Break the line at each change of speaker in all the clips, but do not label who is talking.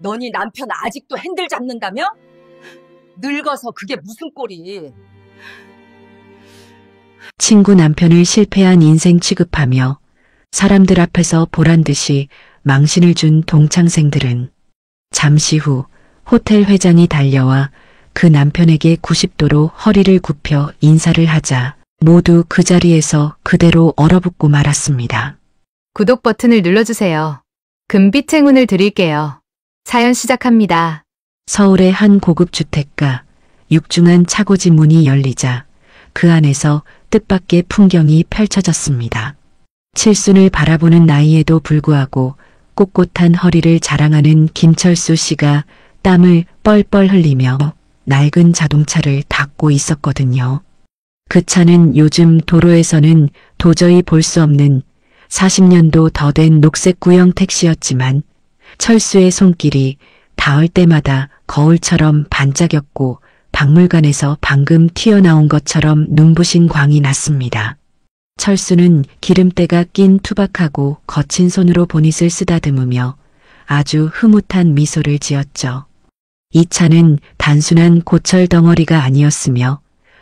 너니 남편 아직도 핸들 잡는다며? 늙어서 그게 무슨 꼴이.
친구 남편을 실패한 인생 취급하며 사람들 앞에서 보란듯이 망신을 준 동창생들은 잠시 후 호텔 회장이 달려와 그 남편에게 90도로 허리를 굽혀 인사를 하자 모두 그 자리에서 그대로 얼어붙고 말았습니다.
구독 버튼을 눌러주세요. 금빛 행운을 드릴게요. 사연 시작합니다.
서울의 한 고급 주택가, 육중한 차고지 문이 열리자 그 안에서 뜻밖의 풍경이 펼쳐졌습니다. 칠순을 바라보는 나이에도 불구하고 꼿꼿한 허리를 자랑하는 김철수 씨가 땀을 뻘뻘 흘리며 낡은 자동차를 닦고 있었거든요. 그 차는 요즘 도로에서는 도저히 볼 수 없는 40년도 더 된 녹색 구형 택시였지만 철수의 손길이 닿을 때마다 거울처럼 반짝였고 박물관에서 방금 튀어나온 것처럼 눈부신 광이 났습니다. 철수는 기름때가 낀 투박하고 거친 손으로 보닛을 쓰다듬으며 아주 흐뭇한 미소를 지었죠. 이 차는 단순한 고철 덩어리가 아니었으며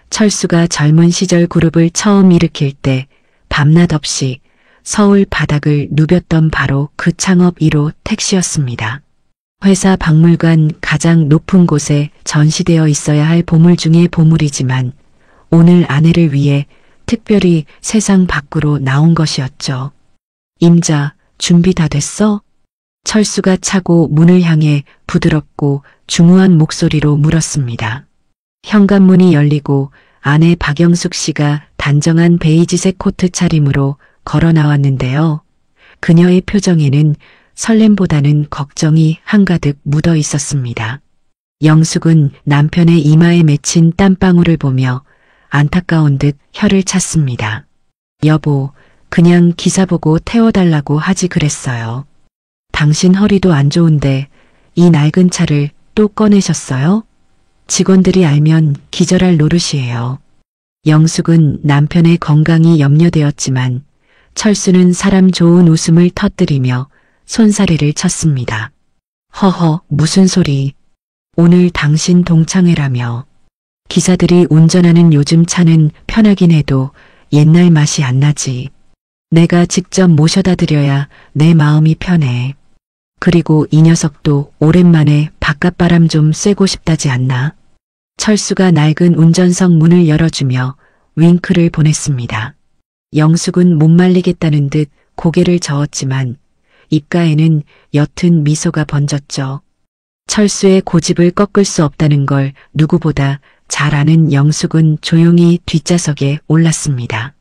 철수가 젊은 시절 그룹을 처음 일으킬 때 밤낮 없이 서울 바닥을 누볐던 바로 그 창업 1호 택시였습니다. 회사 박물관 가장 높은 곳에 전시되어 있어야 할 보물 중의 보물이지만 오늘 아내를 위해 특별히 세상 밖으로 나온 것이었죠. 임자, 준비 다 됐어? 철수가 차고 문을 향해 부드럽고 중후한 목소리로 물었습니다. 현관문이 열리고 아내 박영숙 씨가 단정한 베이지색 코트 차림으로 걸어 나왔는데요. 그녀의 표정에는 설렘보다는 걱정이 한가득 묻어 있었습니다. 영숙은 남편의 이마에 맺힌 땀방울을 보며 안타까운 듯 혀를 찼습니다. 여보, 그냥 기사 보고 태워달라고 하지 그랬어요. 당신 허리도 안 좋은데 이 낡은 차를 또 꺼내셨어요? 직원들이 알면 기절할 노릇이에요. 영숙은 남편의 건강이 염려되었지만 철수는 사람 좋은 웃음을 터뜨리며 손사래를 쳤습니다. 허허, 무슨 소리. 오늘 당신 동창회라며. 기사들이 운전하는 요즘 차는 편하긴 해도 옛날 맛이 안 나지. 내가 직접 모셔다 드려야 내 마음이 편해. 그리고 이 녀석도 오랜만에 바깥바람 좀 쐬고 싶다지 않나? 철수가 낡은 운전석 문을 열어주며 윙크를 보냈습니다. 영숙은 못 말리겠다는 듯 고개를 저었지만 입가에는 옅은 미소가 번졌죠. 철수의 고집을 꺾을 수 없다는 걸 누구보다 잘 아는 영숙은 조용히 뒷좌석에 올랐습니다.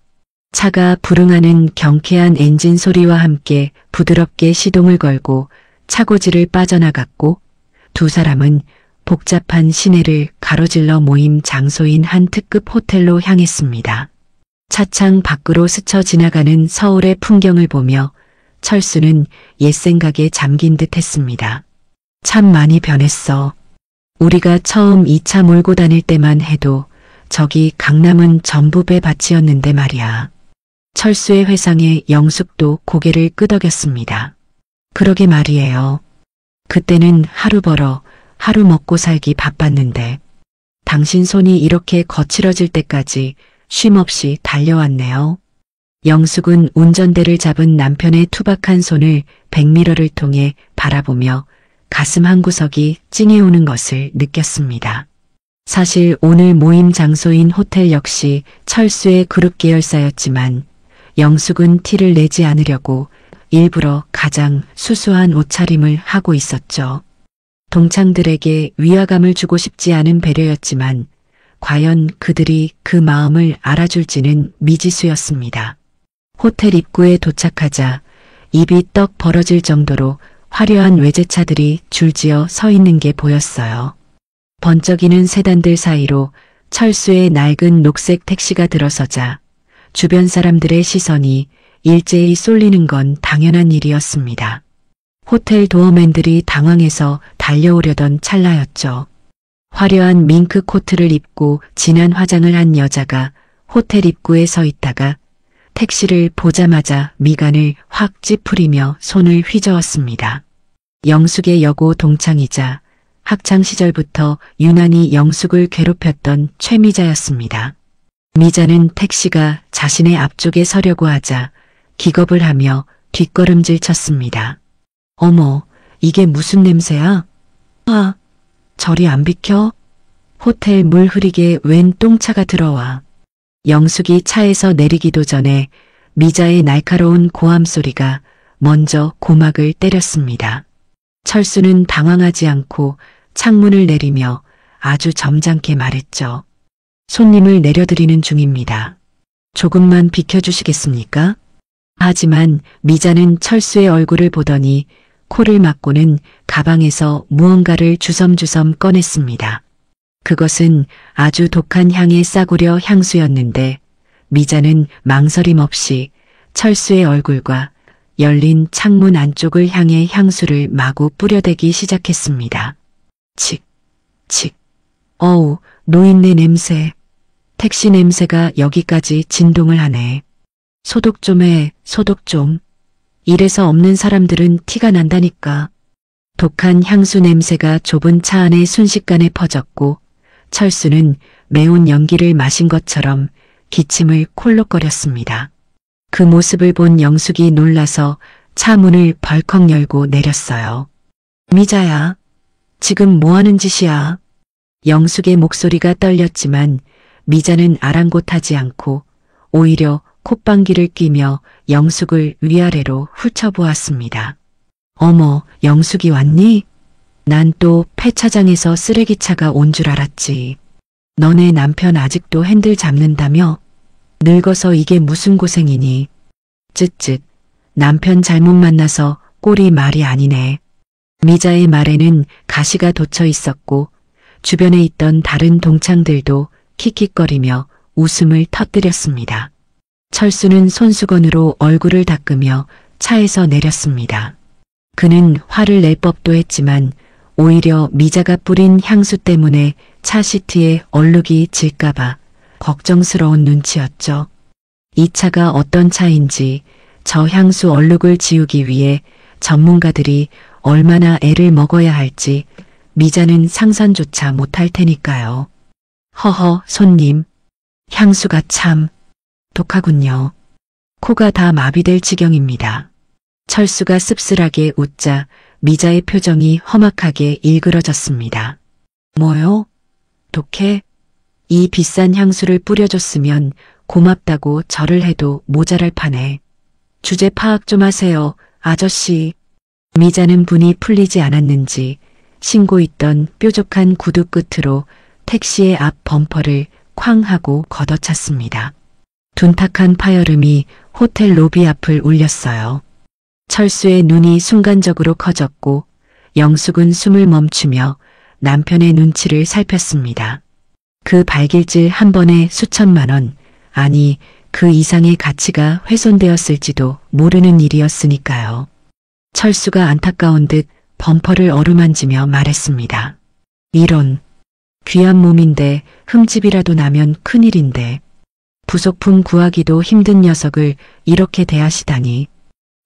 차가 부릉하는 경쾌한 엔진 소리와 함께 부드럽게 시동을 걸고 차고지를 빠져나갔고 두 사람은 복잡한 시내를 가로질러 모임 장소인 한 특급 호텔로 향했습니다. 차창 밖으로 스쳐 지나가는 서울의 풍경을 보며 철수는 옛 생각에 잠긴 듯 했습니다. 참 많이 변했어. 우리가 처음 이 차 몰고 다닐 때만 해도 저기 강남은 전부 배밭이었는데 말이야. 철수의 회상에 영숙도 고개를 끄덕였습니다. 그러게 말이에요. 그때는 하루 벌어 하루 먹고 살기 바빴는데 당신 손이 이렇게 거칠어질 때까지 쉼없이 달려왔네요. 영숙은 운전대를 잡은 남편의 투박한 손을 백미러를 통해 바라보며 가슴 한구석이 찡해오는 것을 느꼈습니다. 사실 오늘 모임 장소인 호텔 역시 철수의 그룹 계열사였지만 영숙은 티를 내지 않으려고 일부러 가장 수수한 옷차림을 하고 있었죠. 동창들에게 위화감을 주고 싶지 않은 배려였지만 과연 그들이 그 마음을 알아줄지는 미지수였습니다. 호텔 입구에 도착하자 입이 떡 벌어질 정도로 화려한 외제차들이 줄지어 서 있는 게 보였어요. 번쩍이는 세단들 사이로 철수의 낡은 녹색 택시가 들어서자 주변 사람들의 시선이 일제히 쏠리는 건 당연한 일이었습니다. 호텔 도어맨들이 당황해서 달려오려던 찰나였죠. 화려한 밍크 코트를 입고 진한 화장을 한 여자가 호텔 입구에 서 있다가 택시를 보자마자 미간을 확 찌푸리며 손을 휘저었습니다. 영숙의 여고 동창이자 학창 시절부터 유난히 영숙을 괴롭혔던 최미자였습니다. 미자는 택시가 자신의 앞쪽에 서려고 하자 기겁을 하며 뒷걸음질 쳤습니다. 어머, 이게 무슨 냄새야? 아, 저리 안 비켜? 호텔 물 흐리게 웬 똥차가 들어와. 영숙이 차에서 내리기도 전에 미자의 날카로운 고함 소리가 먼저 고막을 때렸습니다. 철수는 당황하지 않고 창문을 내리며 아주 점잖게 말했죠. 손님을 내려드리는 중입니다. 조금만 비켜주시겠습니까? 하지만 미자는 철수의 얼굴을 보더니 코를 막고는 가방에서 무언가를 주섬주섬 꺼냈습니다. 그것은 아주 독한 향의 싸구려 향수였는데 미자는 망설임 없이 철수의 얼굴과 열린 창문 안쪽을 향해 향수를 마구 뿌려대기 시작했습니다. 칙, 칙. 어우, 노인네 냄새. 택시 냄새가 여기까지 진동을 하네. 소독 좀 해, 소독 좀. 이래서 없는 사람들은 티가 난다니까. 독한 향수 냄새가 좁은 차 안에 순식간에 퍼졌고 철수는 매운 연기를 마신 것처럼 기침을 콜록거렸습니다. 그 모습을 본 영숙이 놀라서 차 문을 벌컥 열고 내렸어요. 미자야, 지금 뭐 하는 짓이야? 영숙의 목소리가 떨렸지만 미자는 아랑곳하지 않고 오히려 콧방귀를 뀌며 영숙을 위아래로 훑어보았습니다. 어머, 영숙이 왔니? 난 또 폐차장에서 쓰레기차가 온 줄 알았지. 너네 남편 아직도 핸들 잡는다며? 늙어서 이게 무슨 고생이니? 쯧쯧, 남편 잘못 만나서 꼴이 말이 아니네. 미자의 말에는 가시가 돋쳐 있었고 주변에 있던 다른 동창들도 킥킥거리며 웃음을 터뜨렸습니다. 철수는 손수건으로 얼굴을 닦으며 차에서 내렸습니다. 그는 화를 낼 법도 했지만 오히려 미자가 뿌린 향수 때문에 차 시트에 얼룩이 질까봐 걱정스러운 눈치였죠. 이 차가 어떤 차인지 저 향수 얼룩을 지우기 위해 전문가들이 얼마나 애를 먹어야 할지 미자는 상상조차 못할 테니까요. 허허, 손님. 향수가 참 독하군요. 코가 다 마비될 지경입니다. 철수가 씁쓸하게 웃자 미자의 표정이 험악하게 일그러졌습니다. 뭐요? 독해? 이 비싼 향수를 뿌려줬으면 고맙다고 절을 해도 모자랄 판에. 주제 파악 좀 하세요, 아저씨. 미자는 분이 풀리지 않았는지 신고 있던 뾰족한 구두 끝으로 택시의 앞 범퍼를 쾅 하고 걷어찼습니다. 둔탁한 파열음이 호텔 로비 앞을 울렸어요. 철수의 눈이 순간적으로 커졌고 영숙은 숨을 멈추며 남편의 눈치를 살폈습니다. 그 발길질 한 번에 수천만 원, 아니 그 이상의 가치가 훼손되었을지도 모르는 일이었으니까요. 철수가 안타까운 듯 범퍼를 어루만지며 말했습니다. 이런, 귀한 몸인데 흠집이라도 나면 큰일인데 부속품 구하기도 힘든 녀석을 이렇게 대하시다니.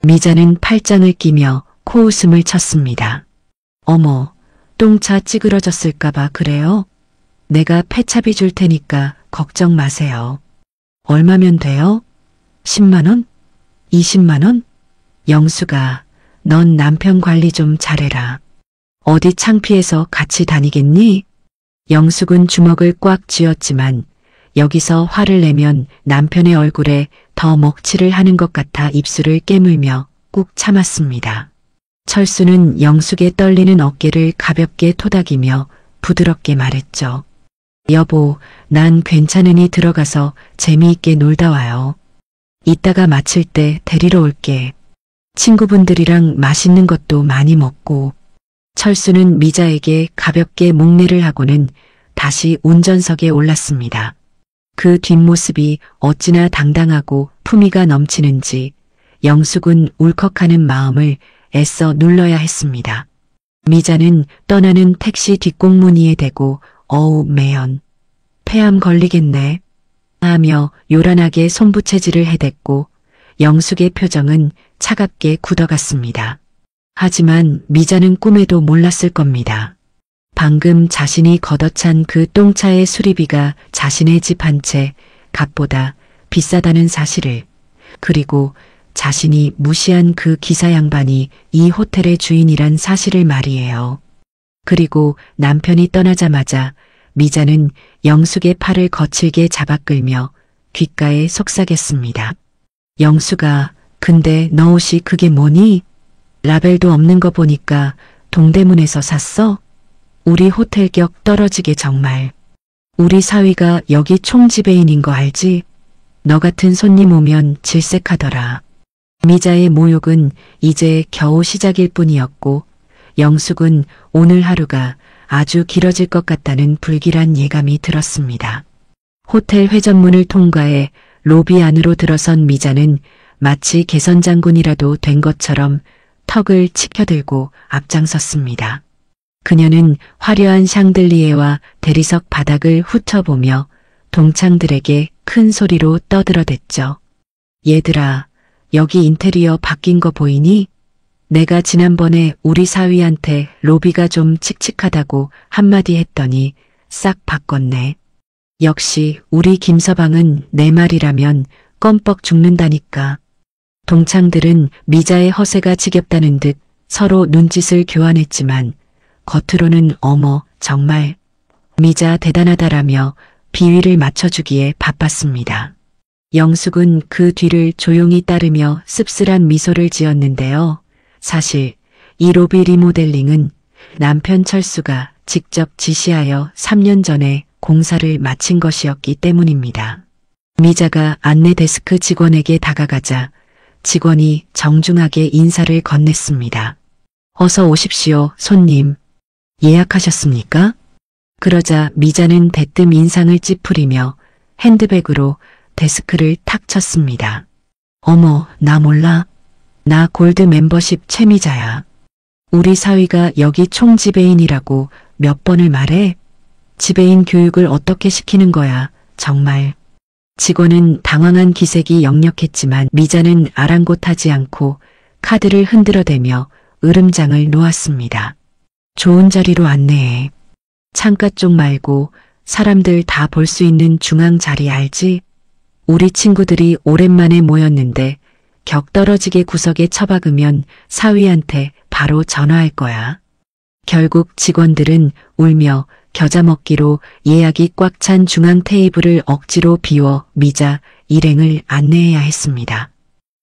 미자는 팔짱을 끼며 코웃음을 쳤습니다. 어머, 똥차 찌그러졌을까봐 그래요? 내가 폐차비 줄 테니까 걱정 마세요. 얼마면 돼요? 10만 원? 20만 원? 영수가, 넌 남편 관리 좀 잘해라. 어디 창피해서 같이 다니겠니? 영숙은 주먹을 꽉 쥐었지만 여기서 화를 내면 남편의 얼굴에 더 먹칠을 하는 것 같아 입술을 깨물며 꾹 참았습니다. 철수는 영숙의 떨리는 어깨를 가볍게 토닥이며 부드럽게 말했죠. 여보, 난 괜찮으니 들어가서 재미있게 놀다 와요. 이따가 마칠 때 데리러 올게. 친구분들이랑 맛있는 것도 많이 먹고. 철수는 미자에게 가볍게 목례를 하고는 다시 운전석에 올랐습니다. 그 뒷모습이 어찌나 당당하고 품위가 넘치는지 영숙은 울컥하는 마음을 애써 눌러야 했습니다. 미자는 떠나는 택시 뒷공무니에 대고 어우 매연, 폐암 걸리겠네 하며 요란하게 손부채질을 해댔고 영숙의 표정은 차갑게 굳어갔습니다. 하지만 미자는 꿈에도 몰랐을 겁니다. 방금 자신이 걷어찬 그 똥차의 수리비가 자신의 집 한 채 값보다 비싸다는 사실을, 그리고 자신이 무시한 그 기사 양반이 이 호텔의 주인이란 사실을 말이에요. 그리고 남편이 떠나자마자 미자는 영숙의 팔을 거칠게 잡아끌며 귓가에 속삭였습니다. 영숙아, 근데 너 옷이 그게 뭐니? 라벨도 없는 거 보니까 동대문에서 샀어? 우리 호텔격 떨어지게 정말. 우리 사위가 여기 총지배인인 거 알지? 너 같은 손님 오면 질색하더라. 미자의 모욕은 이제 겨우 시작일 뿐이었고 영숙은 오늘 하루가 아주 길어질 것 같다는 불길한 예감이 들었습니다. 호텔 회전문을 통과해 로비 안으로 들어선 미자는 마치 개선장군이라도 된 것처럼 턱을 치켜들고 앞장섰습니다. 그녀는 화려한 샹들리에와 대리석 바닥을 훑어보며 동창들에게 큰 소리로 떠들어댔죠. 얘들아, 여기 인테리어 바뀐 거 보이니? 내가 지난번에 우리 사위한테 로비가 좀 칙칙하다고 한마디 했더니 싹 바꿨네. 역시 우리 김서방은 내 말이라면 껌뻑 죽는다니까. 동창들은 미자의 허세가 지겹다는 듯 서로 눈짓을 교환했지만 겉으로는 어머 정말 미자 대단하다라며 비위를 맞춰주기에 바빴습니다. 영숙은 그 뒤를 조용히 따르며 씁쓸한 미소를 지었는데요. 사실 이 로비 리모델링은 남편 철수가 직접 지시하여 3년 전에 공사를 마친 것이었기 때문입니다. 미자가 안내 데스크 직원에게 다가가자 직원이 정중하게 인사를 건넸습니다. 어서 오십시오, 손님. 예약하셨습니까? 그러자 미자는 대뜸 인상을 찌푸리며 핸드백으로 데스크를 탁 쳤습니다. 어머, 나 몰라. 나 골드 멤버십 최미자야. 우리 사위가 여기 총지배인이라고 몇 번을 말해? 지배인 교육을 어떻게 시키는 거야, 정말. 직원은 당황한 기색이 역력했지만 미자는 아랑곳하지 않고 카드를 흔들어대며 으름장을 놓았습니다. 좋은 자리로 안내해. 창가 쪽 말고 사람들 다 볼 수 있는 중앙 자리 알지? 우리 친구들이 오랜만에 모였는데 격 떨어지게 구석에 처박으면 사위한테 바로 전화할 거야. 결국 직원들은 울며 겨자 먹기로 예약이 꽉 찬 중앙 테이블을 억지로 비워 미자 일행을 안내해야 했습니다.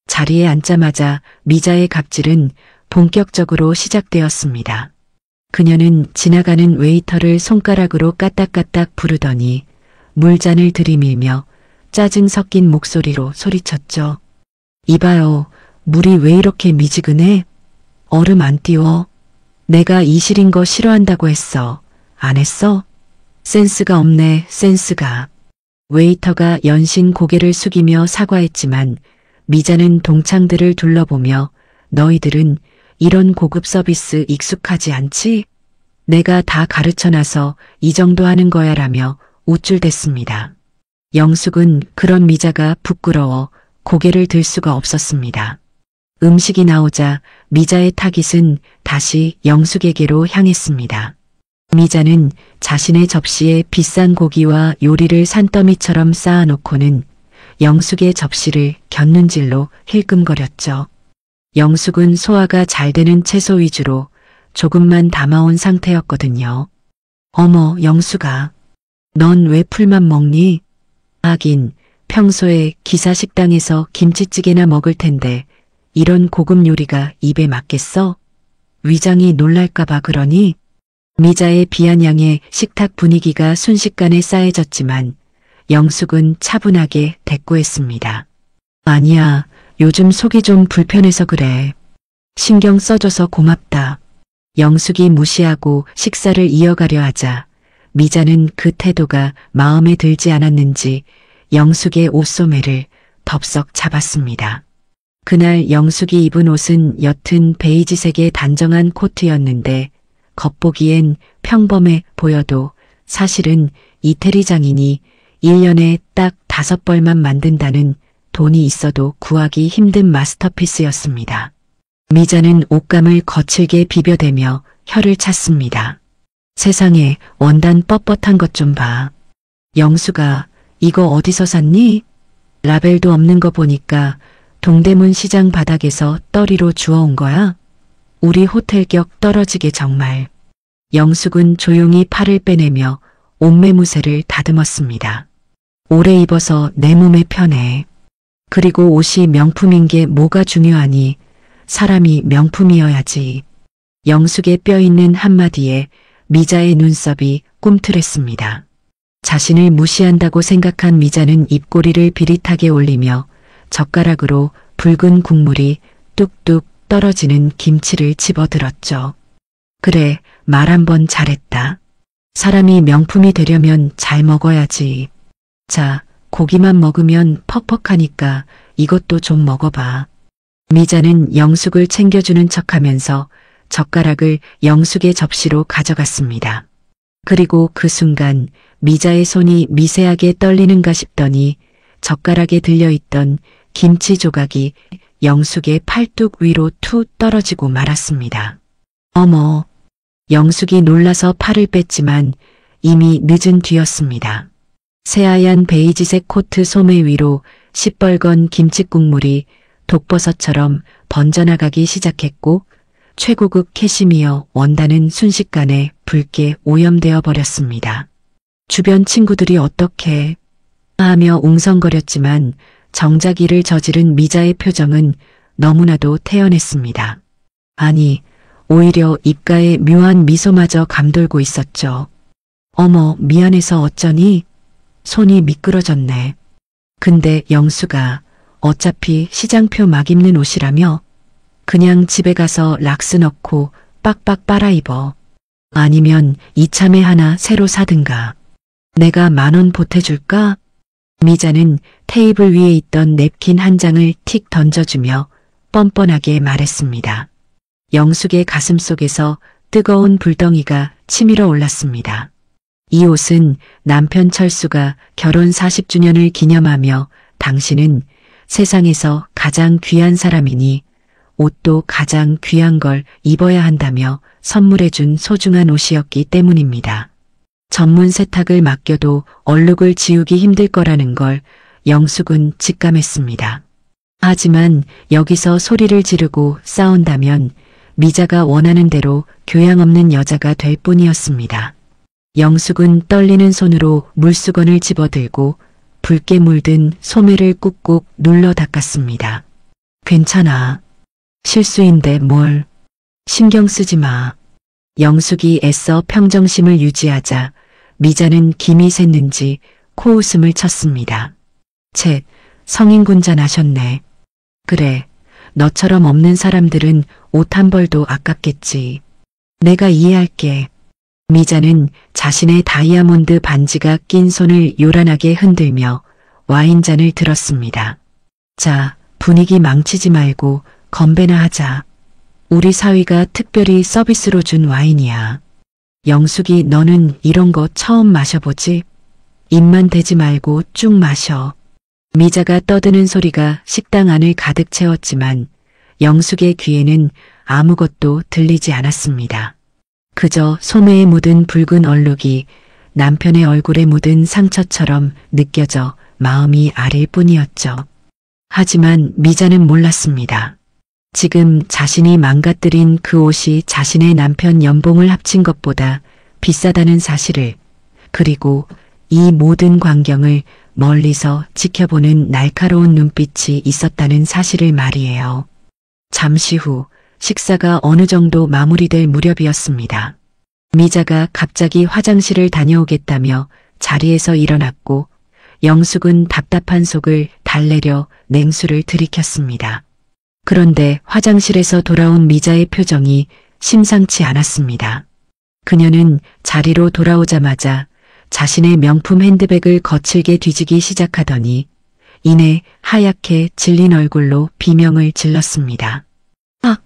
자리에 앉자마자 미자의 갑질은 본격적으로 시작되었습니다. 그녀는 지나가는 웨이터를 손가락으로 까딱까딱 부르더니 물잔을 들이밀며 짜증 섞인 목소리로 소리쳤죠. 이봐요, 물이 왜 이렇게 미지근해? 얼음 안 띄워? 내가 이 시린 거 싫어한다고 했어. 안 했어? 센스가 없네, 센스가. 웨이터가 연신 고개를 숙이며 사과했지만 미자는 동창들을 둘러보며 너희들은 이런 고급 서비스 익숙하지 않지? 내가 다 가르쳐놔서 이 정도 하는 거야 라며 우쭐댔습니다. 영숙은 그런 미자가 부끄러워 고개를 들 수가 없었습니다. 음식이 나오자 미자의 타깃은 다시 영숙에게로 향했습니다. 미자는 자신의 접시에 비싼 고기와 요리를 산더미처럼 쌓아놓고는 영숙의 접시를 곁눈질로 힐끔거렸죠. 영숙은 소화가 잘 되는 채소 위주로 조금만 담아온 상태였거든요. 어머, 영숙아. 넌 왜 풀만 먹니? 하긴 평소에 기사 식당에서 김치찌개나 먹을 텐데 이런 고급 요리가 입에 맞겠어? 위장이 놀랄까봐 그러니? 미자의 비아냥의 식탁 분위기가 순식간에 싸해졌지만 영숙은 차분하게 대꾸했습니다. 아니야, 요즘 속이 좀 불편해서 그래. 신경 써줘서 고맙다. 영숙이 무시하고 식사를 이어가려 하자 미자는 그 태도가 마음에 들지 않았는지 영숙의 옷소매를 덥석 잡았습니다. 그날 영숙이 입은 옷은 옅은 베이지색의 단정한 코트였는데 겉보기엔 평범해 보여도 사실은 이태리 장인이 1년에 딱 5벌만 만든다는 돈이 있어도 구하기 힘든 마스터피스였습니다. 미자는 옷감을 거칠게 비벼대며 혀를 찼습니다. 세상에 원단 뻣뻣한 것 좀 봐. 영수가 이거 어디서 샀니? 라벨도 없는 거 보니까 동대문 시장 바닥에서 떨이로 주워온 거야? 우리 호텔격 떨어지게 정말. 영숙은 조용히 팔을 빼내며 옷매무새를 다듬었습니다. 오래 입어서 내 몸에 편해. 그리고 옷이 명품인 게 뭐가 중요하니? 사람이 명품이어야지. 영숙의 뼈 있는 한마디에 미자의 눈썹이 꿈틀했습니다. 자신을 무시한다고 생각한 미자는 입꼬리를 비릿하게 올리며 젓가락으로 붉은 국물이 뚝뚝 떨어지는 김치를 집어들었죠. 그래, 말 한번 잘했다. 사람이 명품이 되려면 잘 먹어야지. 자, 고기만 먹으면 퍽퍽하니까 이것도 좀 먹어봐. 미자는 영숙을 챙겨주는 척하면서 젓가락을 영숙의 접시로 가져갔습니다. 그리고 그 순간 미자의 손이 미세하게 떨리는가 싶더니 젓가락에 들려있던 김치 조각이 영숙의 팔뚝 위로 툭 떨어지고 말았습니다. 어머! 영숙이 놀라서 팔을 뺐지만 이미 늦은 뒤였습니다. 새하얀 베이지색 코트 소매 위로 시뻘건 김칫국물이 독버섯처럼 번져나가기 시작했고 최고급 캐시미어 원단은 순식간에 붉게 오염되어 버렸습니다. 주변 친구들이 어떻게 하며 웅성거렸지만 정작 이를 저지른 미자의 표정은 너무나도 태연했습니다. 아니, 오히려 입가에 묘한 미소마저 감돌고 있었죠. 어머, 미안해서 어쩌니? 손이 미끄러졌네. 근데 영수가 어차피 시장표 막 입는 옷이라며 그냥 집에 가서 락스 넣고 빡빡 빨아 입어. 아니면 이참에 하나 새로 사든가. 내가 10,000원 보태줄까? 미자는 테이블 위에 있던 냅킨 한 장을 틱 던져주며 뻔뻔하게 말했습니다. 영숙의 가슴 속에서 뜨거운 불덩이가 치밀어 올랐습니다. 이 옷은 남편 철수가 결혼 40주년을 기념하며 당신은 세상에서 가장 귀한 사람이니 옷도 가장 귀한 걸 입어야 한다며 선물해준 소중한 옷이었기 때문입니다. 전문 세탁을 맡겨도 얼룩을 지우기 힘들 거라는 걸 영숙은 직감했습니다. 하지만 여기서 소리를 지르고 싸운다면 미자가 원하는 대로 교양 없는 여자가 될 뿐이었습니다. 영숙은 떨리는 손으로 물수건을 집어들고 붉게 물든 소매를 꾹꾹 눌러 닦았습니다. 괜찮아. 실수인데 뭘. 신경 쓰지 마. 영숙이 애써 평정심을 유지하자 미자는 김이 샜는지 코웃음을 쳤습니다. 채, 성인군자나셨네. 그래, 너처럼 없는 사람들은 옷 한 벌도 아깝겠지. 내가 이해할게. 미자는 자신의 다이아몬드 반지가 낀 손을 요란하게 흔들며 와인잔을 들었습니다. 자, 분위기 망치지 말고 건배나 하자. 우리 사위가 특별히 서비스로 준 와인이야. 영숙이 너는 이런 거 처음 마셔보지? 입만 대지 말고 쭉 마셔. 미자가 떠드는 소리가 식당 안을 가득 채웠지만 영숙의 귀에는 아무것도 들리지 않았습니다. 그저 소매에 묻은 붉은 얼룩이 남편의 얼굴에 묻은 상처처럼 느껴져 마음이 아릴 뿐이었죠. 하지만 미자는 몰랐습니다. 지금 자신이 망가뜨린 그 옷이 자신의 남편 연봉을 합친 것보다 비싸다는 사실을, 그리고 이 모든 광경을 멀리서 지켜보는 날카로운 눈빛이 있었다는 사실을 말이에요. 잠시 후 식사가 어느 정도 마무리될 무렵이었습니다. 미자가 갑자기 화장실을 다녀오겠다며 자리에서 일어났고 영숙은 답답한 속을 달래려 냉수를 들이켰습니다. 그런데 화장실에서 돌아온 미자의 표정이 심상치 않았습니다. 그녀는 자리로 돌아오자마자 자신의 명품 핸드백을 거칠게 뒤지기 시작하더니 이내 하얗게 질린 얼굴로 비명을 질렀습니다. 아,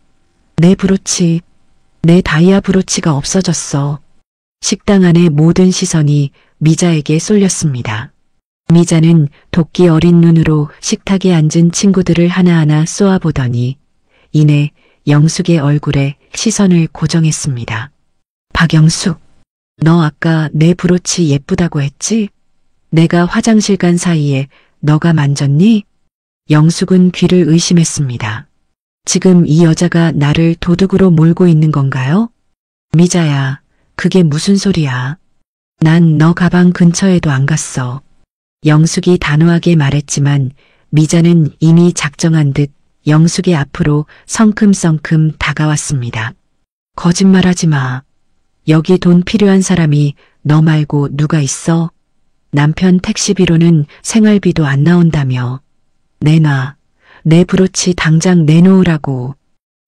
내 브로치, 내 다이아 브로치가 없어졌어. 식당 안의 모든 시선이 미자에게 쏠렸습니다. 미자는 도끼 어린 눈으로 식탁에 앉은 친구들을 하나하나 쏘아보더니 이내 영숙의 얼굴에 시선을 고정했습니다. 박영숙, 너 아까 내 브로치 예쁘다고 했지? 내가 화장실 간 사이에 너가 만졌니? 영숙은 귀를 의심했습니다. 지금 이 여자가 나를 도둑으로 몰고 있는 건가요? 미자야, 그게 무슨 소리야? 난 너 가방 근처에도 안 갔어. 영숙이 단호하게 말했지만 미자는 이미 작정한 듯 영숙의 앞으로 성큼성큼 다가왔습니다. 거짓말하지 마. 여기 돈 필요한 사람이 너 말고 누가 있어? 남편 택시비로는 생활비도 안 나온다며. 내놔. 내 브로치 당장 내놓으라고.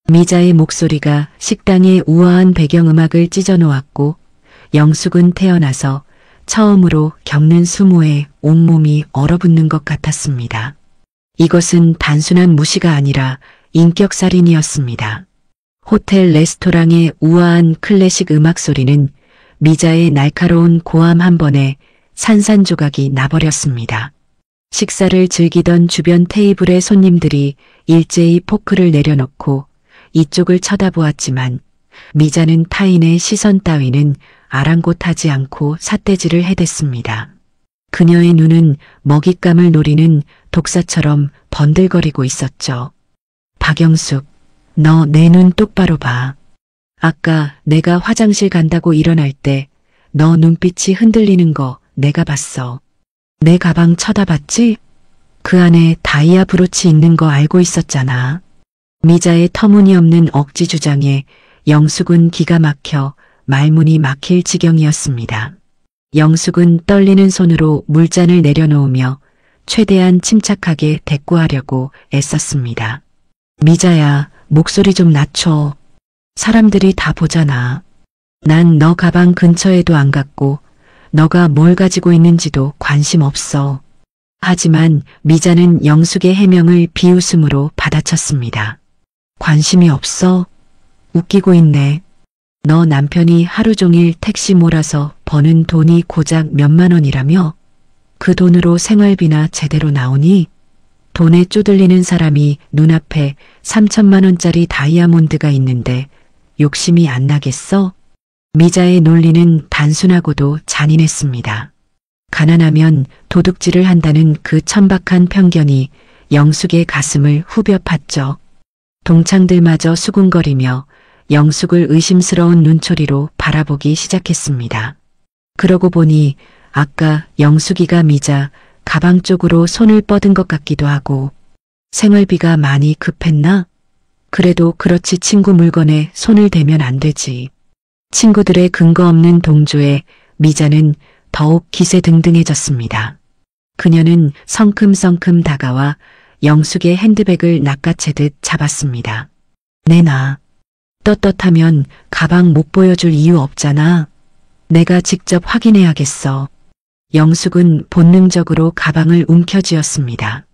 미자의 목소리가 식당의 우아한 배경음악을 찢어놓았고 영숙은 태어나서 처음으로 겪는 수모에 온몸이 얼어붙는 것 같았습니다. 이것은 단순한 무시가 아니라 인격살인이었습니다. 호텔 레스토랑의 우아한 클래식 음악 소리는 미자의 날카로운 고함 한 번에 산산조각이 나버렸습니다. 식사를 즐기던 주변 테이블의 손님들이 일제히 포크를 내려놓고 이쪽을 쳐다보았지만 미자는 타인의 시선 따위는 아랑곳하지 않고 삿대질을 해댔습니다. 그녀의 눈은 먹잇감을 노리는 독사처럼 번들거리고 있었죠. 박영숙, 너 내 눈 똑바로 봐. 아까 내가 화장실 간다고 일어날 때 너 눈빛이 흔들리는 거 내가 봤어. 내 가방 쳐다봤지? 그 안에 다이아 브로치 있는 거 알고 있었잖아. 미자의 터무니없는 억지 주장에 영숙은 기가 막혀 말문이 막힐 지경이었습니다. 영숙은 떨리는 손으로 물잔을 내려놓으며 최대한 침착하게 대꾸하려고 애썼습니다. 미자야, 목소리 좀 낮춰. 사람들이 다 보잖아. 난 너 가방 근처에도 안 갔고 너가 뭘 가지고 있는지도 관심 없어. 하지만 미자는 영숙의 해명을 비웃음으로 받아쳤습니다. 관심이 없어? 웃기고 있네. 너 남편이 하루 종일 택시 몰아서 버는 돈이 고작 몇만 원이라며? 그 돈으로 생활비나 제대로 나오니? 돈에 쪼들리는 사람이 눈앞에 3천만 원짜리 다이아몬드가 있는데 욕심이 안 나겠어? 미자의 논리는 단순하고도 잔인했습니다. 가난하면 도둑질을 한다는 그 천박한 편견이 영숙의 가슴을 후벼 팠죠. 동창들마저 수군거리며 영숙을 의심스러운 눈초리로 바라보기 시작했습니다. 그러고 보니 아까 영숙이가 미자 가방 쪽으로 손을 뻗은 것 같기도 하고 생활비가 많이 급했나? 그래도 그렇지 친구 물건에 손을 대면 안 되지. 친구들의 근거 없는 동조에 미자는 더욱 기세등등해졌습니다. 그녀는 성큼성큼 다가와 영숙의 핸드백을 낚아채듯 잡았습니다. 내놔. 떳떳하면 가방 못 보여줄 이유 없잖아. 내가 직접 확인해야겠어. 영숙은 본능적으로 가방을 움켜쥐었습니다.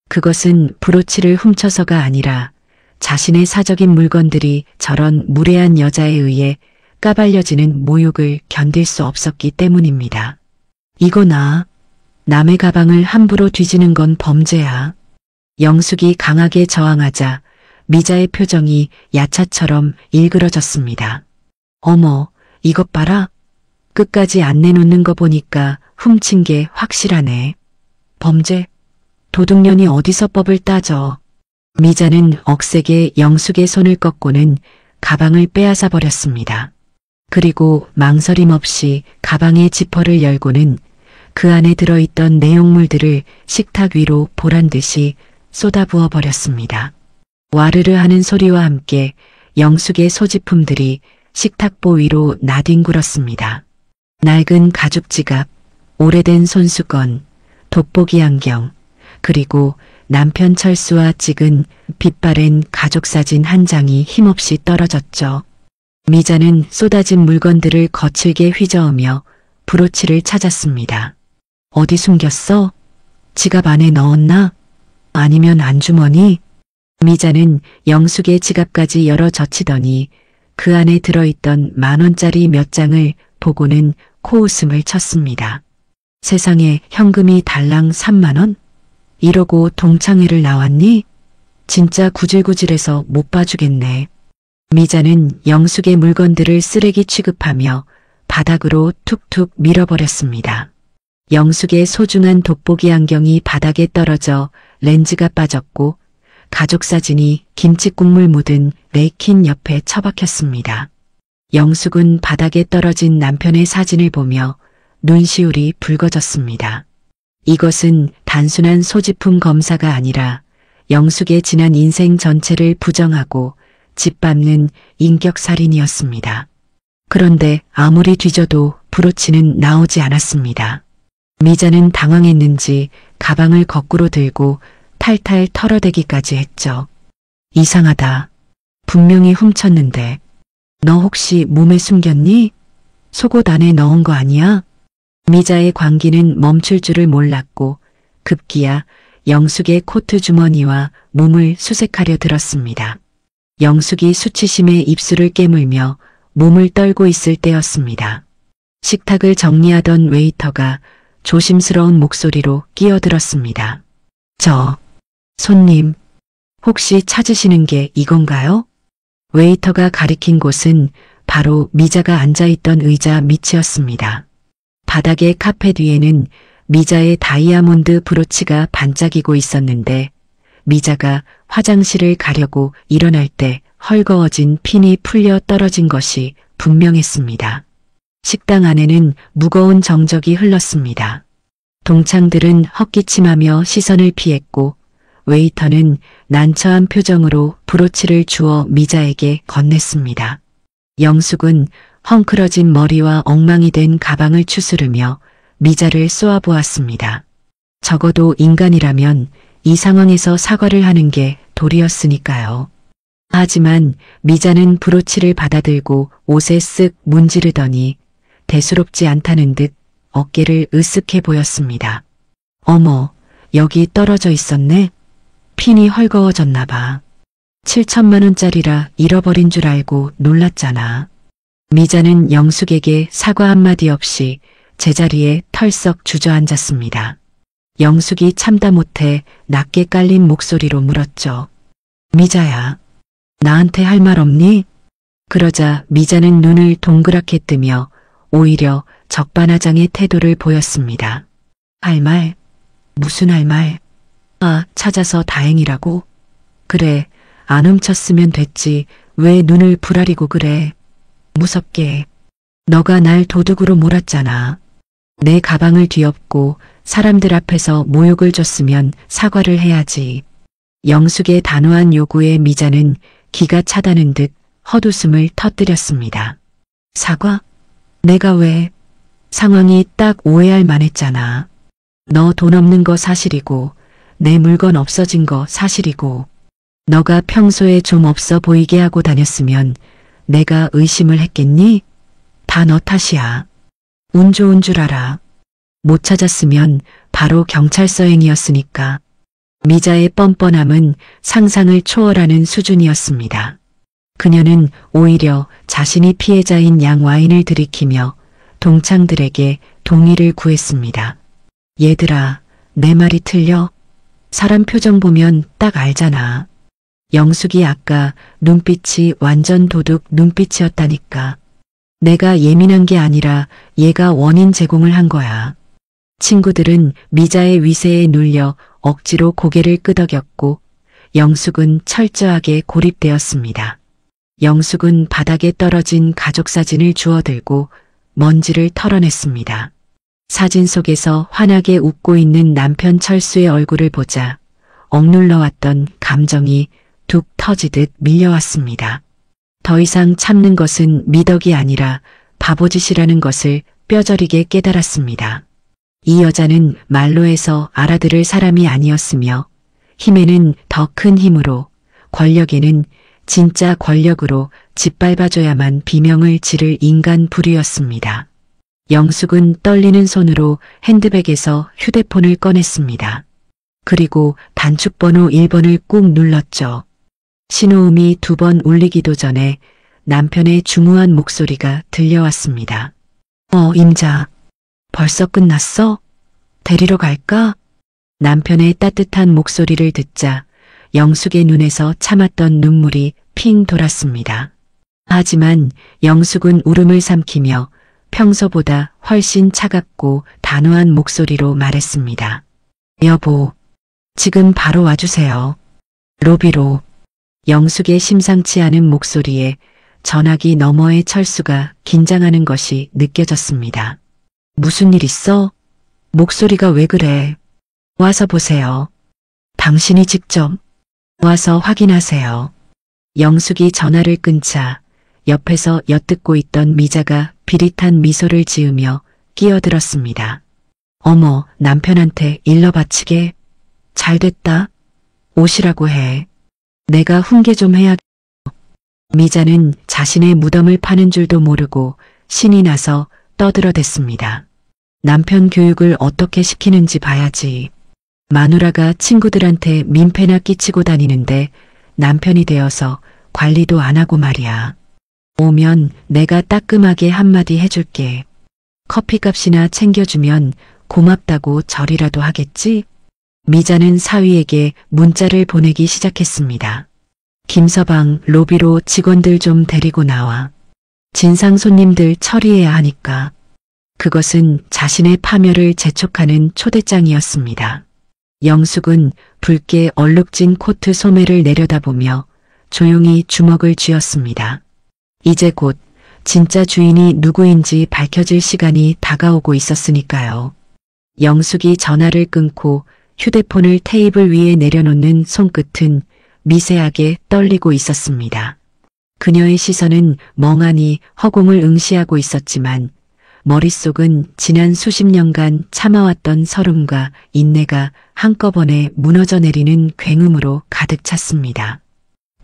그것은 브로치를 훔쳐서가 아니라 자신의 사적인 물건들이 저런 무례한 여자에 의해 까발려지는 모욕을 견딜 수 없었기 때문입니다. 이거나 남의 가방을 함부로 뒤지는 건 범죄야. 영숙이 강하게 저항하자 미자의 표정이 야차처럼 일그러졌습니다. 어머, 이것 봐라. 끝까지 안 내놓는 거 보니까 훔친 게 확실하네. 범죄? 도둑년이 어디서 법을 따져. 미자는 억세게 영숙의 손을 꺾고는 가방을 빼앗아 버렸습니다. 그리고 망설임 없이 가방의 지퍼를 열고는 그 안에 들어있던 내용물들을 식탁 위로 보란듯이 쏟아부어 버렸습니다. 와르르 하는 소리와 함께 영숙의 소지품들이 식탁보 위로 나뒹굴었습니다. 낡은 가죽 지갑, 오래된 손수건, 돋보기 안경, 그리고 남편 철수와 찍은 빛바랜 가족사진 한 장이 힘없이 떨어졌죠. 미자는 쏟아진 물건들을 거칠게 휘저으며 브로치를 찾았습니다. 어디 숨겼어? 지갑 안에 넣었나? 아니면 안주머니? 미자는 영숙의 지갑까지 열어 젖히더니 그 안에 들어있던 10,000원짜리 몇 장을 보고는 코웃음을 쳤습니다. 세상에 현금이 달랑 3만 원? 이러고 동창회를 나왔니? 진짜 구질구질해서 못 봐주겠네. 미자는 영숙의 물건들을 쓰레기 취급하며 바닥으로 툭툭 밀어버렸습니다. 영숙의 소중한 돋보기 안경이 바닥에 떨어져 렌즈가 빠졌고 가족 사진이 김치국물 묻은 레이킨 옆에 처박혔습니다. 영숙은 바닥에 떨어진 남편의 사진을 보며 눈시울이 붉어졌습니다. 이것은 단순한 소지품 검사가 아니라 영숙의 지난 인생 전체를 부정하고 짓밟는 인격살인이었습니다. 그런데 아무리 뒤져도 브로치는 나오지 않았습니다. 미자는 당황했는지 가방을 거꾸로 들고 탈탈 털어대기까지 했죠. 이상하다. 분명히 훔쳤는데. 너 혹시 몸에 숨겼니? 속옷 안에 넣은 거 아니야? 미자의 광기는 멈출 줄을 몰랐고 급기야 영숙의 코트 주머니와 몸을 수색하려 들었습니다. 영숙이 수치심에 입술을 깨물며 몸을 떨고 있을 때였습니다. 식탁을 정리하던 웨이터가 조심스러운 목소리로 끼어들었습니다. 손님, 혹시 찾으시는 게 이건가요? 웨이터가 가리킨 곳은 바로 미자가 앉아있던 의자 밑이었습니다. 바닥의 카펫 위에는 미자의 다이아몬드 브로치가 반짝이고 있었는데 미자가 화장실을 가려고 일어날 때 헐거워진 핀이 풀려 떨어진 것이 분명했습니다. 식당 안에는 무거운 정적이 흘렀습니다. 동창들은 헛기침하며 시선을 피했고 웨이터는 난처한 표정으로 브로치를 주어 미자에게 건넸습니다. 영숙은 헝클어진 머리와 엉망이 된 가방을 추스르며 미자를 쏘아보았습니다. 적어도 인간이라면 이 상황에서 사과를 하는 게 도리였으니까요. 하지만 미자는 브로치를 받아들고 옷에 쓱 문지르더니 대수롭지 않다는 듯 어깨를 으쓱해 보였습니다. 어머, 여기 떨어져 있었네? 핀이 헐거워졌나 봐. 7천만 원짜리라 잃어버린 줄 알고 놀랐잖아. 미자는 영숙에게 사과 한마디 없이 제자리에 털썩 주저앉았습니다. 영숙이 참다 못해 낮게 깔린 목소리로 물었죠. 미자야, 나한테 할 말 없니? 그러자 미자는 눈을 동그랗게 뜨며 오히려 적반하장의 태도를 보였습니다. 할 말? 무슨 할 말? 찾아서 다행이라고? 그래, 안 훔쳤으면 됐지. 왜 눈을 부라리고 그래? 무섭게. 너가 날 도둑으로 몰았잖아. 내 가방을 뒤엎고 사람들 앞에서 모욕을 줬으면 사과를 해야지. 영숙의 단호한 요구에 미자는 기가 차다는 듯 헛웃음을 터뜨렸습니다. 사과? 내가 왜? 상황이 딱 오해할 만했잖아. 너 돈 없는 거 사실이고 내 물건 없어진 거 사실이고 너가 평소에 좀 없어 보이게 하고 다녔으면 내가 의심을 했겠니? 다 너 탓이야. 운 좋은 줄 알아. 못 찾았으면 바로 경찰서행이었으니까. 미자의 뻔뻔함은 상상을 초월하는 수준이었습니다. 그녀는 오히려 자신이 피해자인 양와인을 들이키며 동창들에게 동의를 구했습니다. 얘들아, 내 말이 틀려? 사람 표정 보면 딱 알잖아. 영숙이 아까 눈빛이 완전 도둑 눈빛이었다니까. 내가 예민한 게 아니라 얘가 원인 제공을 한 거야. 친구들은 미자의 위세에 눌려 억지로 고개를 끄덕였고 영숙은 철저하게 고립되었습니다. 영숙은 바닥에 떨어진 가족 사진을 주워들고 먼지를 털어냈습니다. 사진 속에서 환하게 웃고 있는 남편 철수의 얼굴을 보자 억눌러왔던 감정이 툭 터지듯 밀려왔습니다. 더 이상 참는 것은 미덕이 아니라 바보짓이라는 것을 뼈저리게 깨달았습니다. 이 여자는 말로 해서 알아들을 사람이 아니었으며 힘에는 더 큰 힘으로 권력에는 진짜 권력으로 짓밟아줘야만 비명을 지를 인간 부류였습니다. 영숙은 떨리는 손으로 핸드백에서 휴대폰을 꺼냈습니다. 그리고 단축번호 1번을 꾹 눌렀죠. 신호음이 2번 울리기도 전에 남편의 중후한 목소리가 들려왔습니다. 임자. 벌써 끝났어? 데리러 갈까? 남편의 따뜻한 목소리를 듣자 영숙의 눈에서 참았던 눈물이 핑 돌았습니다. 하지만 영숙은 울음을 삼키며 평소보다 훨씬 차갑고 단호한 목소리로 말했습니다. 여보, 지금 바로 와주세요. 로비로. 영숙의 심상치 않은 목소리에 전화기 너머의 철수가 긴장하는 것이 느껴졌습니다. 무슨 일 있어? 목소리가 왜 그래? 와서 보세요. 당신이 직접 와서 확인하세요. 영숙이 전화를 끊자 옆에서 엿듣고 있던 미자가 비릿한 미소를 지으며 끼어들었습니다. 어머, 남편한테 일러 바치게. 잘됐다. 오시라고 해. 내가 훈계 좀 해야. 미자는 자신의 무덤을 파는 줄도 모르고 신이 나서 떠들어댔습니다. 남편 교육을 어떻게 시키는지 봐야지. 마누라가 친구들한테 민폐나 끼치고 다니는데 남편이 되어서 관리도 안 하고 말이야. 오면 내가 따끔하게 한마디 해줄게. 커피값이나 챙겨주면 고맙다고 절이라도 하겠지? 미자는 사위에게 문자를 보내기 시작했습니다. 김서방, 로비로 직원들 좀 데리고 나와. 진상 손님들 처리해야 하니까. 그것은 자신의 파멸을 재촉하는 초대장이었습니다. 영숙은 붉게 얼룩진 코트 소매를 내려다보며 조용히 주먹을 쥐었습니다. 이제 곧 진짜 주인이 누구인지 밝혀질 시간이 다가오고 있었으니까요. 영숙이 전화를 끊고 휴대폰을 테이블 위에 내려놓는 손끝은 미세하게 떨리고 있었습니다. 그녀의 시선은 멍하니 허공을 응시하고 있었지만 머릿속은 지난 수십 년간 참아왔던 서름과 인내가 한꺼번에 무너져 내리는 굉음으로 가득 찼습니다.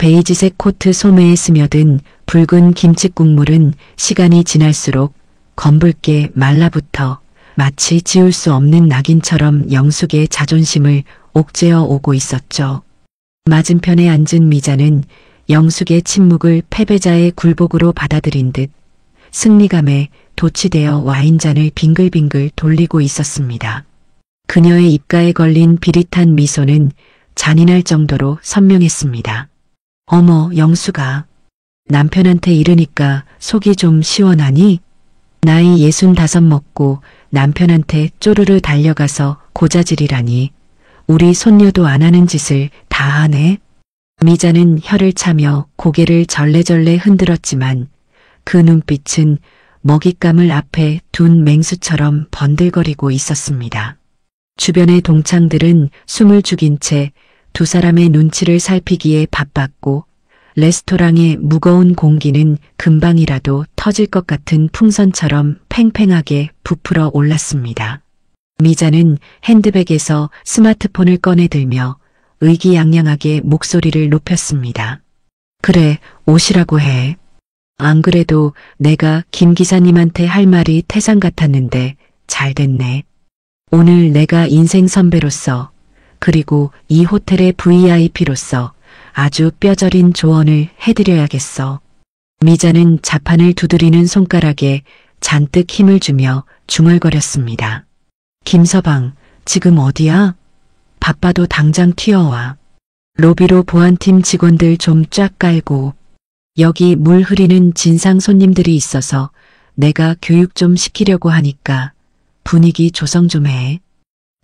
베이지색 코트 소매에 스며든 붉은 김치 국물은 시간이 지날수록 검붉게 말라붙어 마치 지울 수 없는 낙인처럼 영숙의 자존심을 옥죄어 오고 있었죠. 맞은편에 앉은 미자는 영숙의 침묵을 패배자의 굴복으로 받아들인 듯 승리감에 도취되어 와인잔을 빙글빙글 돌리고 있었습니다. 그녀의 입가에 걸린 비릿한 미소는 잔인할 정도로 선명했습니다. 어머, 영숙아. 남편한테 이르니까 속이 좀 시원하니? 나이 65 먹고 남편한테 쪼르르 달려가서 고자질이라니. 우리 손녀도 안 하는 짓을 다 하네. 미자는 혀를 차며 고개를 절레절레 흔들었지만 그 눈빛은 먹잇감을 앞에 둔 맹수처럼 번들거리고 있었습니다. 주변의 동창들은 숨을 죽인 채 두 사람의 눈치를 살피기에 바빴고 레스토랑의 무거운 공기는 금방이라도 터질 것 같은 풍선처럼 팽팽하게 부풀어 올랐습니다. 미자는 핸드백에서 스마트폰을 꺼내 들며 의기양양하게 목소리를 높였습니다. 그래, 오시라고 해. 안 그래도 내가 김 기사님한테 할 말이 태산 같았는데 잘 됐네. 오늘 내가 인생 선배로서 그리고 이 호텔의 VIP로서 아주 뼈저린 조언을 해드려야겠어. 미자는 자판을 두드리는 손가락에 잔뜩 힘을 주며 중얼거렸습니다. 김서방, 지금 어디야? 바빠도 당장 튀어와. 로비로 보안팀 직원들 좀 쫙 깔고. 여기 물 흐리는 진상 손님들이 있어서 내가 교육 좀 시키려고 하니까 분위기 조성 좀 해.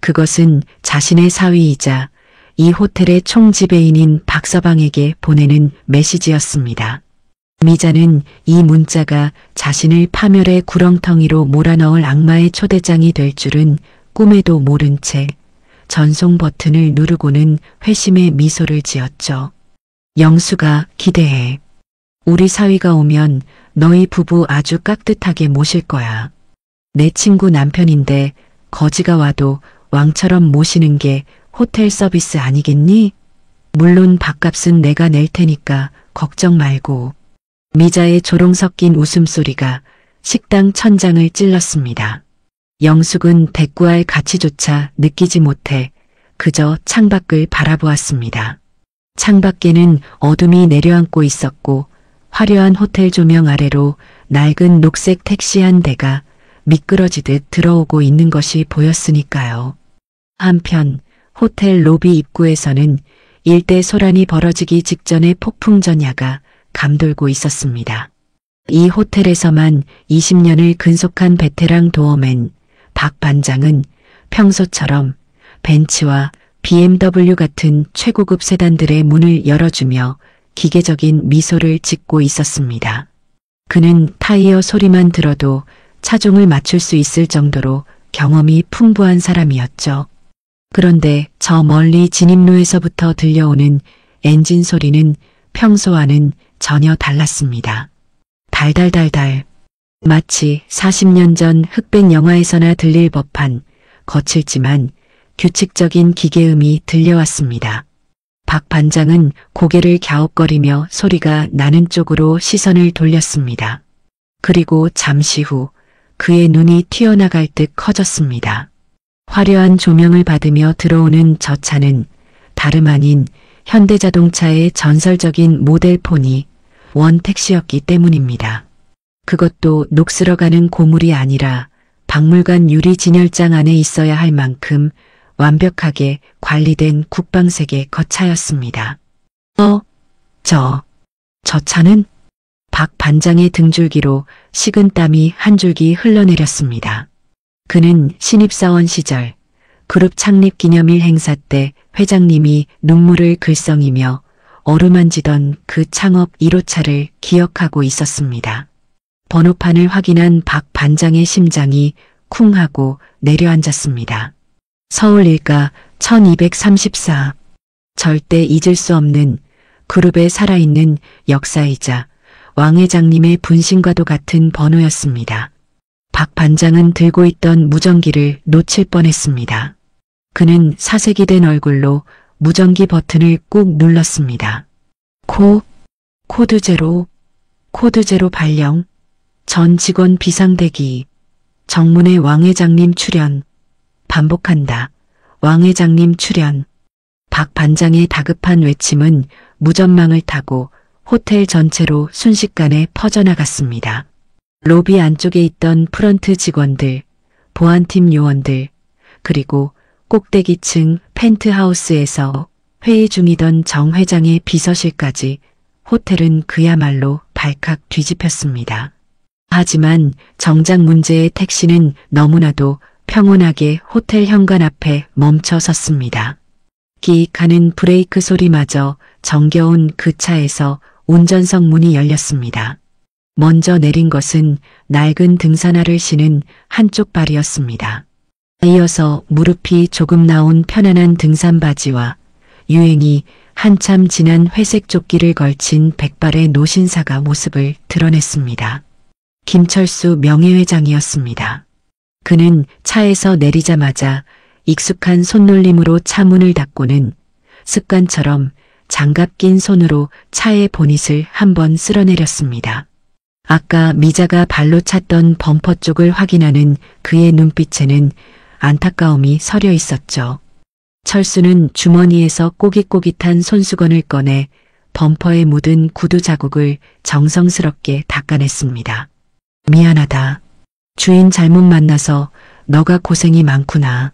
그것은 자신의 사위이자 이 호텔의 총지배인인 박서방에게 보내는 메시지였습니다. 미자는 이 문자가 자신을 파멸의 구렁텅이로 몰아넣을 악마의 초대장이 될 줄은 꿈에도 모른 채 전송 버튼을 누르고는 회심의 미소를 지었죠. 영수가 기대해. 우리 사위가 오면 너희 부부 아주 깍듯하게 모실 거야. 내 친구 남편인데 거지가 와도 왕처럼 모시는 게 호텔 서비스 아니겠니? 물론 밥값은 내가 낼 테니까 걱정 말고. 미자의 조롱 섞인 웃음소리가 식당 천장을 찔렀습니다. 영숙은 대꾸할 가치조차 느끼지 못해 그저 창밖을 바라보았습니다. 창밖에는 어둠이 내려앉고 있었고 화려한 호텔 조명 아래로 낡은 녹색 택시 한 대가 미끄러지듯 들어오고 있는 것이 보였으니까요. 한편 호텔 로비 입구에서는 일대 소란이 벌어지기 직전에 폭풍 전야가 감돌고 있었습니다. 이 호텔에서만 20년을 근속한 베테랑 도어맨 박 반장은 평소처럼 벤츠와 BMW 같은 최고급 세단들의 문을 열어주며 기계적인 미소를 짓고 있었습니다. 그는 타이어 소리만 들어도 차종을 맞출 수 있을 정도로 경험이 풍부한 사람이었죠. 그런데 저 멀리 진입로에서부터 들려오는 엔진 소리는 평소와는 전혀 달랐습니다. 달달달달. 마치 40년 전 흑백 영화에서나 들릴 법한 거칠지만 규칙적인 기계음이 들려왔습니다. 박 반장은 고개를 갸웃거리며 소리가 나는 쪽으로 시선을 돌렸습니다. 그리고 잠시 후 그의 눈이 튀어나갈 듯 커졌습니다. 화려한 조명을 받으며 들어오는 저 차는 다름 아닌 현대자동차의 전설적인 모델 포니 원 택시였기 때문입니다. 그것도 녹슬어가는 고물이 아니라 박물관 유리 진열장 안에 있어야 할 만큼 완벽하게 관리된 국방색의 거차였습니다. 저 차는? 박 반장의 등줄기로 식은 땀이 한 줄기 흘러내렸습니다. 그는 신입사원 시절 그룹 창립 기념일 행사 때 회장님이 눈물을 글썽이며 어루만지던 그 창업 1호차를 기억하고 있었습니다. 번호판을 확인한 박 반장의 심장이 쿵 하고 내려앉았습니다. 서울 일가 1234. 절대 잊을 수 없는 그룹의 살아있는 역사이자 왕 회장님의 분신과도 같은 번호였습니다. 박 반장은 들고 있던 무전기를 놓칠 뻔했습니다. 그는 사색이 된 얼굴로 무전기 버튼을 꾹 눌렀습니다. 코드 제로 발령. 전 직원 비상대기. 정문에 왕 회장님 출연. 반복한다. 왕 회장님 출연. 박 반장의 다급한 외침은 무전망을 타고 호텔 전체로 순식간에 퍼져나갔습니다. 로비 안쪽에 있던 프런트 직원들, 보안팀 요원들, 그리고 꼭대기층 펜트하우스에서 회의 중이던 정 회장의 비서실까지 호텔은 그야말로 발칵 뒤집혔습니다. 하지만 정작 문제의 택시는 너무나도 평온하게 호텔 현관 앞에 멈춰 섰습니다. 끼익하는 브레이크 소리마저 정겨운 그 차에서 운전석 문이 열렸습니다. 먼저 내린 것은 낡은 등산화를 신은 한쪽 발이었습니다. 이어서 무릎이 조금 나온 편안한 등산 바지와 유행이 한참 지난 회색 조끼를 걸친 백발의 노신사가 모습을 드러냈습니다. 김철수 명예회장이었습니다. 그는 차에서 내리자마자 익숙한 손놀림으로 차 문을 닫고는 습관처럼 장갑 낀 손으로 차의 보닛을 한번 쓸어내렸습니다. 아까 미자가 발로 찼던 범퍼 쪽을 확인하는 그의 눈빛에는 안타까움이 서려 있었죠. 철수는 주머니에서 꼬깃꼬깃한 손수건을 꺼내 범퍼에 묻은 구두 자국을 정성스럽게 닦아냈습니다. 미안하다. 주인 잘못 만나서 너가 고생이 많구나.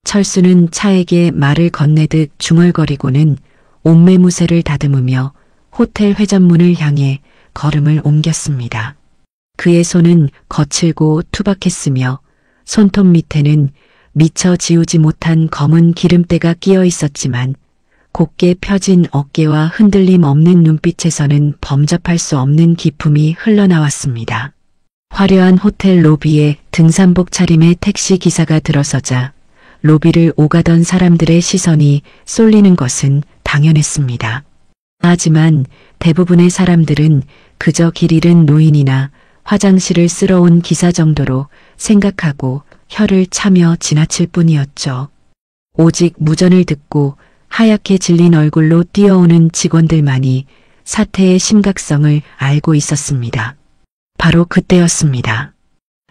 철수는 차에게 말을 건네듯 중얼거리고는 옷매무새를 다듬으며 호텔 회전문을 향해 걸음을 옮겼습니다. 그의 손은 거칠고 투박했으며 손톱 밑에는 미처 지우지 못한 검은 기름때가 끼어 있었지만 곱게 펴진 어깨와 흔들림 없는 눈빛에서는 범접할 수 없는 기품이 흘러나왔습니다. 화려한 호텔 로비에 등산복 차림의 택시 기사가 들어서자 로비를 오가던 사람들의 시선이 쏠리는 것은 당연했습니다. 하지만 대부분의 사람들은 그저 길 잃은 노인이나 화장실을 쓸어 온 기사 정도로 생각하고 혀를 차며 지나칠 뿐이었죠. 오직 무전을 듣고 하얗게 질린 얼굴로 뛰어오는 직원들만이 사태의 심각성을 알고 있었습니다. 바로 그때였습니다.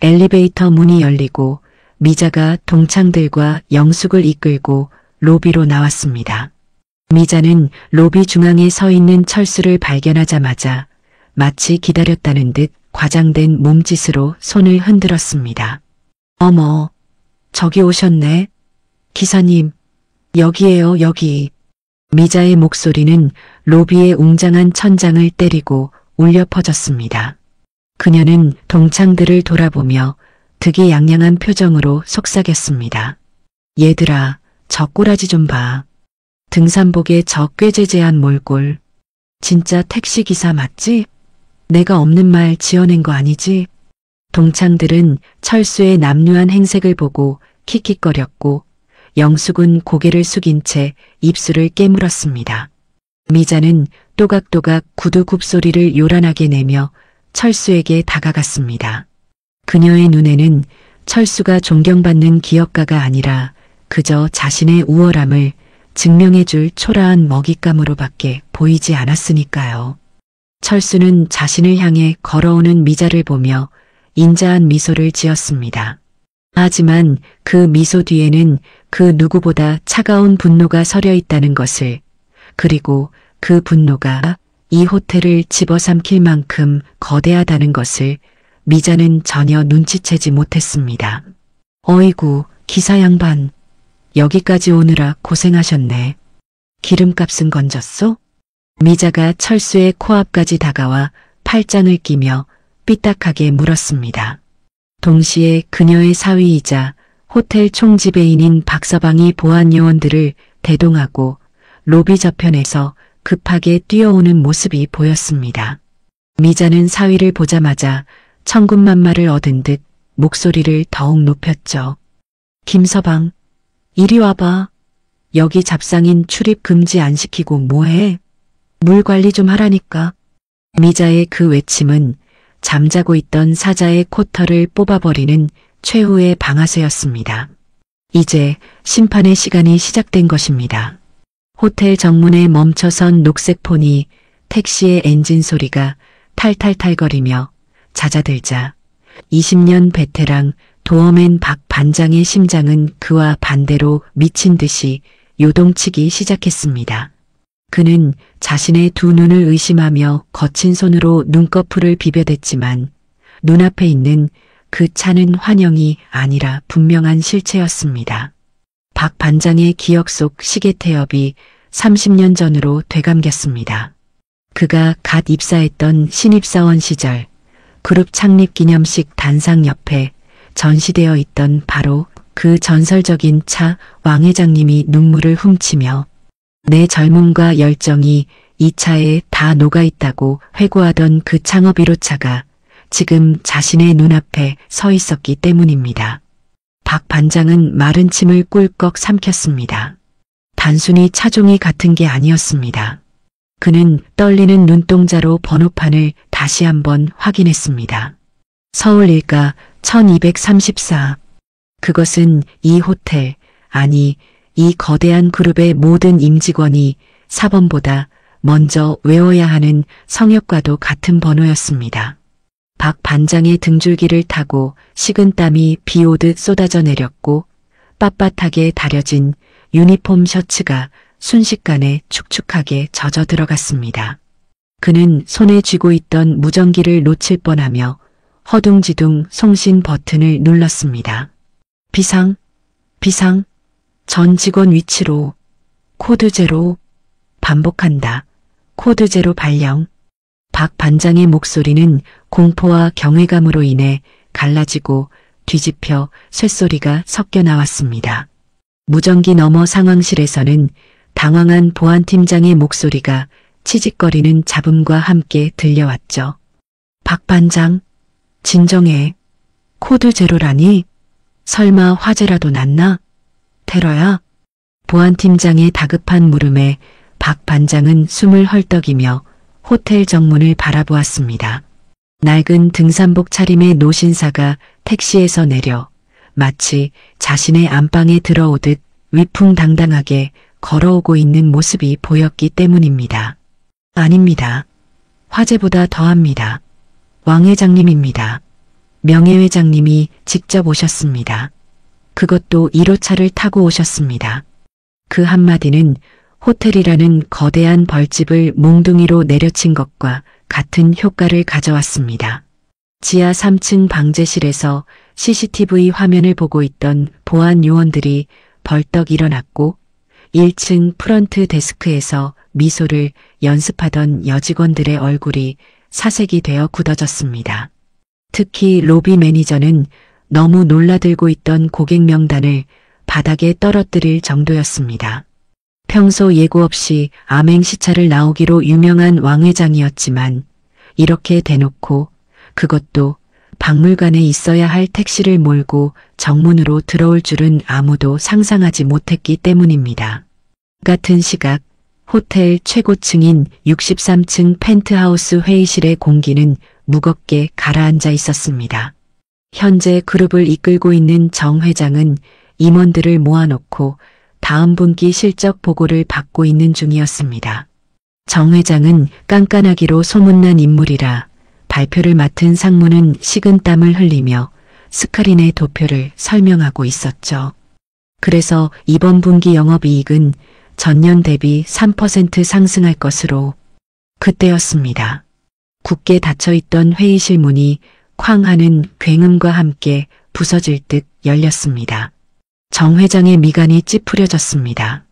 엘리베이터 문이 열리고 미자가 동창들과 영숙을 이끌고 로비로 나왔습니다. 미자는 로비 중앙에 서 있는 철수를 발견하자마자 마치 기다렸다는 듯 과장된 몸짓으로 손을 흔들었습니다. 어머, 저기 오셨네. 기사님, 여기에요, 여기. 미자의 목소리는 로비의 웅장한 천장을 때리고 울려 퍼졌습니다. 그녀는 동창들을 돌아보며 득이양양한 표정으로 속삭였습니다. 얘들아, 저 꼬라지 좀 봐. 등산복에 저 꾀죄죄한 몰골. 진짜 택시기사 맞지? 내가 없는 말 지어낸 거 아니지? 동창들은 철수의 남루한 행색을 보고 킥킥거렸고 영숙은 고개를 숙인 채 입술을 깨물었습니다. 미자는 또각또각 구두 굽소리를 요란하게 내며 철수에게 다가갔습니다. 그녀의 눈에는 철수가 존경받는 기업가가 아니라 그저 자신의 우월함을 증명해줄 초라한 먹잇감으로밖에 보이지 않았으니까요. 철수는 자신을 향해 걸어오는 미자를 보며 인자한 미소를 지었습니다. 하지만 그 미소 뒤에는 그 누구보다 차가운 분노가 서려 있다는 것을, 그리고 그 분노가 이 호텔을 집어삼킬 만큼 거대하다는 것을 미자는 전혀 눈치채지 못했습니다. 어이구, 기사 양반. 여기까지 오느라 고생하셨네. 기름값은 건졌소? 미자가 철수의 코앞까지 다가와 팔짱을 끼며 삐딱하게 물었습니다. 동시에 그녀의 사위이자 호텔 총지배인인 박서방이 보안 요원들을 대동하고 로비 저편에서 급하게 뛰어오는 모습이 보였습니다. 미자는 사위를 보자마자 천군만마를 얻은 듯 목소리를 더욱 높였죠. 김서방, 이리 와봐. 여기 잡상인 출입 금지 안 시키고 뭐해? 물 관리 좀 하라니까. 미자의 그 외침은 잠자고 있던 사자의 코털을 뽑아버리는 최후의 방아쇠였습니다. 이제 심판의 시간이 시작된 것입니다. 호텔 정문에 멈춰선 녹색 포니 택시의 엔진 소리가 탈탈탈거리며 잦아들자 20년 베테랑 도어맨 박 반장의 심장은 그와 반대로 미친 듯이 요동치기 시작했습니다. 그는 자신의 두 눈을 의심하며 거친 손으로 눈꺼풀을 비벼댔지만 눈앞에 있는 그 차는 환영이 아니라 분명한 실체였습니다. 박 반장의 기억 속 시계 태엽이 30년 전으로 되감겼습니다. 그가 갓 입사했던 신입사원 시절 그룹 창립 기념식 단상 옆에 전시되어 있던 바로 그 전설적인 차 왕 회장님이 눈물을 훔치며 내 젊음과 열정이 이 차에 다 녹아있다고 회고하던 그 창업 1호차가 지금 자신의 눈앞에 서 있었기 때문입니다. 박 반장은 마른 침을 꿀꺽 삼켰습니다. 단순히 차종이 같은 게 아니었습니다. 그는 떨리는 눈동자로 번호판을 다시 한번 확인했습니다. 서울 일가 1234. 그것은 이 호텔, 아니 이 거대한 그룹의 모든 임직원이 사번보다 먼저 외워야 하는 성역과도 같은 번호였습니다. 박 반장의 등줄기를 타고 식은땀이 비 오듯 쏟아져 내렸고 빳빳하게 다려진 유니폼 셔츠가 순식간에 축축하게 젖어 들어갔습니다. 그는 손에 쥐고 있던 무전기를 놓칠 뻔하며 허둥지둥 송신 버튼을 눌렀습니다. 비상, 비상, 전 직원 위치로, 코드 제로, 반복한다. 코드 제로 발령. 박 반장의 목소리는 공포와 경외감으로 인해 갈라지고 뒤집혀 쇳소리가 섞여 나왔습니다. 무전기 너머 상황실에서는 당황한 보안팀장의 목소리가 치직거리는 잡음과 함께 들려왔죠. 박 반장, 진정해. 코드 제로라니? 설마 화재라도 났나? 테러야? 보안팀장의 다급한 물음에 박 반장은 숨을 헐떡이며 호텔 정문을 바라보았습니다. 낡은 등산복 차림의 노신사가 택시에서 내려 마치 자신의 안방에 들어오듯 위풍당당하게 걸어오고 있는 모습이 보였기 때문입니다. 아닙니다. 화재보다 더합니다. 왕 회장님입니다. 명예회장님이 직접 오셨습니다. 그것도 1호차를 타고 오셨습니다. 그 한마디는 호텔이라는 거대한 벌집을 몽둥이로 내려친 것과 같은 효과를 가져왔습니다. 지하 3층 방제실에서 CCTV 화면을 보고 있던 보안 요원들이 벌떡 일어났고 1층 프런트 데스크에서 미소를 연습하던 여직원들의 얼굴이 사색이 되어 굳어졌습니다. 특히 로비 매니저는 너무 놀라들고 있던 고객 명단을 바닥에 떨어뜨릴 정도였습니다. 평소 예고 없이 암행시차를 나오기로 유명한 왕 회장이었지만 이렇게 대놓고, 그것도 박물관에 있어야 할 택시를 몰고 정문으로 들어올 줄은 아무도 상상하지 못했기 때문입니다. 같은 시각 호텔 최고층인 63층 펜트하우스 회의실의 공기는 무겁게 가라앉아 있었습니다. 현재 그룹을 이끌고 있는 정 회장은 임원들을 모아놓고 다음 분기 실적 보고를 받고 있는 중이었습니다. 정 회장은 깐깐하기로 소문난 인물이라 발표를 맡은 상무는 식은땀을 흘리며 스크린의 도표를 설명하고 있었죠. 그래서 이번 분기 영업이익은 전년 대비 3% 상승할 것으로. 그때였습니다. 굳게 닫혀있던 회의실 문이 쾅 하는 굉음과 함께 부서질 듯 열렸습니다. 정 회장의 미간이 찌푸려졌습니다.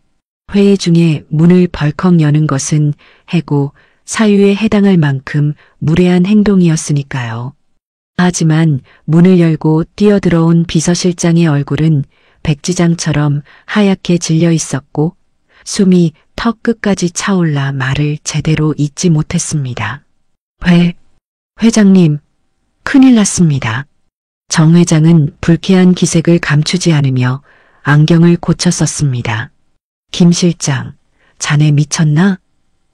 회의 중에 문을 벌컥 여는 것은 해고, 사유에 해당할 만큼 무례한 행동이었으니까요. 하지만 문을 열고 뛰어들어온 비서실장의 얼굴은 백지장처럼 하얗게 질려 있었고 숨이 턱 끝까지 차올라 말을 제대로 잇지 못했습니다. 회장님, 큰일 났습니다. 정 회장은 불쾌한 기색을 감추지 않으며 안경을 고쳐 썼습니다. 김 실장, 자네 미쳤나?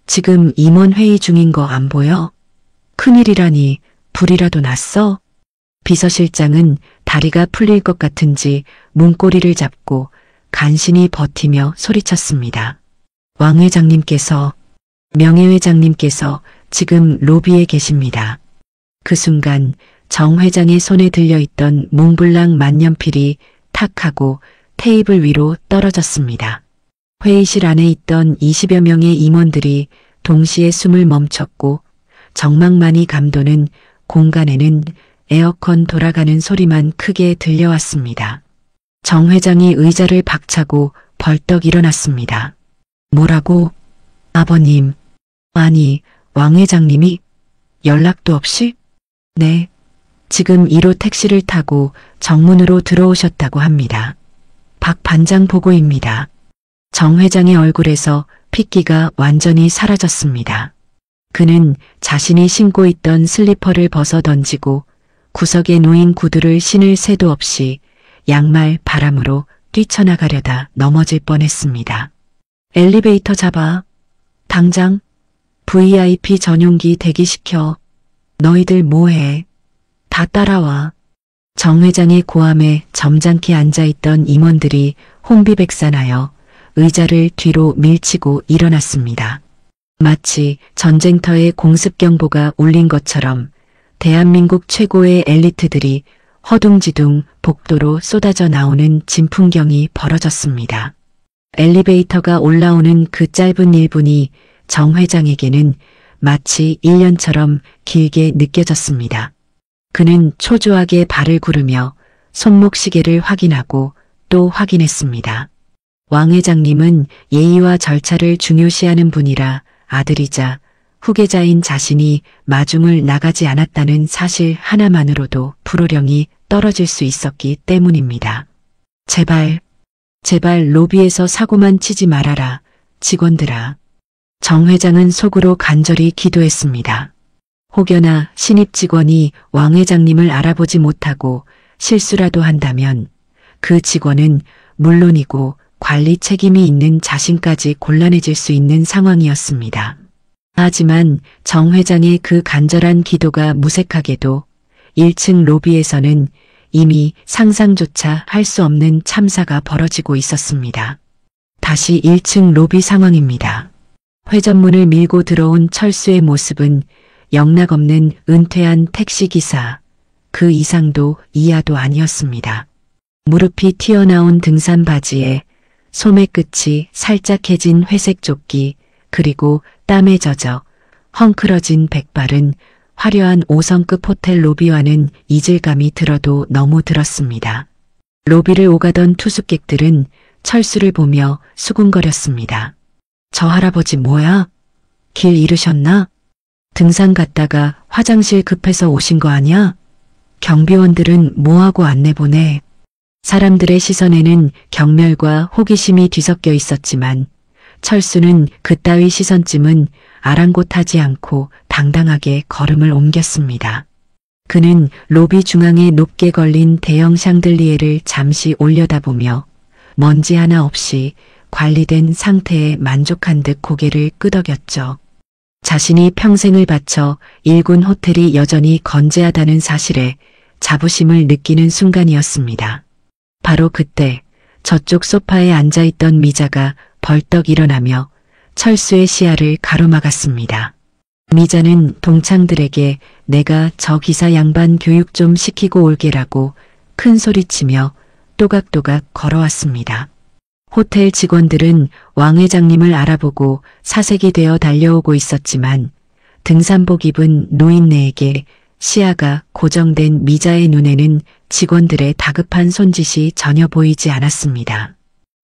지금 임원 회의 중인 거 안 보여? 큰일이라니 불이라도 났어? 비서실장은 다리가 풀릴 것 같은지 문고리를 잡고 간신히 버티며 소리쳤습니다. 왕 회장님께서, 명예회장님께서 지금 로비에 계십니다. 그 순간 정 회장의 손에 들려있던 몽블랑 만년필이 탁 하고 테이블 위로 떨어졌습니다. 회의실 안에 있던 20여 명의 임원들이 동시에 숨을 멈췄고 정막만이 감도는 공간에는 에어컨 돌아가는 소리만 크게 들려왔습니다. 정 회장이 의자를 박차고 벌떡 일어났습니다. 뭐라고? 아버님, 아니, 왕 회장님이 연락도 없이? 네, 지금 1호 택시를 타고 정문으로 들어오셨다고 합니다. 박 반장 보고입니다. 정 회장의 얼굴에서 핏기가 완전히 사라졌습니다. 그는 자신이 신고 있던 슬리퍼를 벗어 던지고 구석에 놓인 구두를 신을 새도 없이 양말 바람으로 뛰쳐나가려다 넘어질 뻔했습니다. 엘리베이터 잡아. 당장 VIP 전용기 대기시켜. 너희들 뭐해? 다 따라와. 정 회장의 고함에 점잖게 앉아있던 임원들이 혼비백산하여 의자를 뒤로 밀치고 일어났습니다. 마치 전쟁터에 공습경보가 울린 것처럼 대한민국 최고의 엘리트들이 허둥지둥 복도로 쏟아져 나오는 진풍경이 벌어졌습니다. 엘리베이터가 올라오는 그 짧은 1분이 정 회장에게는 마치 1년처럼 길게 느껴졌습니다. 그는 초조하게 발을 구르며 손목시계를 확인하고 또 확인했습니다. 왕 회장님은 예의와 절차를 중요시하는 분이라 아들이자 후계자인 자신이 마중을 나가지 않았다는 사실 하나만으로도 불호령이 떨어질 수 있었기 때문입니다. 제발 로비에서 사고만 치지 말아라, 직원들아. 정 회장은 속으로 간절히 기도했습니다. 혹여나 신입 직원이 왕 회장님을 알아보지 못하고 실수라도 한다면 그 직원은 물론이고 관리 책임이 있는 자신까지 곤란해질 수 있는 상황이었습니다. 하지만 정 회장의 그 간절한 기도가 무색하게도 1층 로비에서는 이미 상상조차 할 수 없는 참사가 벌어지고 있었습니다. 다시 1층 로비 상황입니다. 회전문을 밀고 들어온 철수의 모습은 영락없는 은퇴한 택시기사, 그 이상도 이하도 아니었습니다. 무릎이 튀어나온 등산 바지에 소매 끝이 살짝 해진 회색 조끼, 그리고 땀에 젖어 헝클어진 백발은 화려한 5성급 호텔 로비와는 이질감이 들어도 너무 들었습니다. 로비를 오가던 투숙객들은 철수를 보며 수군거렸습니다. 저 할아버지 뭐야? 길 잃으셨나? 등산 갔다가 화장실 급해서 오신 거 아니야? 경비원들은 뭐하고 안내 보내? 사람들의 시선에는 경멸과 호기심이 뒤섞여 있었지만 철수는 그따위 시선쯤은 아랑곳하지 않고 당당하게 걸음을 옮겼습니다. 그는 로비 중앙에 높게 걸린 대형 샹들리에를 잠시 올려다보며 먼지 하나 없이 관리된 상태에 만족한 듯 고개를 끄덕였죠. 자신이 평생을 바쳐 일군 호텔이 여전히 건재하다는 사실에 자부심을 느끼는 순간이었습니다. 바로 그때 저쪽 소파에 앉아있던 미자가 벌떡 일어나며 철수의 시야를 가로막았습니다. 미자는 동창들에게 내가 저 기사 양반 교육 좀 시키고 올게라고 큰 소리치며 또각또각 걸어왔습니다. 호텔 직원들은 왕 회장님을 알아보고 사색이 되어 달려오고 있었지만 등산복 입은 노인네에게 시야가 고정된 미자의 눈에는 직원들의 다급한 손짓이 전혀 보이지 않았습니다.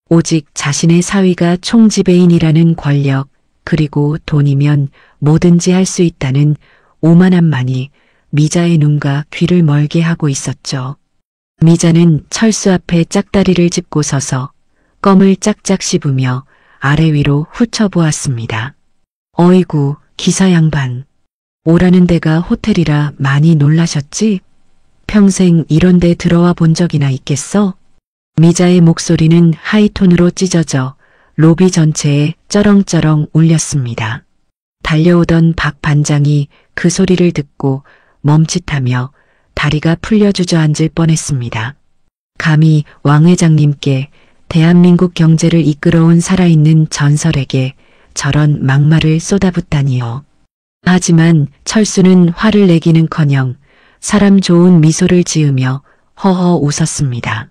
오직 자신의 사위가 총지배인이라는 권력 그리고 돈이면 뭐든지 할 수 있다는 오만함만이 미자의 눈과 귀를 멀게 하고 있었죠. 미자는 철수 앞에 짝다리를 짚고 서서 껌을 짝짝 씹으며 아래 위로 훑어보았습니다. 어이구 기사 양반. 오라는 데가 호텔이라 많이 놀라셨지? 평생 이런 데 들어와 본 적이나 있겠어? 미자의 목소리는 하이톤으로 찢어져 로비 전체에 쩌렁쩌렁 울렸습니다. 달려오던 박 반장이 그 소리를 듣고 멈칫하며 다리가 풀려 주저앉을 뻔했습니다. 감히 왕 회장님께 대한민국 경제를 이끌어온 살아있는 전설에게 저런 막말을 쏟아붓다니요. 하지만 철수는 화를 내기는커녕 사람 좋은 미소를 지으며 허허 웃었습니다.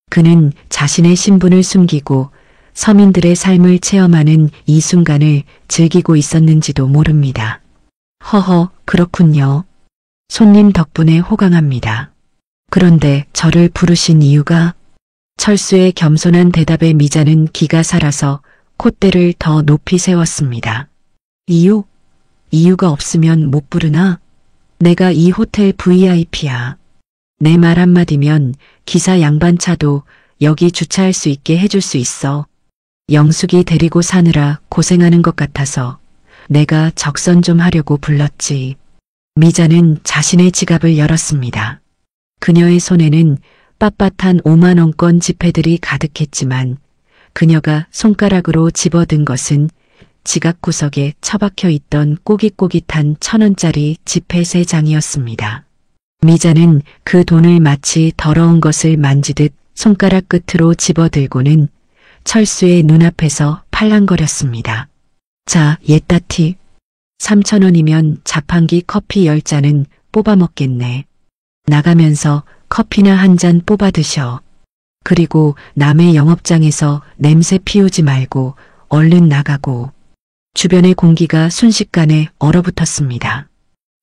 그는 자신의 신분을 숨기고 서민들의 삶을 체험하는 이 순간을 즐기고 있었는지도 모릅니다. 허허, 그렇군요. 손님 덕분에 호강합니다. 그런데 저를 부르신 이유가? 철수의 겸손한 대답에 미자는 기가 살아서 콧대를 더 높이 세웠습니다. 이유? 이유가 없으면 못 부르나? 내가 이 호텔 VIP야. 내 말 한마디면 기사 양반 차도 여기 주차할 수 있게 해줄 수 있어. 영숙이 데리고 사느라 고생하는 것 같아서 내가 적선 좀 하려고 불렀지. 미자는 자신의 지갑을 열었습니다. 그녀의 손에는 빳빳한 5만 원권 지폐들이 가득했지만 그녀가 손가락으로 집어든 것은 지갑 구석에 처박혀 있던 꼬깃꼬깃한 1,000원짜리 지폐 3장이었습니다. 미자는 그 돈을 마치 더러운 것을 만지듯 손가락 끝으로 집어들고는 철수의 눈앞에서 팔랑거렸습니다. 자, 옛다티. 3,000원이면 자판기 커피 10잔은 뽑아 먹겠네. 나가면서 커피나 한 잔 뽑아 드셔. 그리고 남의 영업장에서 냄새 피우지 말고 얼른 나가고. 주변의 공기가 순식간에 얼어붙었습니다.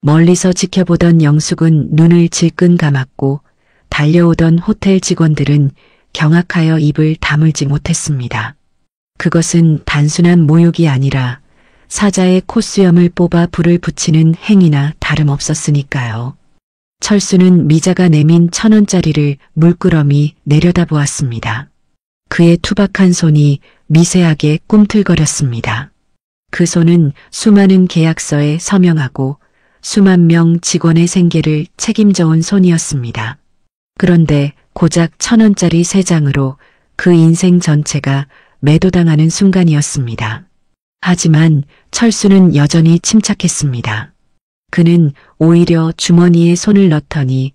멀리서 지켜보던 영숙은 눈을 질끈 감았고 달려오던 호텔 직원들은 경악하여 입을 다물지 못했습니다. 그것은 단순한 모욕이 아니라 사자의 콧수염을 뽑아 불을 붙이는 행위나 다름없었으니까요. 철수는 미자가 내민 1,000원짜리를 물끄러미 내려다보았습니다. 그의 투박한 손이 미세하게 꿈틀거렸습니다. 그 손은 수많은 계약서에 서명하고 수만 명 직원의 생계를 책임져온 손이었습니다. 그런데 고작 1,000원짜리 3장으로 그 인생 전체가 매도당하는 순간이었습니다. 하지만 철수는 여전히 침착했습니다. 그는 오히려 주머니에 손을 넣더니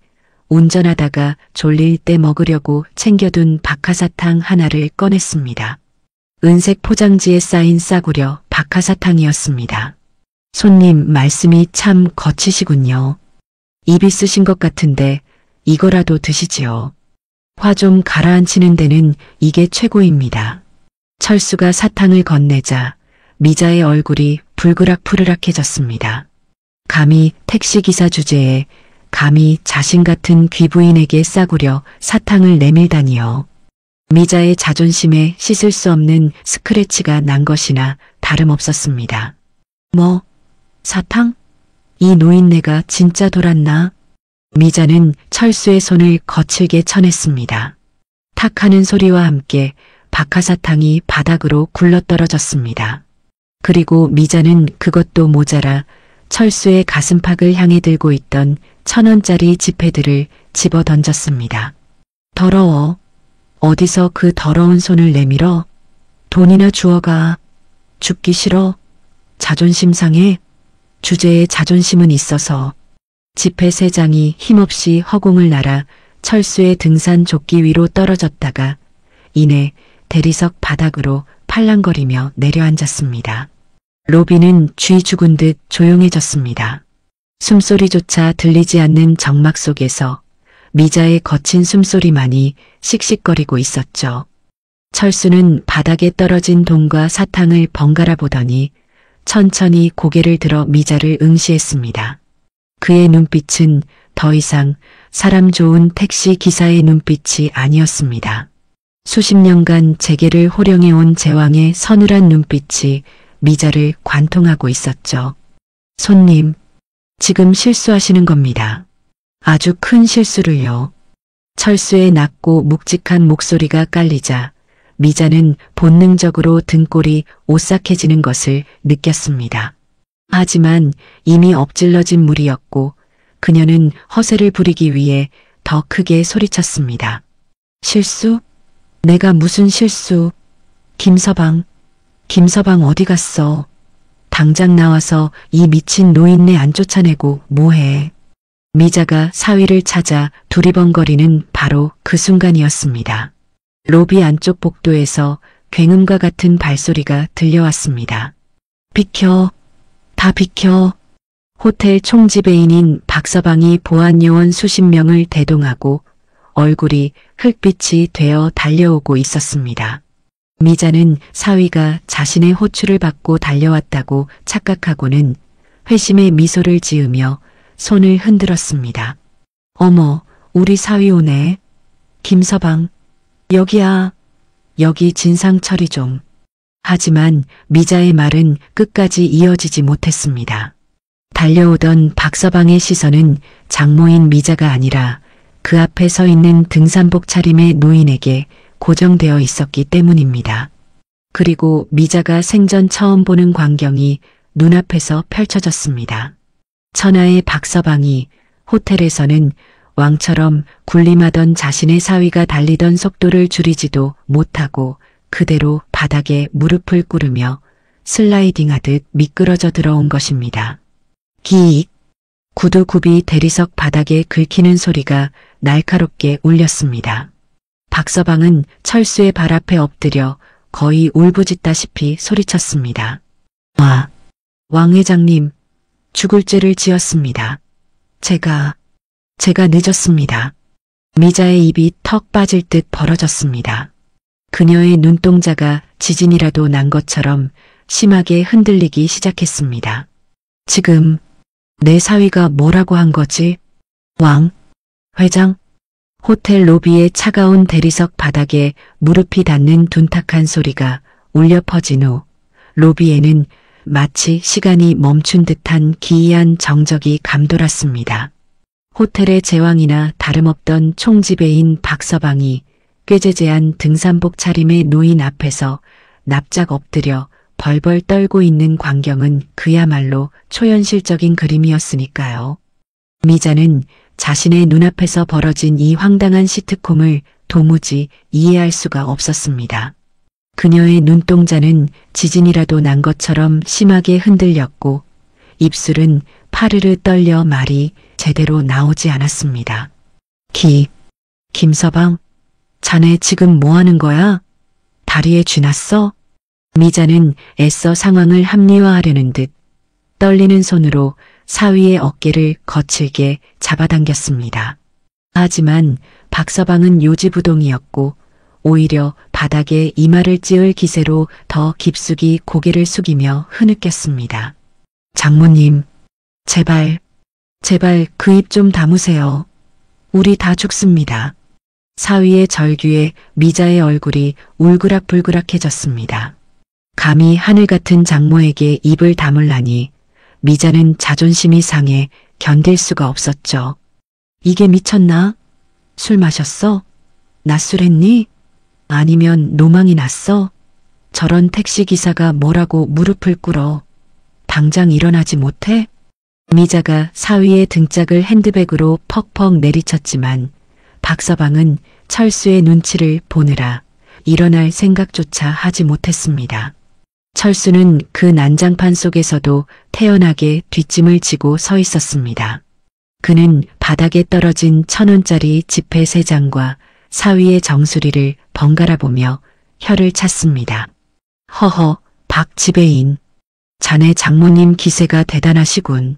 운전하다가 졸릴 때 먹으려고 챙겨둔 박하사탕 하나를 꺼냈습니다. 은색 포장지에 쌓인 싸구려 박하사탕이었습니다. 손님 말씀이 참 거치시군요. 입이 쓰신 것 같은데 이거라도 드시지요. 화 좀 가라앉히는 데는 이게 최고입니다. 철수가 사탕을 건네자 미자의 얼굴이 불그락푸르락해졌습니다. 감히 택시기사 주제에 감히 자신 같은 귀부인에게 싸구려 사탕을 내밀다니요. 미자의 자존심에 씻을 수 없는 스크래치가 난 것이나 다름없었습니다. 뭐, 사탕? 이 노인네가 진짜 돌았나? 미자는 철수의 손을 거칠게 쳐냈습니다. 탁 하는 소리와 함께 박하사탕이 바닥으로 굴러떨어졌습니다. 그리고 미자는 그것도 모자라 철수의 가슴팍을 향해 들고 있던 1,000원짜리 지폐들을 집어 던졌습니다. 더러워. 어디서 그 더러운 손을 내밀어? 돈이나 주워가. 죽기 싫어. 자존심 상해. 주제에 자존심은 있어서. 지폐 3장이 힘없이 허공을 날아 철수의 등산 조끼 위로 떨어졌다가 이내 대리석 바닥으로 팔랑거리며 내려앉았습니다. 로비는 쥐 죽은 듯 조용해졌습니다. 숨소리조차 들리지 않는 정막 속에서 미자의 거친 숨소리만이 씩씩거리고 있었죠. 철수는 바닥에 떨어진 돈과 사탕을 번갈아 보더니 천천히 고개를 들어 미자를 응시했습니다. 그의 눈빛은 더 이상 사람 좋은 택시 기사의 눈빛이 아니었습니다. 수십 년간 재계를 호령해온 제왕의 서늘한 눈빛이 미자를 관통하고 있었죠. 손님, 지금 실수하시는 겁니다. 아주 큰 실수를요. 철수의 낮고 묵직한 목소리가 깔리자 미자는 본능적으로 등골이 오싹해지는 것을 느꼈습니다. 하지만 이미 엎질러진 물이었고 그녀는 허세를 부리기 위해 더 크게 소리쳤습니다. 실수? 내가 무슨 실수? 김서방 어디 갔어? 당장 나와서 이 미친 노인네 안 쫓아내고 뭐해? 미자가 사위를 찾아 두리번거리는 바로 그 순간이었습니다. 로비 안쪽 복도에서 굉음과 같은 발소리가 들려왔습니다. 비켜! 다 비켜! 호텔 총지배인인 박서방이 보안요원 수십 명을 대동하고 얼굴이 흙빛이 되어 달려오고 있었습니다. 미자는 사위가 자신의 호출을 받고 달려왔다고 착각하고는 회심의 미소를 지으며 손을 흔들었습니다. 어머, 우리 사위 오네. 김서방, 여기야. 여기 진상 처리 좀. 하지만 미자의 말은 끝까지 이어지지 못했습니다. 달려오던 박서방의 시선은 장모인 미자가 아니라 그 앞에 서 있는 등산복 차림의 노인에게 고정되어 있었기 때문입니다. 그리고 미자가 생전 처음 보는 광경이 눈앞에서 펼쳐졌습니다. 천하의 박서방이 호텔에서는 왕처럼 군림하던 자신의 사위가 달리던 속도를 줄이지도 못하고 그대로 바닥에 무릎을 꿇으며 슬라이딩하듯 미끄러져 들어온 것입니다. 기익! 구두굽이 대리석 바닥에 긁히는 소리가 날카롭게 울렸습니다. 박서방은 철수의 발 앞에 엎드려 거의 울부짖다시피 소리쳤습니다. 왕 회장님, 죽을 죄를 지었습니다. 제가 늦었습니다. 미자의 입이 턱 빠질 듯 벌어졌습니다. 그녀의 눈동자가 지진이라도 난 것처럼 심하게 흔들리기 시작했습니다. 지금 내 사위가 뭐라고 한 거지? 왕, 회장? 호텔 로비의 차가운 대리석 바닥에 무릎이 닿는 둔탁한 소리가 울려 퍼진 후 로비에는 마치 시간이 멈춘 듯한 기이한 정적이 감돌았습니다. 호텔의 제왕이나 다름없던 총지배인 박서방이 꾀재재한 등산복 차림의 노인 앞에서 납작 엎드려 벌벌 떨고 있는 광경은 그야말로 초현실적인 그림이었으니까요. 미자는 자신의 눈앞에서 벌어진 이 황당한 시트콤을 도무지 이해할 수가 없었습니다. 그녀의 눈동자는 지진이라도 난 것처럼 심하게 흔들렸고 입술은 파르르 떨려 말이 제대로 나오지 않았습니다. 김서방, 자네 지금 뭐 하는 거야? 다리에 쥐 났어? 미자는 애써 상황을 합리화하려는 듯 떨리는 손으로 사위의 어깨를 거칠게 잡아당겼습니다. 하지만 박서방은 요지부동이었고 오히려 바닥에 이마를 찌을 기세로 더 깊숙이 고개를 숙이며 흐느꼈습니다. 장모님, 제발 그 입 좀 다무세요. 우리 다 죽습니다. 사위의 절규에 미자의 얼굴이 울그락불그락해졌습니다. 감히 하늘 같은 장모에게 입을 다물라니 미자는 자존심이 상해 견딜 수가 없었죠. 이게 미쳤나? 술 마셨어? 낮술했니? 아니면 노망이 났어? 저런 택시기사가 뭐라고 무릎을 꿇어. 당장 일어나지 못해? 미자가 사위의 등짝을 핸드백으로 퍽퍽 내리쳤지만 박서방은 철수의 눈치를 보느라 일어날 생각조차 하지 못했습니다. 철수는 그 난장판 속에서도 태연하게 뒷짐을 지고 서 있었습니다. 그는 바닥에 떨어진 1,000원짜리 지폐 3장과 사위의 정수리를 번갈아 보며 혀를 찼습니다. 허허, 박 지배인. 자네 장모님 기세가 대단하시군.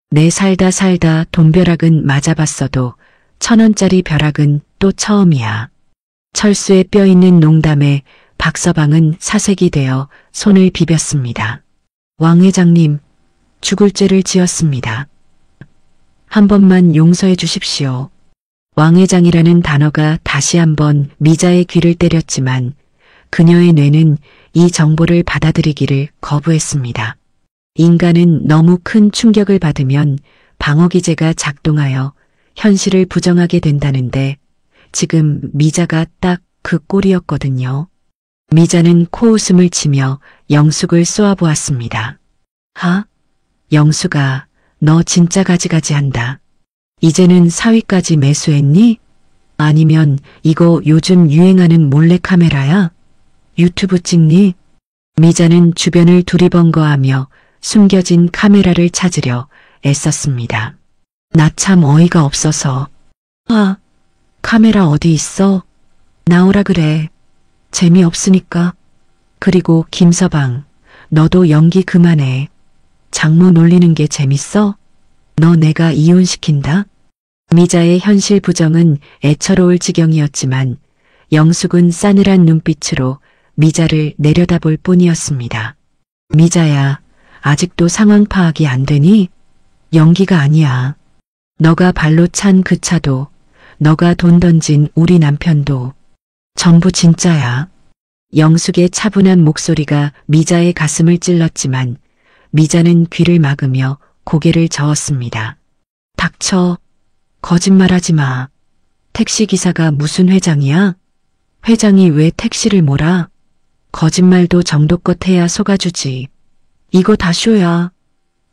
내 살다 돈벼락은 맞아봤어도 1,000원짜리 벼락은 또 처음이야. 철수의 뼈있는 농담에 박서방은 사색이 되어 손을 비볐습니다. 왕 회장님, 죽을 죄를 지었습니다. 한 번만 용서해 주십시오. 왕 회장이라는 단어가 다시 한번 미자의 귀를 때렸지만 그녀의 뇌는 이 정보를 받아들이기를 거부했습니다. 인간은 너무 큰 충격을 받으면 방어기제가 작동하여 현실을 부정하게 된다는데 지금 미자가 딱 그 꼴이었거든요. 미자는 코웃음을 치며 영숙을 쏘아보았습니다. 하? 영숙아, 너 진짜 가지가지한다. 이제는 사위까지 매수했니? 아니면 이거 요즘 유행하는 몰래카메라야? 유튜브 찍니? 미자는 주변을 두리번거하며 숨겨진 카메라를 찾으려 애썼습니다. 나 참 어이가 없어서. 아, 카메라 어디 있어? 나오라 그래. 재미없으니까. 그리고 김서방, 너도 연기 그만해. 장모 놀리는 게 재밌어? 너 내가 이혼시킨다? 미자의 현실 부정은 애처로울 지경이었지만 영숙은 싸늘한 눈빛으로 미자를 내려다볼 뿐이었습니다. 미자야, 아직도 상황 파악이 안 되니? 연기가 아니야. 너가 발로 찬 그 차도, 너가 돈 던진 우리 남편도 전부 진짜야. 영숙의 차분한 목소리가 미자의 가슴을 찔렀지만 미자는 귀를 막으며 고개를 저었습니다. 닥쳐. 거짓말하지 마. 택시기사가 무슨 회장이야? 회장이 왜 택시를 몰아? 거짓말도 정도껏 해야 속아주지. 이거 다 쇼야.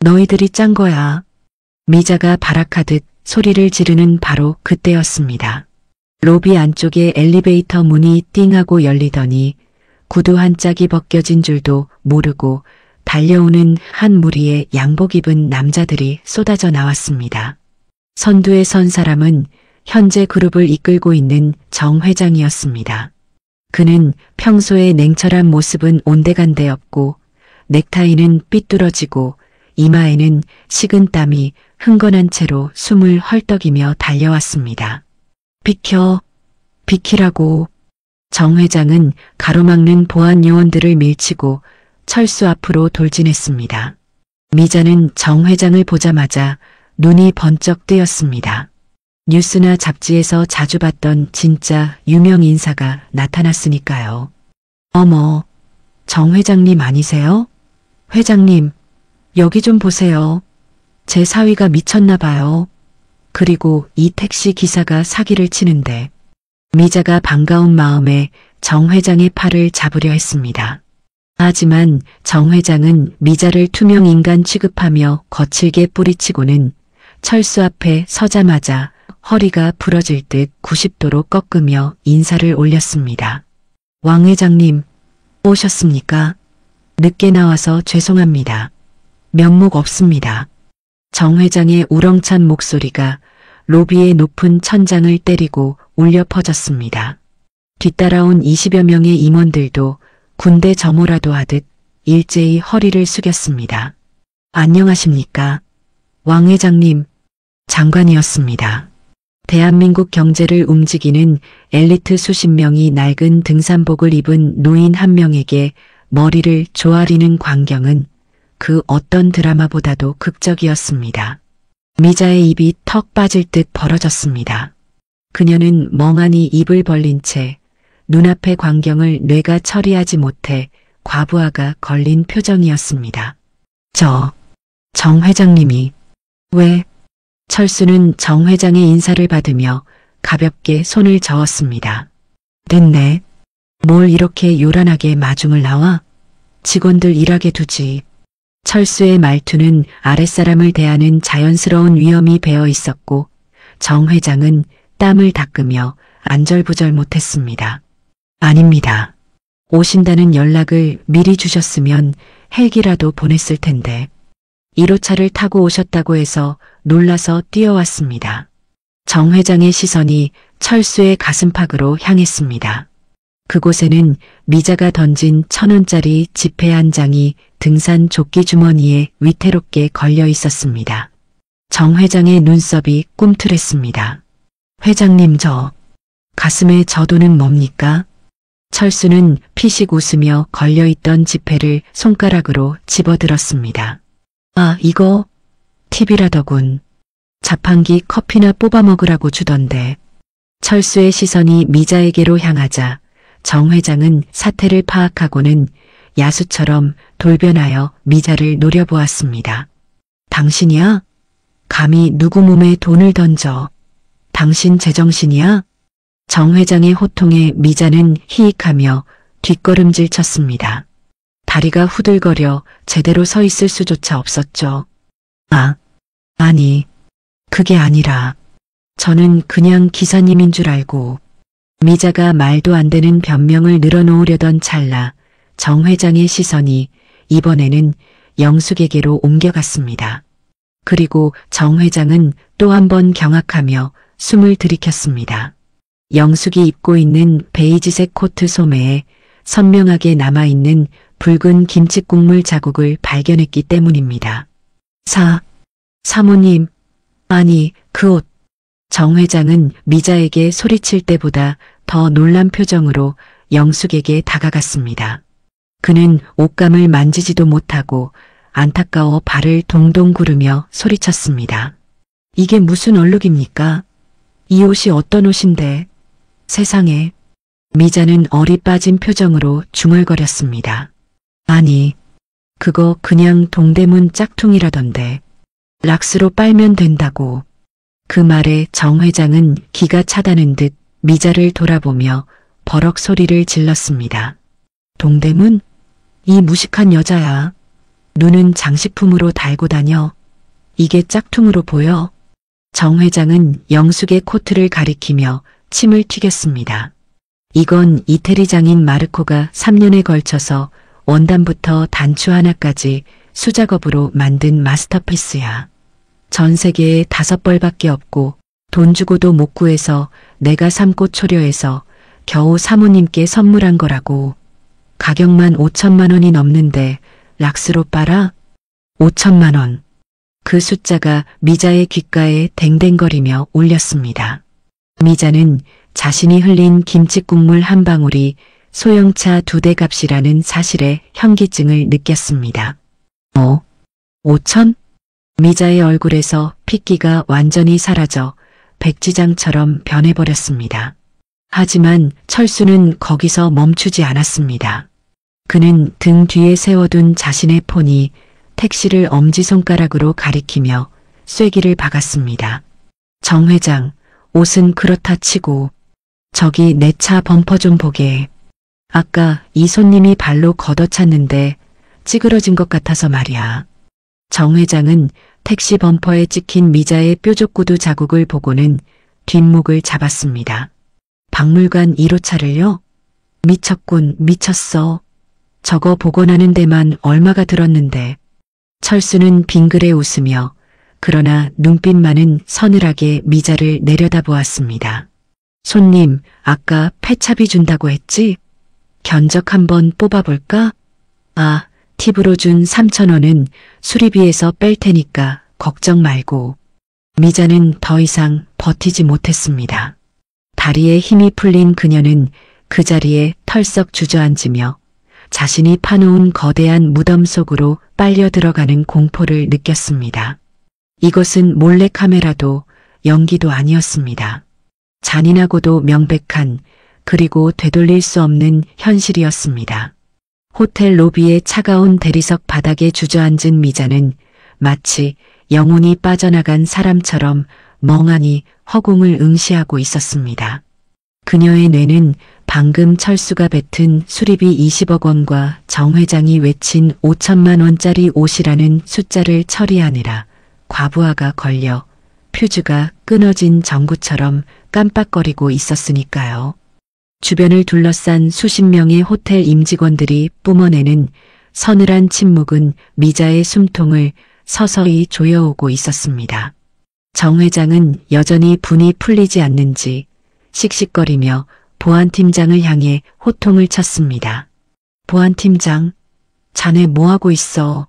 너희들이 짠 거야. 미자가 발악하듯 소리를 지르는 바로 그때였습니다. 로비 안쪽에 엘리베이터 문이 띵하고 열리더니 구두 한 짝이 벗겨진 줄도 모르고 달려오는 한 무리의 양복 입은 남자들이 쏟아져 나왔습니다. 선두에 선 사람은 현재 그룹을 이끌고 있는 정 회장이었습니다. 그는 평소의 냉철한 모습은 온데간데 없고 넥타이는 삐뚤어지고 이마에는 식은 땀이 흥건한 채로 숨을 헐떡이며 달려왔습니다. 비켜, 비키라고. 정 회장은 가로막는 보안 요원들을 밀치고 철수 앞으로 돌진했습니다. 미자는 정 회장을 보자마자 눈이 번쩍 뜨였습니다. 뉴스나 잡지에서 자주 봤던 진짜 유명 인사가 나타났으니까요. 어머, 정 회장님 아니세요? 회장님, 여기 좀 보세요. 제 사위가 미쳤나 봐요. 그리고 이 택시 기사가 사기를 치는데. 미자가 반가운 마음에 정 회장의 팔을 잡으려 했습니다. 하지만 정 회장은 미자를 투명 인간 취급하며 거칠게 뿌리치고는 철수 앞에 서자마자 허리가 부러질 듯 90도로 꺾으며 인사를 올렸습니다. 왕 회장님, 오셨습니까? 늦게 나와서 죄송합니다. 면목 없습니다. 정 회장의 우렁찬 목소리가 로비의 높은 천장을 때리고 울려 퍼졌습니다. 뒤따라온 20여 명의 임원들도 군대 점호라도 하듯 일제히 허리를 숙였습니다. 안녕하십니까? 왕 회장님, 장관이었습니다. 대한민국 경제를 움직이는 엘리트 수십 명이 낡은 등산복을 입은 노인 한 명에게 머리를 조아리는 광경은 그 어떤 드라마보다도 극적이었습니다. 미자의 입이 턱 빠질 듯 벌어졌습니다. 그녀는 멍하니 입을 벌린 채 눈앞의 광경을 뇌가 처리하지 못해 과부하가 걸린 표정이었습니다. 정 회장님이 왜? 철수는 정 회장의 인사를 받으며 가볍게 손을 저었습니다. 됐네. 뭘 이렇게 요란하게 마중을 나와? 직원들 일하게 두지. 철수의 말투는 아랫사람을 대하는 자연스러운 위엄이 배어 있었고 정 회장은 땀을 닦으며 안절부절 못했습니다. 아닙니다. 오신다는 연락을 미리 주셨으면 헬기라도 보냈을 텐데. 1호차를 타고 오셨다고 해서 놀라서 뛰어왔습니다. 정 회장의 시선이 철수의 가슴팍으로 향했습니다. 그곳에는 미자가 던진 1,000원짜리 지폐 한 장이 등산 조끼 주머니에 위태롭게 걸려 있었습니다. 정 회장의 눈썹이 꿈틀했습니다. 회장님 가슴에 저 돈은 뭡니까? 철수는 피식 웃으며 걸려있던 지폐를 손가락으로 집어들었습니다. 아, 이거 팁이라더군. 자판기 커피나 뽑아 먹으라고 주던데. 철수의 시선이 미자에게로 향하자 정 회장은 사태를 파악하고는 야수처럼 돌변하여 미자를 노려보았습니다. 당신이야? 감히 누구 몸에 돈을 던져. 당신 제정신이야? 정 회장의 호통에 미자는 히익하며 뒷걸음질 쳤습니다. 다리가 후들거려 제대로 서 있을 수조차 없었죠. 아니, 그게 아니라 저는 그냥 기사님인 줄 알고. 미자가 말도 안 되는 변명을 늘어놓으려던 찰나 정 회장의 시선이 이번에는 영숙에게로 옮겨갔습니다. 그리고 정 회장은 또 한 번 경악하며 숨을 들이켰습니다. 영숙이 입고 있는 베이지색 코트 소매에 선명하게 남아있는 붉은 김치국물 자국을 발견했기 때문입니다. 사모님, 아니, 그 옷. 정 회장은 미자에게 소리칠 때보다 더 놀란 표정으로 영숙에게 다가갔습니다. 그는 옷감을 만지지도 못하고 안타까워 발을 동동 구르며 소리쳤습니다. 이게 무슨 얼룩입니까? 이 옷이 어떤 옷인데? 세상에. 미자는 얼이 빠진 표정으로 중얼거렸습니다. 아니, 그거 그냥 동대문 짝퉁이라던데. 락스로 빨면 된다고. 그 말에 정 회장은 기가 차다는 듯 미자를 돌아보며 버럭 소리를 질렀습니다. 동대문? 이 무식한 여자야. 눈은 장식품으로 달고 다녀. 이게 짝퉁으로 보여? 정 회장은 영숙의 코트를 가리키며 침을 튀겼습니다. 이건 이태리 장인 마르코가 3년에 걸쳐서 원단부터 단추 하나까지 수작업으로 만든 마스터피스야. 전 세계에 5벌밖에 없고 돈 주고도 못 구해서 내가 삶고 초려해서 겨우 사모님께 선물한 거라고. 가격만 5천만 원이 넘는데 락스로 빨아? 5천만 원. 그 숫자가 미자의 귓가에 댕댕거리며 울렸습니다. 미자는 자신이 흘린 김치국물 한 방울이 소형차 2대 값이라는 사실에 현기증을 느꼈습니다. 5천? 미자의 얼굴에서 핏기가 완전히 사라져 백지장처럼 변해버렸습니다. 하지만 철수는 거기서 멈추지 않았습니다. 그는 등 뒤에 세워둔 자신의 폰이 택시를 엄지손가락으로 가리키며 쐐기를 박았습니다. 정 회장, 옷은 그렇다 치고 저기 내 차 범퍼 좀 보게. 아까 이 손님이 발로 걷어찼는데 찌그러진 것 같아서 말이야. 정 회장은 택시 범퍼에 찍힌 미자의 뾰족구두 자국을 보고는 뒷목을 잡았습니다. 박물관 1호차를요? 미쳤군, 미쳤어. 저거 복원하는 데만 얼마가 들었는데. 철수는 빙그레 웃으며 그러나 눈빛만은 서늘하게 미자를 내려다보았습니다. 손님, 아까 폐차비 준다고 했지? 견적 한번 뽑아볼까? 아, 팁으로 준 3,000원은 수리비에서 뺄 테니까 걱정 말고. 미자는 더 이상 버티지 못했습니다. 다리에 힘이 풀린 그녀는 그 자리에 털썩 주저앉으며 자신이 파놓은 거대한 무덤 속으로 빨려 들어가는 공포를 느꼈습니다. 이것은 몰래카메라도 연기도 아니었습니다. 잔인하고도 명백한, 그리고 되돌릴 수 없는 현실이었습니다. 호텔 로비의 차가운 대리석 바닥에 주저앉은 미자는 마치 영혼이 빠져나간 사람처럼 멍하니 허공을 응시하고 있었습니다. 그녀의 뇌는 방금 철수가 뱉은 수리비 20억 원과 정 회장이 외친 5천만 원짜리 옷이라는 숫자를 처리하느라 과부하가 걸려 퓨즈가 끊어진 전구처럼 깜빡거리고 있었으니까요. 주변을 둘러싼 수십 명의 호텔 임직원들이 뿜어내는 서늘한 침묵은 미자의 숨통을 서서히 조여오고 있었습니다. 정 회장은 여전히 분이 풀리지 않는지 씩씩거리며 보안팀장을 향해 호통을 쳤습니다. 보안팀장, 자네 뭐하고 있어?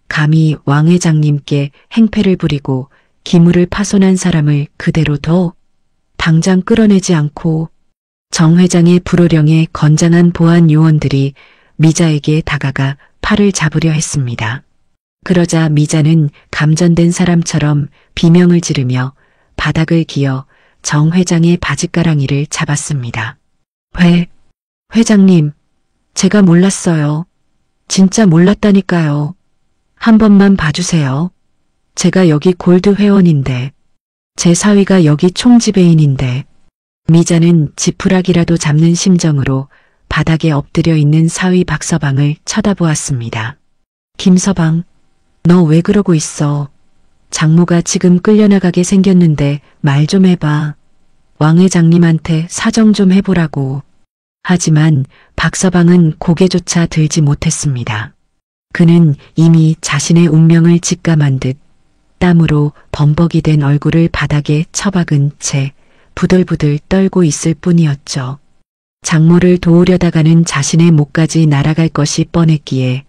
감히 왕 회장님께 행패를 부리고 기물을 파손한 사람을 그대로 둬? 당장 끌어내지 않고. 정 회장의 불호령에 건장한 보안 요원들이 미자에게 다가가 팔을 잡으려 했습니다. 그러자 미자는 감전된 사람처럼 비명을 지르며 바닥을 기어 정 회장의 바지가랑이를 잡았습니다. 회장님, 제가 몰랐어요. 진짜 몰랐다니까요. 한 번만 봐주세요. 제가 여기 골드 회원인데, 제 사위가 여기 총지배인인데. 미자는 지푸라기라도 잡는 심정으로 바닥에 엎드려 있는 사위 박서방을 쳐다보았습니다. 김서방, 너 왜 그러고 있어? 장모가 지금 끌려나가게 생겼는데 말 좀 해봐. 왕 회장님한테 사정 좀 해보라고. 하지만 박서방은 고개조차 들지 못했습니다. 그는 이미 자신의 운명을 직감한 듯 땀으로 범벅이 된 얼굴을 바닥에 처박은 채 부들부들 떨고 있을 뿐이었죠. 장모를 도우려다가는 자신의 목까지 날아갈 것이 뻔했기에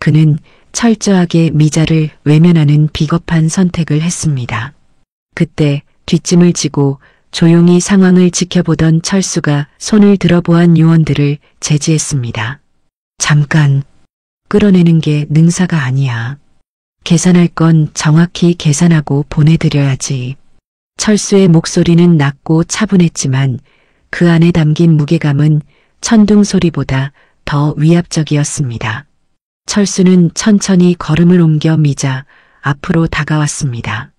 그는 철저하게 미자를 외면하는 비겁한 선택을 했습니다. 그때 뒷짐을 지고 조용히 상황을 지켜보던 철수가 손을 들어보한 요원들을 제지했습니다. 잠깐, 끌어내는 게 능사가 아니야. 계산할 건 정확히 계산하고 보내드려야지. 철수의 목소리는 낮고 차분했지만 그 안에 담긴 무게감은 천둥 소리보다 더 위압적이었습니다. 철수는 천천히 걸음을 옮겨 미자 앞으로 다가왔습니다.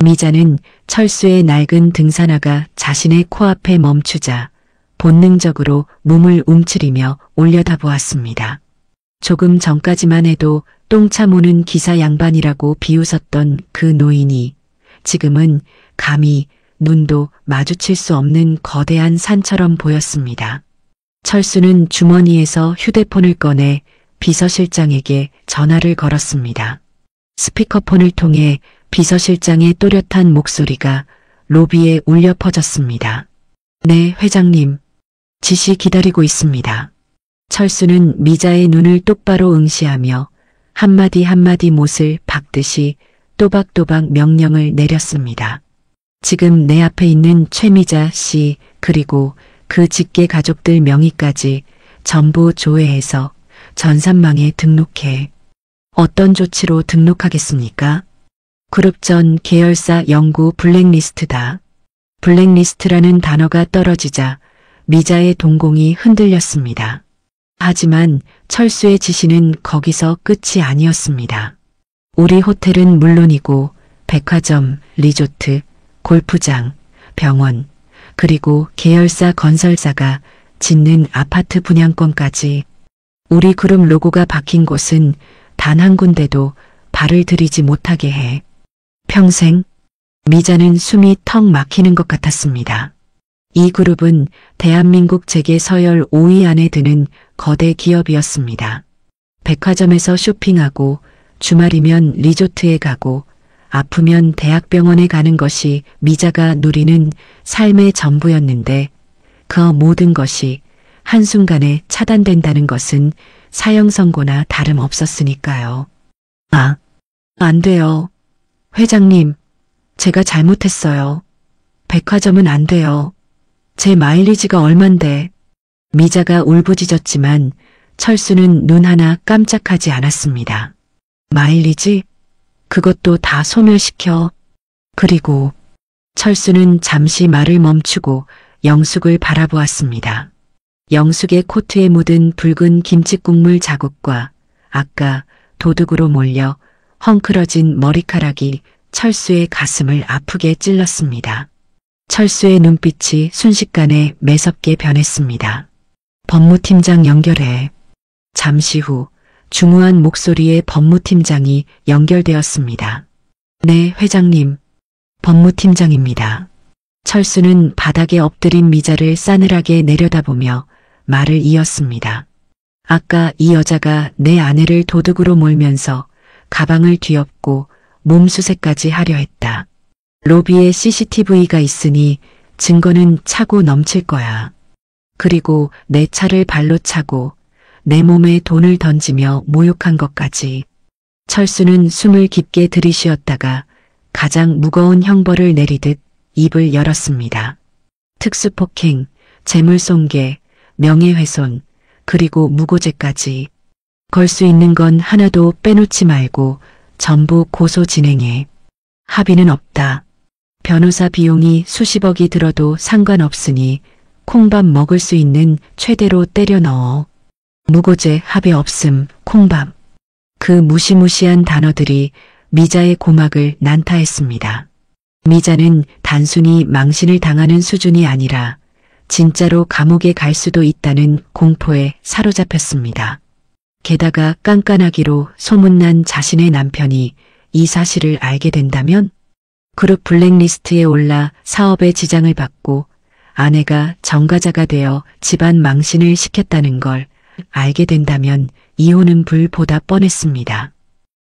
미자는 철수의 낡은 등산화가 자신의 코앞에 멈추자 본능적으로 몸을 움츠리며 올려다보았습니다. 조금 전까지만 해도 똥차 모는 기사 양반이라고 비웃었던 그 노인이 지금은 감히 눈도 마주칠 수 없는 거대한 산처럼 보였습니다. 철수는 주머니에서 휴대폰을 꺼내 비서실장에게 전화를 걸었습니다. 스피커폰을 통해 비서실장의 또렷한 목소리가 로비에 울려 퍼졌습니다. 네, 회장님. 지시 기다리고 있습니다. 철수는 미자의 눈을 똑바로 응시하며 한마디 한마디 못을 박듯이 또박또박 명령을 내렸습니다. 지금 내 앞에 있는 최미자 씨 그리고 그 직계 가족들 명의까지 전부 조회해서 전산망에 등록해. 어떤 조치로 등록하겠습니까? 그룹 전 계열사 영구 블랙리스트다. 블랙리스트라는 단어가 떨어지자 미자의 동공이 흔들렸습니다. 하지만 철수의 지시는 거기서 끝이 아니었습니다. 우리 호텔은 물론이고 백화점, 리조트, 골프장, 병원, 그리고 계열사 건설사가 짓는 아파트 분양권까지 우리 그룹 로고가 박힌 곳은 단 한 군데도 발을 들이지 못하게 해. 평생. 미자는 숨이 턱 막히는 것 같았습니다. 이 그룹은 대한민국 재계 서열 5위 안에 드는 거대 기업이었습니다. 백화점에서 쇼핑하고 주말이면 리조트에 가고 아프면 대학병원에 가는 것이 미자가 누리는 삶의 전부였는데 그 모든 것이 한순간에 차단된다는 것은 사형 선고나 다름없었으니까요. 안 돼요. 회장님, 제가 잘못했어요. 백화점은 안 돼요. 제 마일리지가 얼만데. 미자가 울부짖었지만 철수는 눈 하나 깜짝하지 않았습니다. 마일리지? 그것도 다 소멸시켜. 그리고 철수는 잠시 말을 멈추고 영숙을 바라보았습니다. 영숙의 코트에 묻은 붉은 김치국물 자국과 아까 도둑으로 몰려 헝클어진 머리카락이 철수의 가슴을 아프게 찔렀습니다. 철수의 눈빛이 순식간에 매섭게 변했습니다. 법무팀장 연결해. 잠시 후 중후한 목소리의 법무팀장이 연결되었습니다. 네, 회장님. 법무팀장입니다. 철수는 바닥에 엎드린 미자를 싸늘하게 내려다보며 말을 이었습니다. 아까 이 여자가 내 아내를 도둑으로 몰면서 가방을 뒤엎고 몸수색까지 하려 했다. 로비에 CCTV가 있으니 증거는 차고 넘칠 거야. 그리고 내 차를 발로 차고 내 몸에 돈을 던지며 모욕한 것까지. 철수는 숨을 깊게 들이쉬었다가 가장 무거운 형벌을 내리듯 입을 열었습니다. 특수폭행, 재물손괴, 명예훼손, 그리고 무고죄까지. 걸 수 있는 건 하나도 빼놓지 말고 전부 고소 진행해. 합의는 없다. 변호사 비용이 수십억이 들어도 상관없으니 콩밥 먹을 수 있는 최대로 때려 넣어. 무고죄 합의 없음, 콩밥. 그 무시무시한 단어들이 미자의 고막을 난타했습니다. 미자는 단순히 망신을 당하는 수준이 아니라 진짜로 감옥에 갈 수도 있다는 공포에 사로잡혔습니다. 게다가 깐깐하기로 소문난 자신의 남편이 이 사실을 알게 된다면 그룹 블랙리스트에 올라 사업에 지장을 받고 아내가 정가자가 되어 집안 망신을 시켰다는 걸 알게 된다면 이혼은 불보다 뻔했습니다.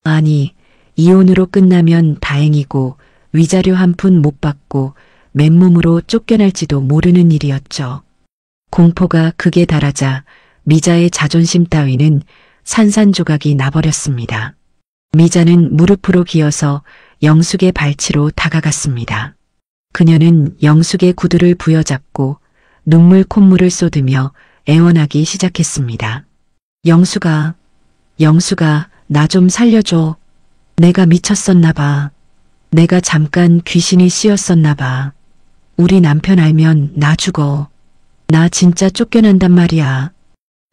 아니, 이혼으로 끝나면 다행이고 위자료 한 푼 못 받고 맨몸으로 쫓겨날지도 모르는 일이었죠. 공포가 극에 달하자 미자의 자존심 따위는 산산조각이 나버렸습니다. 미자는 무릎으로 기어서 영숙의 발치로 다가갔습니다. 그녀는 영숙의 구두를 부여잡고 눈물 콧물을 쏟으며 애원하기 시작했습니다. 영숙아, 나 좀 살려줘. 내가 미쳤었나 봐. 내가 잠깐 귀신이 씌었었나 봐. 우리 남편 알면 나 죽어. 나 진짜 쫓겨난단 말이야.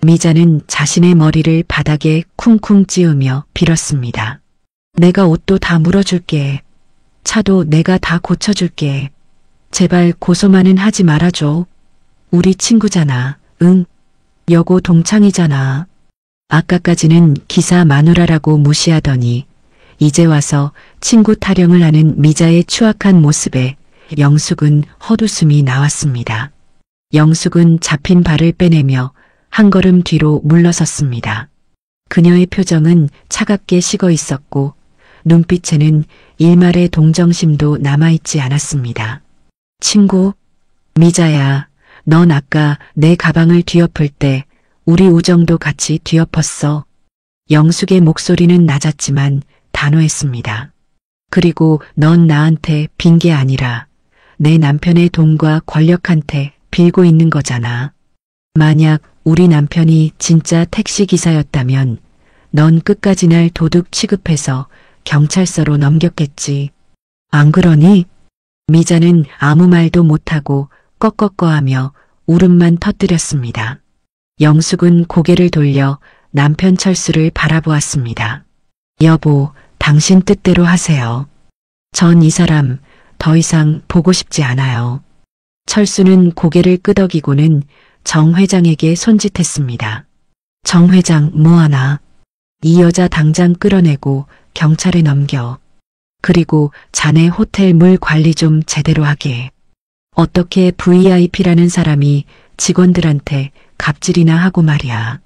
미자는 자신의 머리를 바닥에 쿵쿵 찌우며 빌었습니다. 내가 옷도 다 물어줄게. 차도 내가 다 고쳐줄게. 제발 고소만은 하지 말아줘. 우리 친구잖아. 응. 여고 동창이잖아. 아까까지는 기사 마누라라고 무시하더니 이제 와서 친구 타령을 하는 미자의 추악한 모습에 영숙은 헛웃음이 나왔습니다. 영숙은 잡힌 발을 빼내며 한 걸음 뒤로 물러섰습니다. 그녀의 표정은 차갑게 식어 있었고 눈빛에는 일말의 동정심도 남아있지 않았습니다. 친구, 미자야, 넌 아까 내 가방을 뒤엎을 때 우리 우정도 같이 뒤엎었어. 영숙의 목소리는 낮았지만 단호했습니다. 그리고 넌 나한테 빈 게 아니라 내 남편의 돈과 권력한테 빌고 있는 거잖아. 만약 우리 남편이 진짜 택시기사였다면 넌 끝까지 날 도둑 취급해서 경찰서로 넘겼겠지. 안 그러니? 미자는 아무 말도 못하고 꺼꺼꺼하며 울음만 터뜨렸습니다. 영숙은 고개를 돌려 남편 철수를 바라보았습니다. 여보, 당신 뜻대로 하세요. 전 이 사람 더 이상 보고 싶지 않아요. 철수는 고개를 끄덕이고는 정 회장에게 손짓했습니다. 정 회장 뭐하나? 이 여자 당장 끌어내고 경찰에 넘겨. 그리고 자네 호텔 물 관리 좀 제대로 하게. 어떻게 VIP라는 사람이 직원들한테 갑질이나 하고 말이야.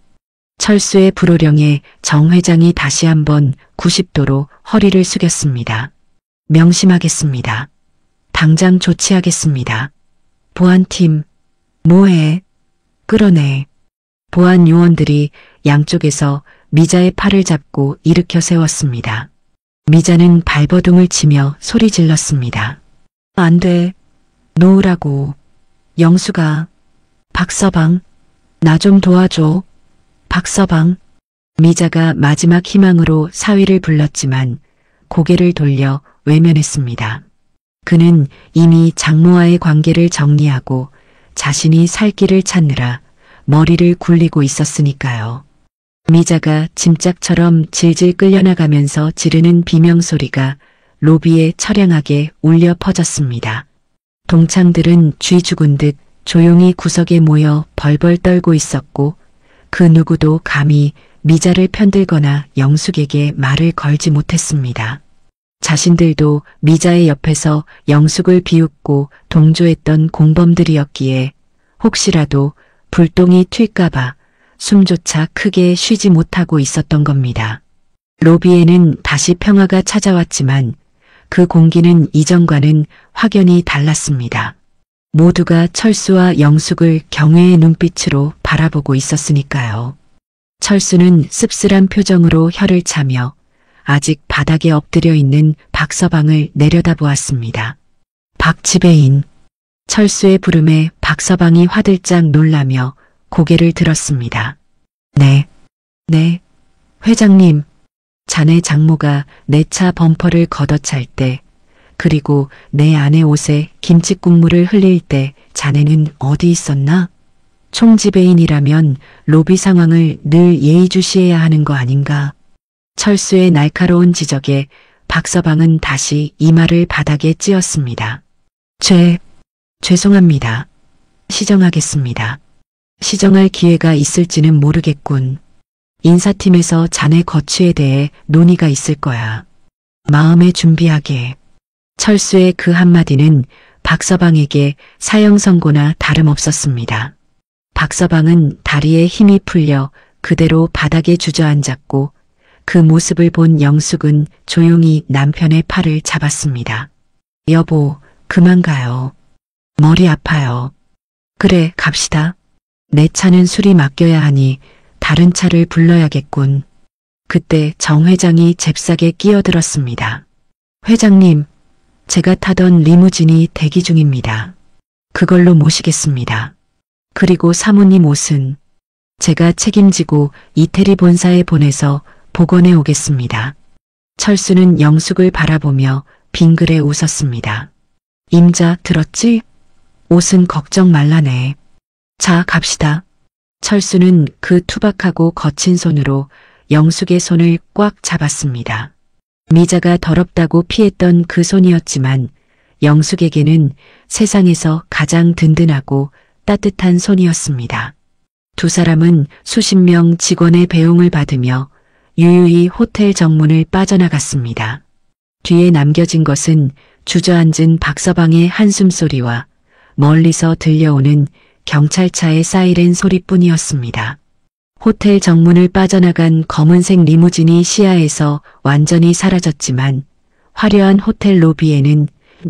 철수의 불호령에 정 회장이 다시 한번 90도로 허리를 숙였습니다. 명심하겠습니다. 당장 조치하겠습니다. 보안팀, 뭐해? 끌어내. 보안 요원들이 양쪽에서 미자의 팔을 잡고 일으켜 세웠습니다. 미자는 발버둥을 치며 소리 질렀습니다. 안 돼. 놓으라고. 영수가. 박서방, 나 좀 도와줘. 박서방. 미자가 마지막 희망으로 사위를 불렀지만 고개를 돌려 외면했습니다. 그는 이미 장모와의 관계를 정리하고 자신이 살 길을 찾느라 머리를 굴리고 있었으니까요. 미자가 짐짝처럼 질질 끌려나가면서 지르는 비명소리가 로비에 처량하게 울려 퍼졌습니다. 동창들은 쥐 죽은 듯 조용히 구석에 모여 벌벌 떨고 있었고 그 누구도 감히 미자를 편들거나 영숙에게 말을 걸지 못했습니다. 자신들도 미자의 옆에서 영숙을 비웃고 동조했던 공범들이었기에 혹시라도 불똥이 튈까봐 숨조차 크게 쉬지 못하고 있었던 겁니다. 로비에는 다시 평화가 찾아왔지만 그 공기는 이전과는 확연히 달랐습니다. 모두가 철수와 영숙을 경외의 눈빛으로 바라보고 있었으니까요. 철수는 씁쓸한 표정으로 혀를 차며 아직 바닥에 엎드려 있는 박서방을 내려다보았습니다. 박지배인. 철수의 부름에 박서방이 화들짝 놀라며 고개를 들었습니다. 네, 회장님. 자네 장모가 내 차 범퍼를 걷어찰 때, 그리고 내 아내 옷에 김치국물을 흘릴 때 자네는 어디 있었나? 총지배인이라면 로비 상황을 늘 예의주시해야 하는 거 아닌가? 철수의 날카로운 지적에 박서방은 다시 이마를 바닥에 찧었습니다. 죄송합니다. 시정하겠습니다. 시정할 기회가 있을지는 모르겠군. 인사팀에서 자네 거취에 대해 논의가 있을 거야. 마음에 준비하게. 철수의 그 한마디는 박서방에게 사형 선고나 다름없었습니다. 박서방은 다리에 힘이 풀려 그대로 바닥에 주저앉았고 그 모습을 본 영숙은 조용히 남편의 팔을 잡았습니다. 여보, 그만 가요. 머리 아파요. 그래, 갑시다. 내 차는 술이 맡겨야 하니 다른 차를 불러야겠군. 그때 정 회장이 잽싸게 끼어들었습니다. 회장님, 제가 타던 리무진이 대기 중입니다. 그걸로 모시겠습니다. 그리고 사모님 옷은 제가 책임지고 이태리 본사에 보내서 복원해 오겠습니다. 철수는 영숙을 바라보며 빙그레 웃었습니다. 임자, 들었지? 옷은 걱정 말라네. 자, 갑시다. 철수는 그 투박하고 거친 손으로 영숙의 손을 꽉 잡았습니다. 미자가 더럽다고 피했던 그 손이었지만 영숙에게는 세상에서 가장 든든하고 따뜻한 손이었습니다. 두 사람은 수십 명 직원의 배웅을 받으며 유유히 호텔 정문을 빠져나갔습니다. 뒤에 남겨진 것은 주저앉은 박서방의 한숨소리와 멀리서 들려오는 경찰차의 사이렌 소리뿐이었습니다. 호텔 정문을 빠져나간 검은색 리무진이 시야에서 완전히 사라졌지만 화려한 호텔 로비에는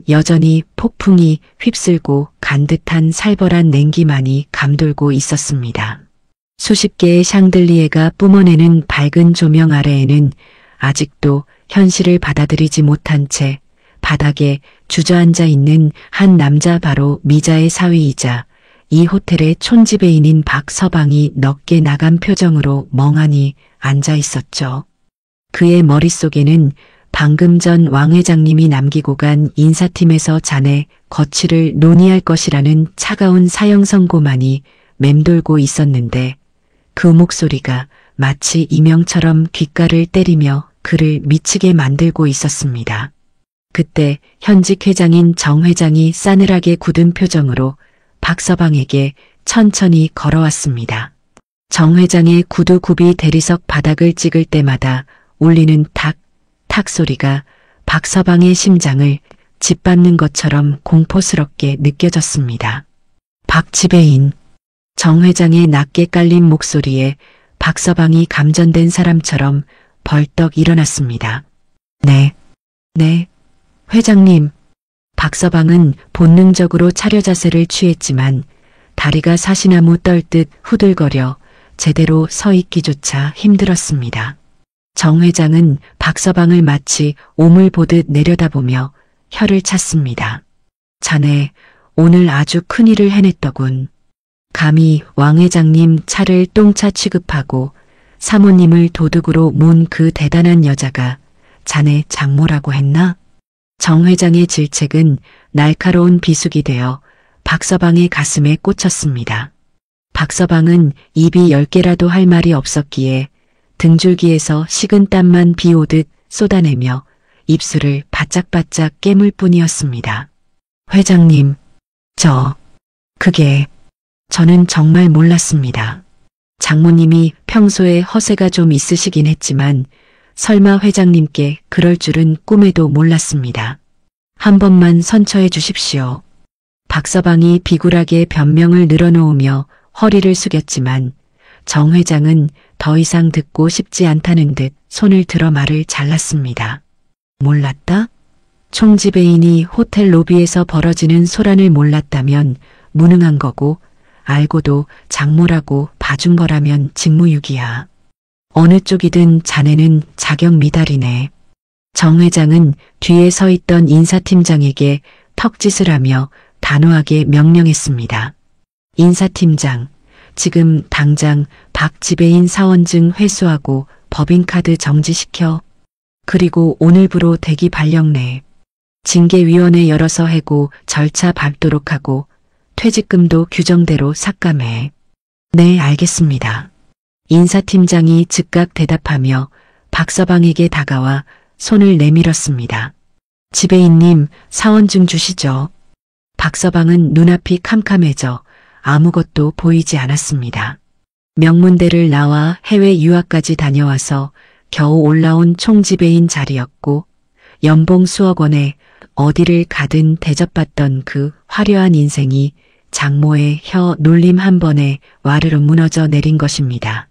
여전히 폭풍이 휩쓸고 간 듯한 살벌한 냉기만이 감돌고 있었습니다. 수십 개의 샹들리에가 뿜어내는 밝은 조명 아래에는 아직도 현실을 받아들이지 못한 채 바닥에 주저앉아 있는 한 남자, 바로 미자의 사위이자 이 호텔의 촌지배인인 박서방이 넋게 나간 표정으로 멍하니 앉아 있었죠. 그의 머릿속에는 방금 전 왕 회장님이 남기고 간 인사팀에서 자네 거취를 논의할 것이라는 차가운 사형 선고만이 맴돌고 있었는데 그 목소리가 마치 이명처럼 귓가를 때리며 그를 미치게 만들고 있었습니다. 그때 현직 회장인 정 회장이 싸늘하게 굳은 표정으로 박서방에게 천천히 걸어왔습니다. 정 회장의 구두굽이 대리석 바닥을 찍을 때마다 울리는 탁, 탁 소리가 박서방의 심장을 짓밟는 것처럼 공포스럽게 느껴졌습니다. 박지배인. 정 회장의 낮게 깔린 목소리에 박서방이 감전된 사람처럼 벌떡 일어났습니다. 네, 회장님. 박서방은 본능적으로 차려 자세를 취했지만 다리가 사시나무 떨듯 후들거려 제대로 서 있기조차 힘들었습니다. 정 회장은 박서방을 마치 오물 보듯 내려다보며 혀를 찼습니다. 자네 오늘 아주 큰일을 해냈더군. 감히 왕 회장님 차를 똥차 취급하고 사모님을 도둑으로 몬 그 대단한 여자가 자네 장모라고 했나? 정 회장의 질책은 날카로운 비수기 되어 박서방의 가슴에 꽂혔습니다. 박서방은 입이 10개라도 할 말이 없었기에 등줄기에서 식은 땀만 비 오듯 쏟아내며 입술을 바짝바짝 깨물 뿐이었습니다. 회장님, 저는 정말 몰랐습니다. 장모님이 평소에 허세가 좀 있으시긴 했지만 설마 회장님께 그럴 줄은 꿈에도 몰랐습니다. 한 번만 선처해 주십시오. 박서방이 비굴하게 변명을 늘어놓으며 허리를 숙였지만 정 회장은 더 이상 듣고 싶지 않다는 듯 손을 들어 말을 잘랐습니다. 몰랐다? 총지배인이 호텔 로비에서 벌어지는 소란을 몰랐다면 무능한 거고 알고도 장모라고 봐준 거라면 직무유기야. 어느 쪽이든 자네는 자격 미달이네. 정 회장은 뒤에 서 있던 인사팀장에게 턱짓을 하며 단호하게 명령했습니다. 인사팀장, 지금 당장 박 지배인 사원증 회수하고 법인카드 정지시켜. 그리고 오늘부로 대기 발령 내. 징계위원회 열어서 해고 절차 밟도록 하고 퇴직금도 규정대로 삭감해. 네, 알겠습니다. 인사팀장이 즉각 대답하며 박서방에게 다가와 손을 내밀었습니다. 지배인님, 사원증 주시죠. 박서방은 눈앞이 캄캄해져 아무것도 보이지 않았습니다. 명문대를 나와 해외 유학까지 다녀와서 겨우 올라온 총지배인 자리였고 연봉 수억 원에 어디를 가든 대접받던 그 화려한 인생이 장모의 혀 놀림 한 번에 와르르 무너져 내린 것입니다.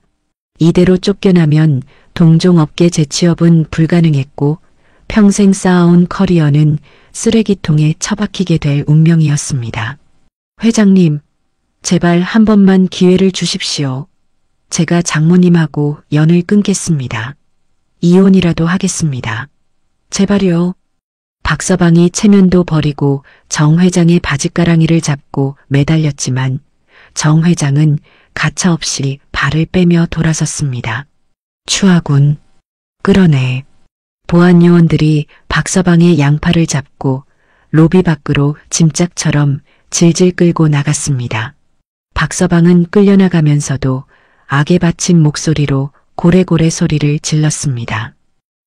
이대로 쫓겨나면 동종업계 재취업은 불가능했고 평생 쌓아온 커리어는 쓰레기통에 처박히게 될 운명이었습니다. 회장님, 제발 한 번만 기회를 주십시오. 제가 장모님하고 연을 끊겠습니다. 이혼이라도 하겠습니다. 제발요. 박서방이 체면도 버리고 정 회장의 바짓가랑이를 잡고 매달렸지만 정 회장은 가차없이 발을 빼며 돌아섰습니다. 추하군. 끌어내. 보안 요원들이 박서방의 양팔을 잡고 로비 밖으로 짐짝처럼 질질 끌고 나갔습니다. 박서방은 끌려나가면서도 악에 받친 목소리로 고래고래 소리를 질렀습니다.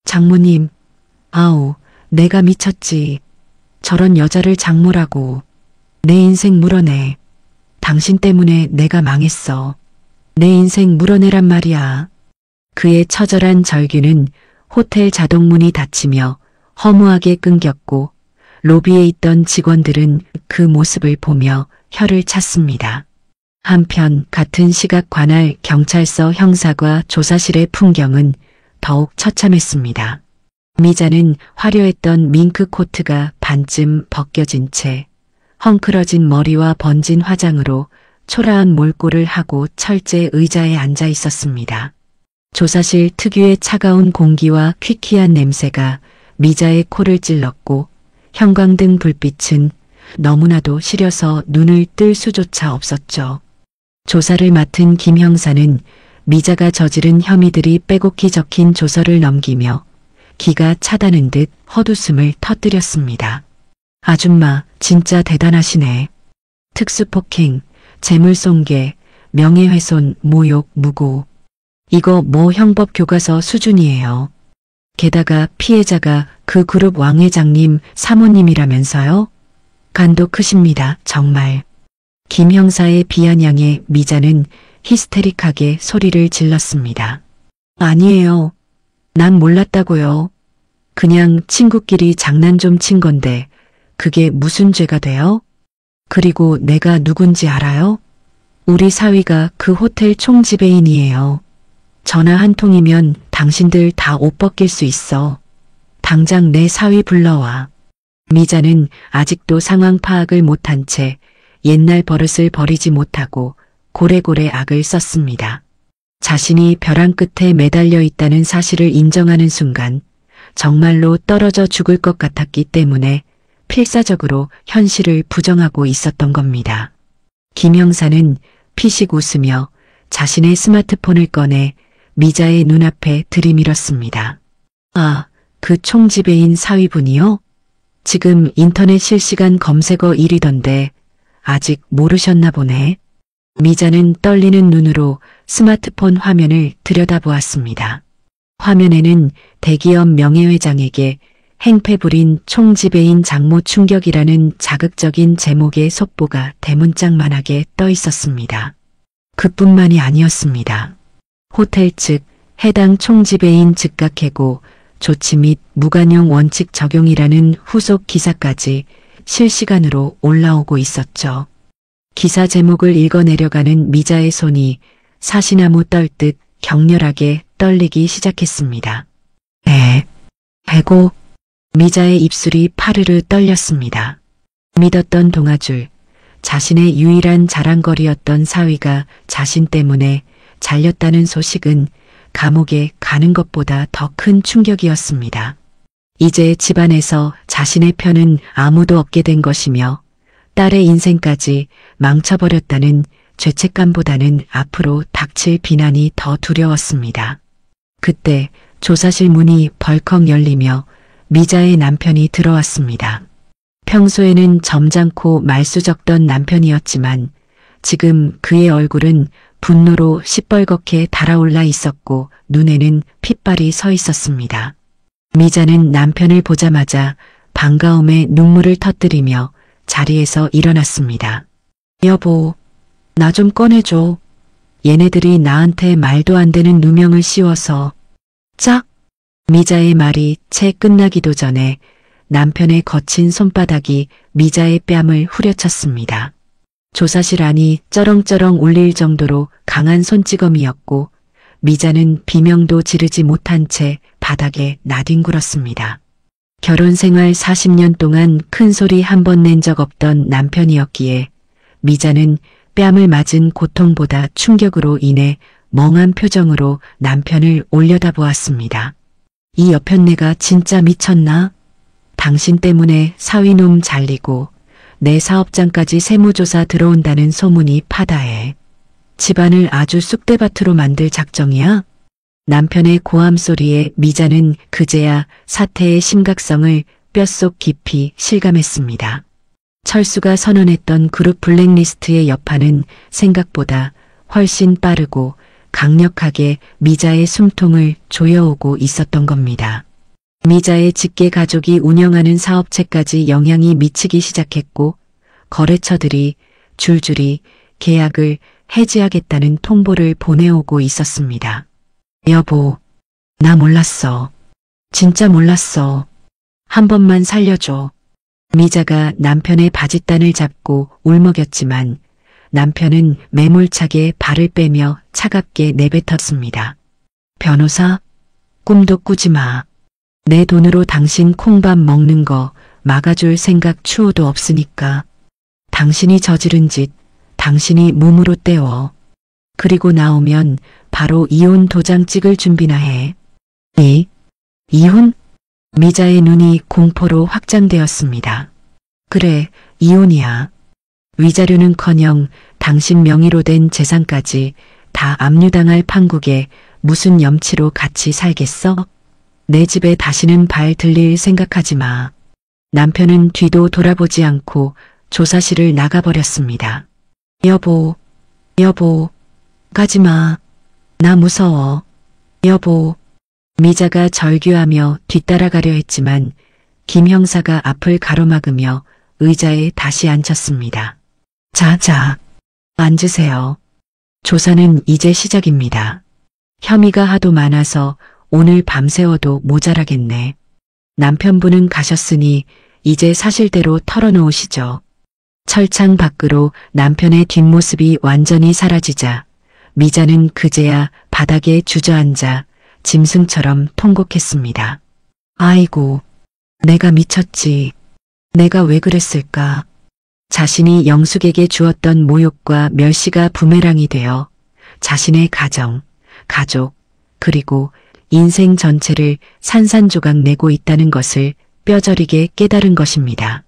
장모님, 아우, 내가 미쳤지. 저런 여자를 장모라고. 내 인생 물어내. 당신 때문에 내가 망했어. 내 인생 물어내란 말이야. 그의 처절한 절규는 호텔 자동문이 닫히며 허무하게 끊겼고 로비에 있던 직원들은 그 모습을 보며 혀를 찼습니다. 한편 같은 시각 관할 경찰서 형사과 조사실의 풍경은 더욱 처참했습니다. 미자는 화려했던 밍크 코트가 반쯤 벗겨진 채 헝클어진 머리와 번진 화장으로 초라한 몰골을 하고 철제 의자에 앉아 있었습니다. 조사실 특유의 차가운 공기와 퀴퀴한 냄새가 미자의 코를 찔렀고 형광등 불빛은 너무나도 시려서 눈을 뜰 수조차 없었죠. 조사를 맡은 김 형사는 미자가 저지른 혐의들이 빼곡히 적힌 조서를 넘기며 기가 차다는 듯 헛웃음을 터뜨렸습니다. 아줌마, 진짜 대단하시네. 특수폭행, 재물손괴, 명예훼손, 모욕, 무고. 이거 뭐 형법 교과서 수준이에요. 게다가 피해자가 그 그룹 왕 회장님 사모님이라면서요? 간도 크십니다, 정말. 김 형사의 비아냥에 미자는 히스테릭하게 소리를 질렀습니다. 아니에요. 난 몰랐다고요. 그냥 친구끼리 장난 좀 친 건데 그게 무슨 죄가 돼요? 그리고 내가 누군지 알아요? 우리 사위가 그 호텔 총지배인이에요. 전화 한 통이면 당신들 다 옷 벗길 수 있어. 당장 내 사위 불러와. 미자는 아직도 상황 파악을 못한 채 옛날 버릇을 버리지 못하고 고래고래 악을 썼습니다. 자신이 벼랑 끝에 매달려 있다는 사실을 인정하는 순간 정말로 떨어져 죽을 것 같았기 때문에 필사적으로 현실을 부정하고 있었던 겁니다. 김 형사는 피식 웃으며 자신의 스마트폰을 꺼내 미자의 눈앞에 들이밀었습니다. 아, 그 총지배인 사위분이요? 지금 인터넷 실시간 검색어 1위던데 아직 모르셨나 보네. 미자는 떨리는 눈으로 스마트폰 화면을 들여다보았습니다. 화면에는 대기업 명예회장에게 행패 부린 총지배인 장모 충격이라는 자극적인 제목의 속보가 대문짝만하게 떠 있었습니다. 그뿐만이 아니었습니다. 호텔 측 해당 총지배인 즉각 해고, 조치 및 무관용 원칙 적용이라는 후속 기사까지 실시간으로 올라오고 있었죠. 기사 제목을 읽어내려가는 미자의 손이 사시나무 떨듯 격렬하게 떨리기 시작했습니다. 해고. 미자의 입술이 파르르 떨렸습니다. 믿었던 동아줄, 자신의 유일한 자랑거리였던 사위가 자신 때문에 잘렸다는 소식은 감옥에 가는 것보다 더 큰 충격이었습니다. 이제 집안에서 자신의 편은 아무도 없게 된 것이며 딸의 인생까지 망쳐버렸다는 죄책감보다는 앞으로 닥칠 비난이 더 두려웠습니다. 그때 조사실 문이 벌컥 열리며 미자의 남편이 들어왔습니다. 평소에는 점잖고 말수적던 남편이었지만 지금 그의 얼굴은 분노로 시뻘겋게 달아올라 있었고 눈에는 핏발이 서 있었습니다. 미자는 남편을 보자마자 반가움에 눈물을 터뜨리며 자리에서 일어났습니다. 여보, 나 좀 꺼내줘. 얘네들이 나한테 말도 안 되는 누명을 씌워서. 짝! 미자의 말이 채 끝나기도 전에 남편의 거친 손바닥이 미자의 뺨을 후려쳤습니다. 조사실 안이 쩌렁쩌렁 울릴 정도로 강한 손찌검이었고 미자는 비명도 지르지 못한 채 바닥에 나뒹굴었습니다. 결혼 생활 40년 동안 큰 소리 한 번 낸 적 없던 남편이었기에 미자는 뺨을 맞은 고통보다 충격으로 인해 멍한 표정으로 남편을 올려다보았습니다. 이 여편네가 진짜 미쳤나? 당신 때문에 사위놈 잘리고 내 사업장까지 세무조사 들어온다는 소문이 파다해. 집안을 아주 쑥대밭으로 만들 작정이야? 남편의 고함 소리에 미자는 그제야 사태의 심각성을 뼛속 깊이 실감했습니다. 철수가 선언했던 그룹 블랙리스트의 여파는 생각보다 훨씬 빠르고 강력하게 미자의 숨통을 조여오고 있었던 겁니다. 미자의 직계 가족이 운영하는 사업체까지 영향이 미치기 시작했고 거래처들이 줄줄이 계약을 해지하겠다는 통보를 보내오고 있었습니다. 여보, 나 몰랐어. 진짜 몰랐어. 한 번만 살려줘. 미자가 남편의 바짓단을 잡고 울먹였지만 남편은 매몰차게 발을 빼며 차갑게 내뱉었습니다. 변호사? 꿈도 꾸지 마. 내 돈으로 당신 콩밥 먹는 거 막아줄 생각 추호도 없으니까. 당신이 저지른 짓 당신이 몸으로 때워. 그리고 나오면 바로 이혼 도장 찍을 준비나 해. 이혼? 미자의 눈이 공포로 확장되었습니다. 그래, 이혼이야. 위자료는커녕 당신 명의로 된 재산까지 다 압류당할 판국에 무슨 염치로 같이 살겠어? 내 집에 다시는 발 들릴 생각하지 마. 남편은 뒤도 돌아보지 않고 조사실을 나가버렸습니다. 여보, 가지 마. 나 무서워. 여보. 미자가 절규하며 뒤따라가려 했지만 김 형사가 앞을 가로막으며 의자에 다시 앉혔습니다. 자, 앉으세요. 조사는 이제 시작입니다. 혐의가 하도 많아서 오늘 밤새워도 모자라겠네. 남편분은 가셨으니 이제 사실대로 털어놓으시죠. 철창 밖으로 남편의 뒷모습이 완전히 사라지자 미자는 그제야 바닥에 주저앉아 짐승처럼 통곡했습니다. 아이고, 내가 미쳤지. 내가 왜 그랬을까? 자신이 영숙에게 주었던 모욕과 멸시가 부메랑이 되어 자신의 가정, 가족, 그리고 인생 전체를 산산조각 내고 있다는 것을 뼈저리게 깨달은 것입니다.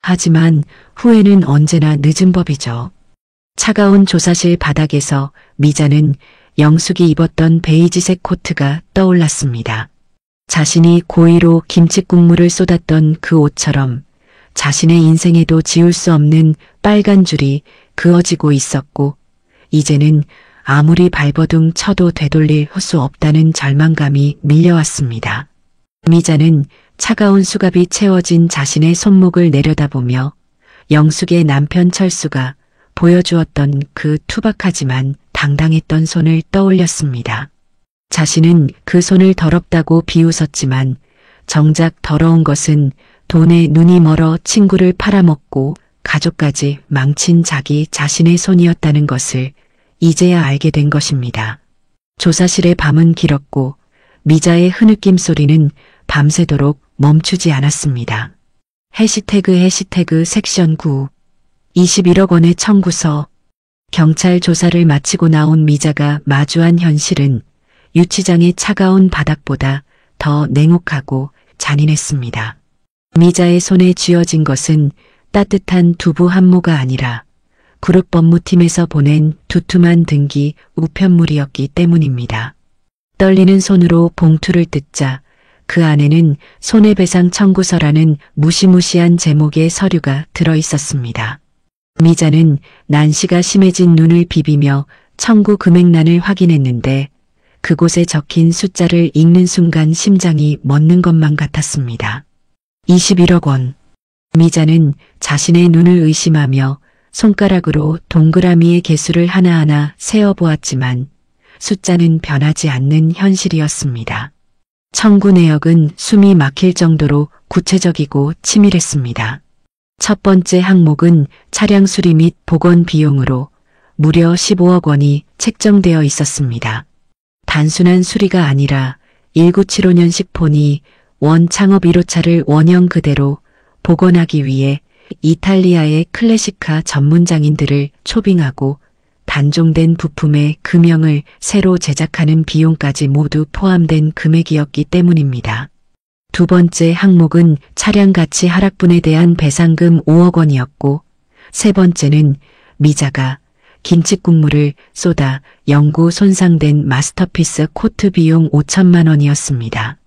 하지만 후회는 언제나 늦은 법이죠. 차가운 조사실 바닥에서 미자는 영숙이 입었던 베이지색 코트가 떠올랐습니다. 자신이 고의로 김칫국물을 쏟았던 그 옷처럼 자신의 인생에도 지울 수 없는 빨간 줄이 그어지고 있었고, 이제는 아무리 발버둥 쳐도 되돌릴 수 없다는 절망감이 밀려왔습니다. 미자는 차가운 수갑이 채워진 자신의 손목을 내려다보며 영숙의 남편 철수가 보여주었던 그 투박하지만 당당했던 손을 떠올렸습니다. 자신은 그 손을 더럽다고 비웃었지만 정작 더러운 것은 돈에 눈이 멀어 친구를 팔아먹고 가족까지 망친 자기 자신의 손이었다는 것을 이제야 알게 된 것입니다. 조사실의 밤은 길었고 미자의 흐느낌 소리는 밤새도록 멈추지 않았습니다. 해시태그 섹션 9 21억 원의 청구서. 경찰 조사를 마치고 나온 미자가 마주한 현실은 유치장의 차가운 바닥보다 더 냉혹하고 잔인했습니다. 미자의 손에 쥐어진 것은 따뜻한 두부 한 모가 아니라 그룹 법무팀에서 보낸 두툼한 등기 우편물이었기 때문입니다. 떨리는 손으로 봉투를 뜯자 그 안에는 손해배상 청구서라는 무시무시한 제목의 서류가 들어 있었습니다. 미자는 난시가 심해진 눈을 비비며 청구 금액란을 확인했는데 그곳에 적힌 숫자를 읽는 순간 심장이 멎는 것만 같았습니다. 21억 원. 미자는 자신의 눈을 의심하며 손가락으로 동그라미의 개수를 하나하나 세어보았지만 숫자는 변하지 않는 현실이었습니다. 청구 내역은 숨이 막힐 정도로 구체적이고 치밀했습니다. 첫 번째 항목은 차량 수리 및 복원 비용으로 무려 15억 원이 책정되어 있었습니다. 단순한 수리가 아니라 1975년식 포니 원 창업 1호차를 원형 그대로 복원하기 위해 이탈리아의 클래식카 전문장인들을 초빙하고 단종된 부품의 금형을 새로 제작하는 비용까지 모두 포함된 금액이었기 때문입니다. 두 번째 항목은 차량 가치 하락분에 대한 배상금 5억 원이었고, 세 번째는 미자가 김칫국물을 쏟아 영구 손상된 마스터피스 코트 비용 5천만 원이었습니다.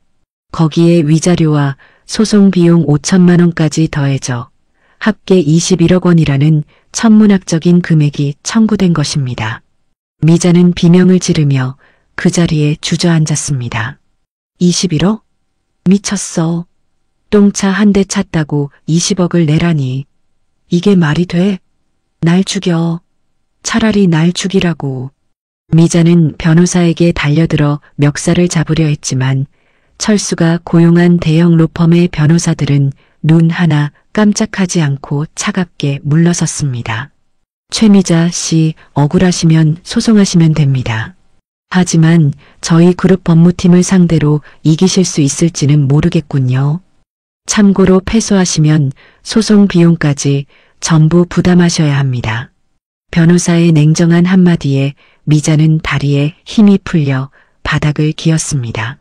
거기에 위자료와 소송 비용 5천만 원까지 더해져 합계 21억 원이라는 천문학적인 금액이 청구된 것입니다. 미자는 비명을 지르며 그 자리에 주저앉았습니다. 21억? 미쳤어. 똥차 한 대 찼다고 20억을 내라니. 이게 말이 돼? 날 죽여. 차라리 날 죽이라고. 미자는 변호사에게 달려들어 멱살을 잡으려 했지만 철수가 고용한 대형 로펌의 변호사들은 눈 하나 깜짝하지 않고 차갑게 물러섰습니다. 최미자 씨, 억울하시면 소송하시면 됩니다. 하지만 저희 그룹 법무팀을 상대로 이기실 수 있을지는 모르겠군요. 참고로 패소하시면 소송 비용까지 전부 부담하셔야 합니다. 변호사의 냉정한 한마디에 미자는 다리에 힘이 풀려 바닥을 기었습니다.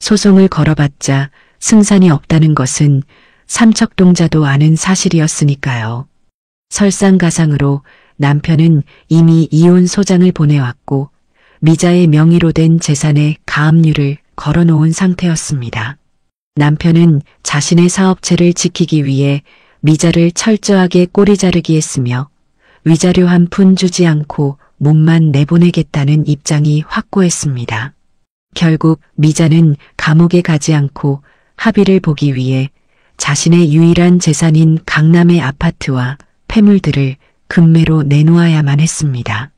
소송을 걸어봤자 승산이 없다는 것은 삼척동자도 아는 사실이었으니까요. 설상가상으로 남편은 이미 이혼 소장을 보내왔고 미자의 명의로 된 재산에 가압류를 걸어놓은 상태였습니다. 남편은 자신의 사업체를 지키기 위해 미자를 철저하게 꼬리 자르기 했으며 위자료 한 푼 주지 않고 몸만 내보내겠다는 입장이 확고했습니다. 결국 미자는 감옥에 가지 않고 합의를 보기 위해 자신의 유일한 재산인 강남의 아파트와 폐물들을 금매로 내놓아야만 했습니다.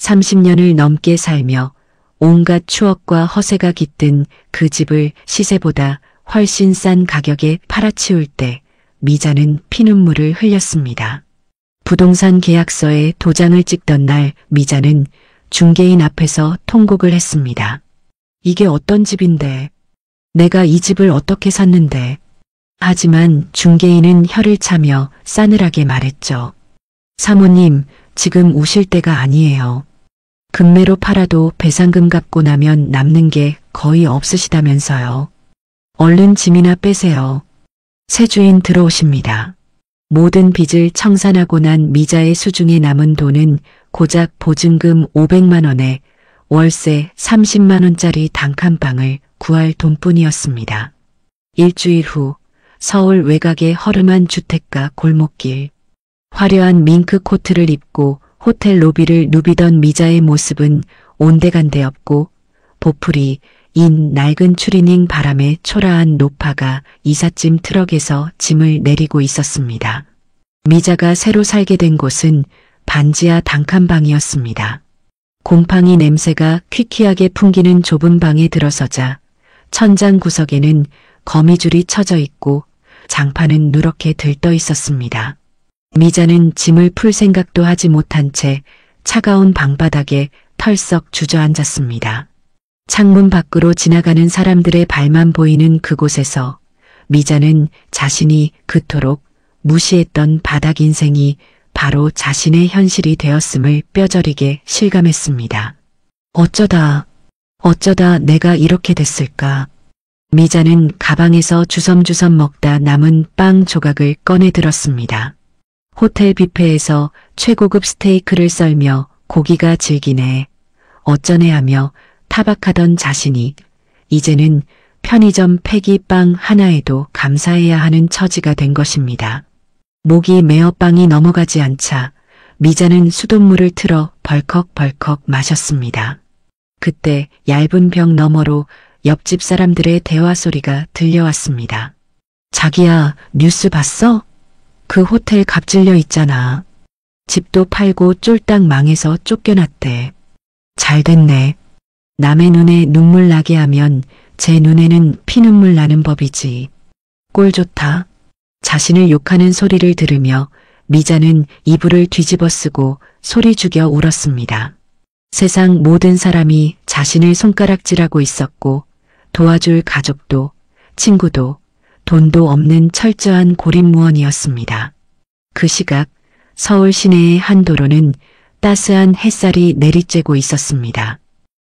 30년을 넘게 살며 온갖 추억과 허세가 깃든 그 집을 시세보다 훨씬 싼 가격에 팔아치울 때 미자는 피눈물을 흘렸습니다. 부동산 계약서에 도장을 찍던 날 미자는 중개인 앞에서 통곡을 했습니다. 이게 어떤 집인데? 내가 이 집을 어떻게 샀는데? 하지만 중개인은 혀를 차며 싸늘하게 말했죠. 사모님, 지금 우실 때가 아니에요. 금매로 팔아도 배상금 갚고 나면 남는 게 거의 없으시다면서요. 얼른 짐이나 빼세요. 새 주인 들어오십니다. 모든 빚을 청산하고 난 미자의 수중에 남은 돈은 고작 보증금 500만 원에 월세 30만 원짜리 단칸방을 구할 돈뿐이었습니다. 일주일 후 서울 외곽의 허름한 주택가 골목길. 화려한 밍크 코트를 입고 호텔 로비를 누비던 미자의 모습은 온데간데 없고 보풀이 인 낡은 추리닝 바람에 초라한 노파가 이삿짐 트럭에서 짐을 내리고 있었습니다. 미자가 새로 살게 된 곳은 반지하 단칸방이었습니다. 곰팡이 냄새가 퀴퀴하게 풍기는 좁은 방에 들어서자 천장 구석에는 거미줄이 쳐져 있고 장판은 누렇게 들떠 있었습니다. 미자는 짐을 풀 생각도 하지 못한 채 차가운 방바닥에 털썩 주저앉았습니다. 창문 밖으로 지나가는 사람들의 발만 보이는 그곳에서 미자는 자신이 그토록 무시했던 바닥 인생이 바로 자신의 현실이 되었음을 뼈저리게 실감했습니다. 어쩌다 내가 이렇게 됐을까? 미자는 가방에서 주섬주섬 먹다 남은 빵 조각을 꺼내 들었습니다. 호텔 뷔페에서 최고급 스테이크를 썰며 고기가 질기네. 어쩌네 하며 타박하던 자신이 이제는 편의점 폐기빵 하나에도 감사해야 하는 처지가 된 것입니다. 목이 메어 빵이 넘어가지 않자 미자는 수돗물을 틀어 벌컥벌컥 마셨습니다. 그때 얇은 벽 너머로 옆집 사람들의 대화 소리가 들려왔습니다. 자기야, 뉴스 봤어? 그 호텔 갑질려 있잖아. 집도 팔고 쫄딱 망해서 쫓겨났대. 잘 됐네. 남의 눈에 눈물 나게 하면 제 눈에는 피눈물 나는 법이지. 꼴 좋다. 자신을 욕하는 소리를 들으며 미자는 이불을 뒤집어 쓰고 소리 죽여 울었습니다. 세상 모든 사람이 자신을 손가락질하고 있었고 도와줄 가족도 친구도 돈도 없는 철저한 고립무원이었습니다. 그 시각 서울 시내의 한 도로는 따스한 햇살이 내리쬐고 있었습니다.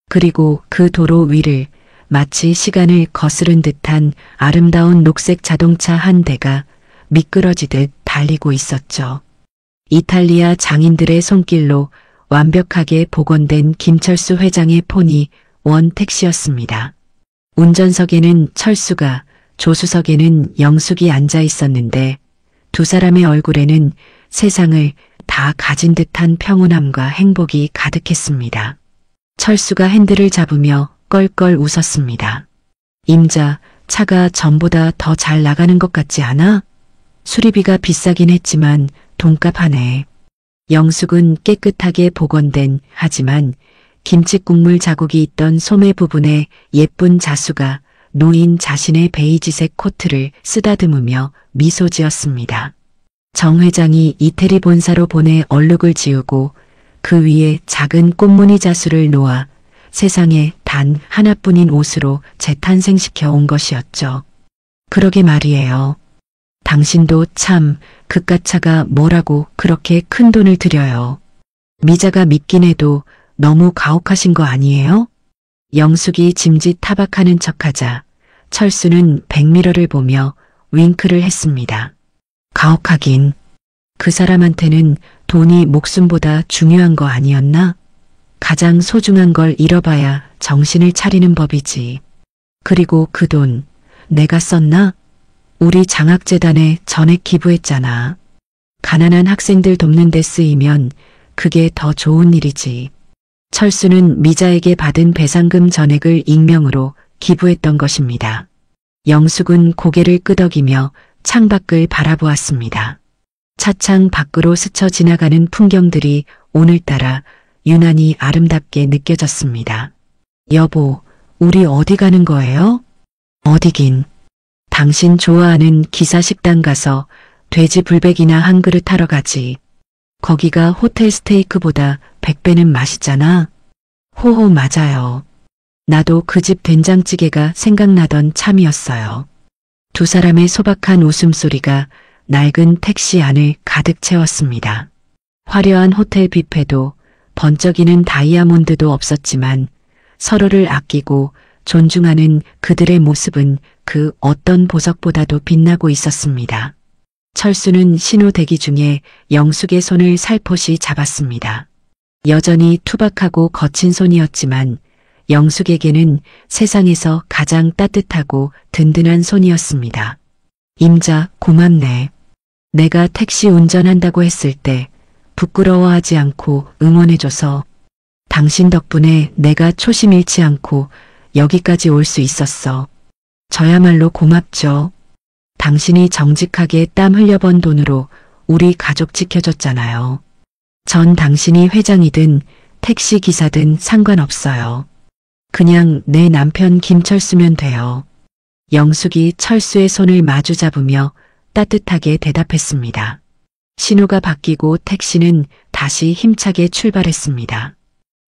그리고 그 도로 위를 마치 시간을 거스른 듯한 아름다운 녹색 자동차 한 대가 미끄러지듯 달리고 있었죠. 이탈리아 장인들의 손길로 완벽하게 복원된 김철수 회장의 폰이 원 택시였습니다. 운전석에는 철수가, 조수석에는 영숙이 앉아 있었는데 두 사람의 얼굴에는 세상을 다 가진 듯한 평온함과 행복이 가득했습니다. 철수가 핸들을 잡으며 껄껄 웃었습니다. 임자, 차가 전보다 더 잘 나가는 것 같지 않아? 수리비가 비싸긴 했지만 돈값 하네. 영숙은 깨끗하게 복원된 하지만 김치국물 자국이 있던 소매 부분에 예쁜 자수가 놓인 자신의 베이지색 코트를 쓰다듬으며 미소 지었습니다. 정 회장이 이태리 본사로 보내 얼룩을 지우고 그 위에 작은 꽃무늬 자수를 놓아 세상에 단 하나뿐인 옷으로 재탄생시켜 온 것이었죠. 그러게 말이에요. 당신도 참 그깟 차가 뭐라고 그렇게 큰 돈을 들여요. 미자가 믿긴 해도 너무 가혹하신 거 아니에요? 영숙이 짐짓 타박하는 척하자 철수는 백미러를 보며 윙크를 했습니다. 가혹하긴. 그 사람한테는 돈이 목숨보다 중요한 거 아니었나? 가장 소중한 걸 잃어봐야 정신을 차리는 법이지. 그리고 그 돈 내가 썼나? 우리 장학재단에 전액 기부했잖아. 가난한 학생들 돕는 데 쓰이면 그게 더 좋은 일이지. 철수는 미자에게 받은 배상금 전액을 익명으로 기부했던 것입니다. 영숙은 고개를 끄덕이며 창밖을 바라보았습니다. 차창 밖으로 스쳐 지나가는 풍경들이 오늘따라 유난히 아름답게 느껴졌습니다. 여보, 우리 어디 가는 거예요? 어디긴. 당신 좋아하는 기사식당 가서 돼지 불백이나 한 그릇 하러 가지. 거기가 호텔 스테이크보다 100배는 맛있잖아. 호호 맞아요. 나도 그 집 된장찌개가 생각나던 참이었어요. 두 사람의 소박한 웃음소리가 낡은 택시 안을 가득 채웠습니다. 화려한 호텔 뷔페도 번쩍이는 다이아몬드도 없었지만 서로를 아끼고 존중하는 그들의 모습은 그 어떤 보석보다도 빛나고 있었습니다. 철수는 신호 대기 중에 영숙의 손을 살포시 잡았습니다. 여전히 투박하고 거친 손이었지만 영숙에게는 세상에서 가장 따뜻하고 든든한 손이었습니다. 임자, 고맙네. 내가 택시 운전한다고 했을 때 부끄러워하지 않고 응원해줘서 당신 덕분에 내가 초심 잃지 않고 여기까지 올 수 있었어. 저야말로 고맙죠. 당신이 정직하게 땀 흘려번 돈으로 우리 가족 지켜줬잖아요. 전 당신이 회장이든 택시 기사든 상관없어요. 그냥 내 남편 김철수면 돼요. 영숙이 철수의 손을 마주 잡으며 따뜻하게 대답했습니다. 신호가 바뀌고 택시는 다시 힘차게 출발했습니다.